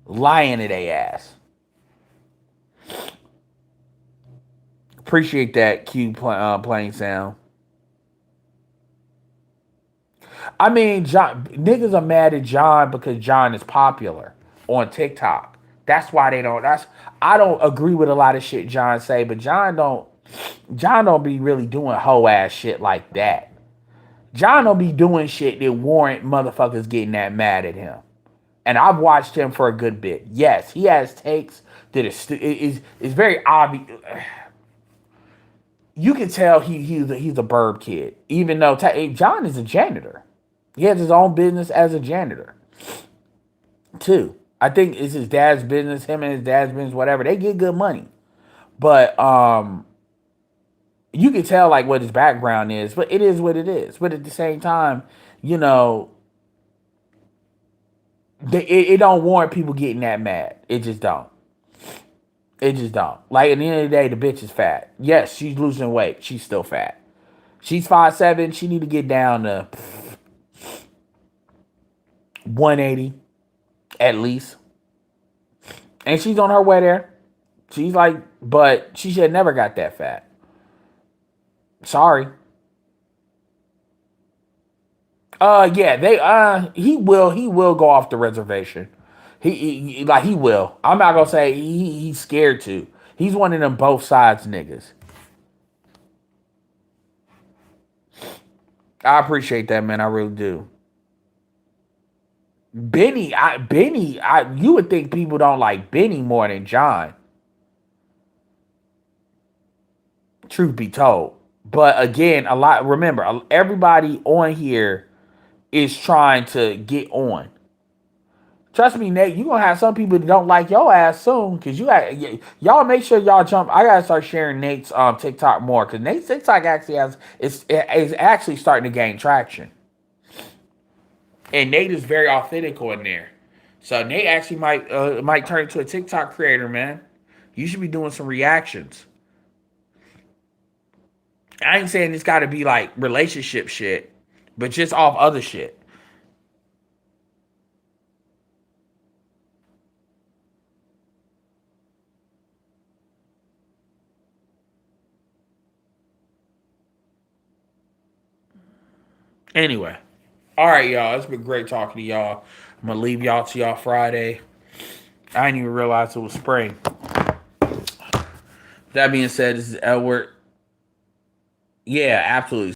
Lying to their ass. Appreciate that, Q playing sound. I mean, niggas are mad at John because John is popular on TikTok. That's why they don't. I don't agree with a lot of shit John say, but John don't be really doing hoe ass shit like that. John don't be doing shit that warrant motherfuckers getting that mad at him. And I've watched him for a good bit. Yes, he has takes that is very obvious. You can tell he's a burb kid, even though John is a janitor. He has his own business as a janitor, too. I think it's his dad's business, him and his dad's business, whatever. They get good money. But you can tell like what his background is, but it is what it is. But at the same time, it don't warrant people getting that mad. It just don't. It just don't. Like, at the end of the day, the bitch is fat. Yes, she's losing weight. She's still fat. She's 5'7". She need to get down to 180 at least. And she's on her way there. She's like, but she should have never got that fat. Sorry. Yeah, he will go off the reservation. He will. I'm not gonna say he's scared to. He's one of them both sides niggas. I appreciate that, man. I really do. Benny, you would think people don't like Benny more than John. Truth be told. But again, remember, everybody on here is trying to get on. Trust me, Nate, you're going to have some people that don't like your ass soon, because y'all make sure y'all jump. I got to start sharing Nate's TikTok more, because Nate's TikTok actually is actually starting to gain traction. And Nate is very authentic on there. So Nate actually might turn into a TikTok creator, man. You should be doing some reactions. I ain't saying it's got to be like relationship shit, but just off other shit. Anyway. All right, y'all. It's been great talking to y'all. I'm going to leave y'all to y'all Friday. I didn't even realize it was spring. That being said, this is Edward. Yeah, absolutely.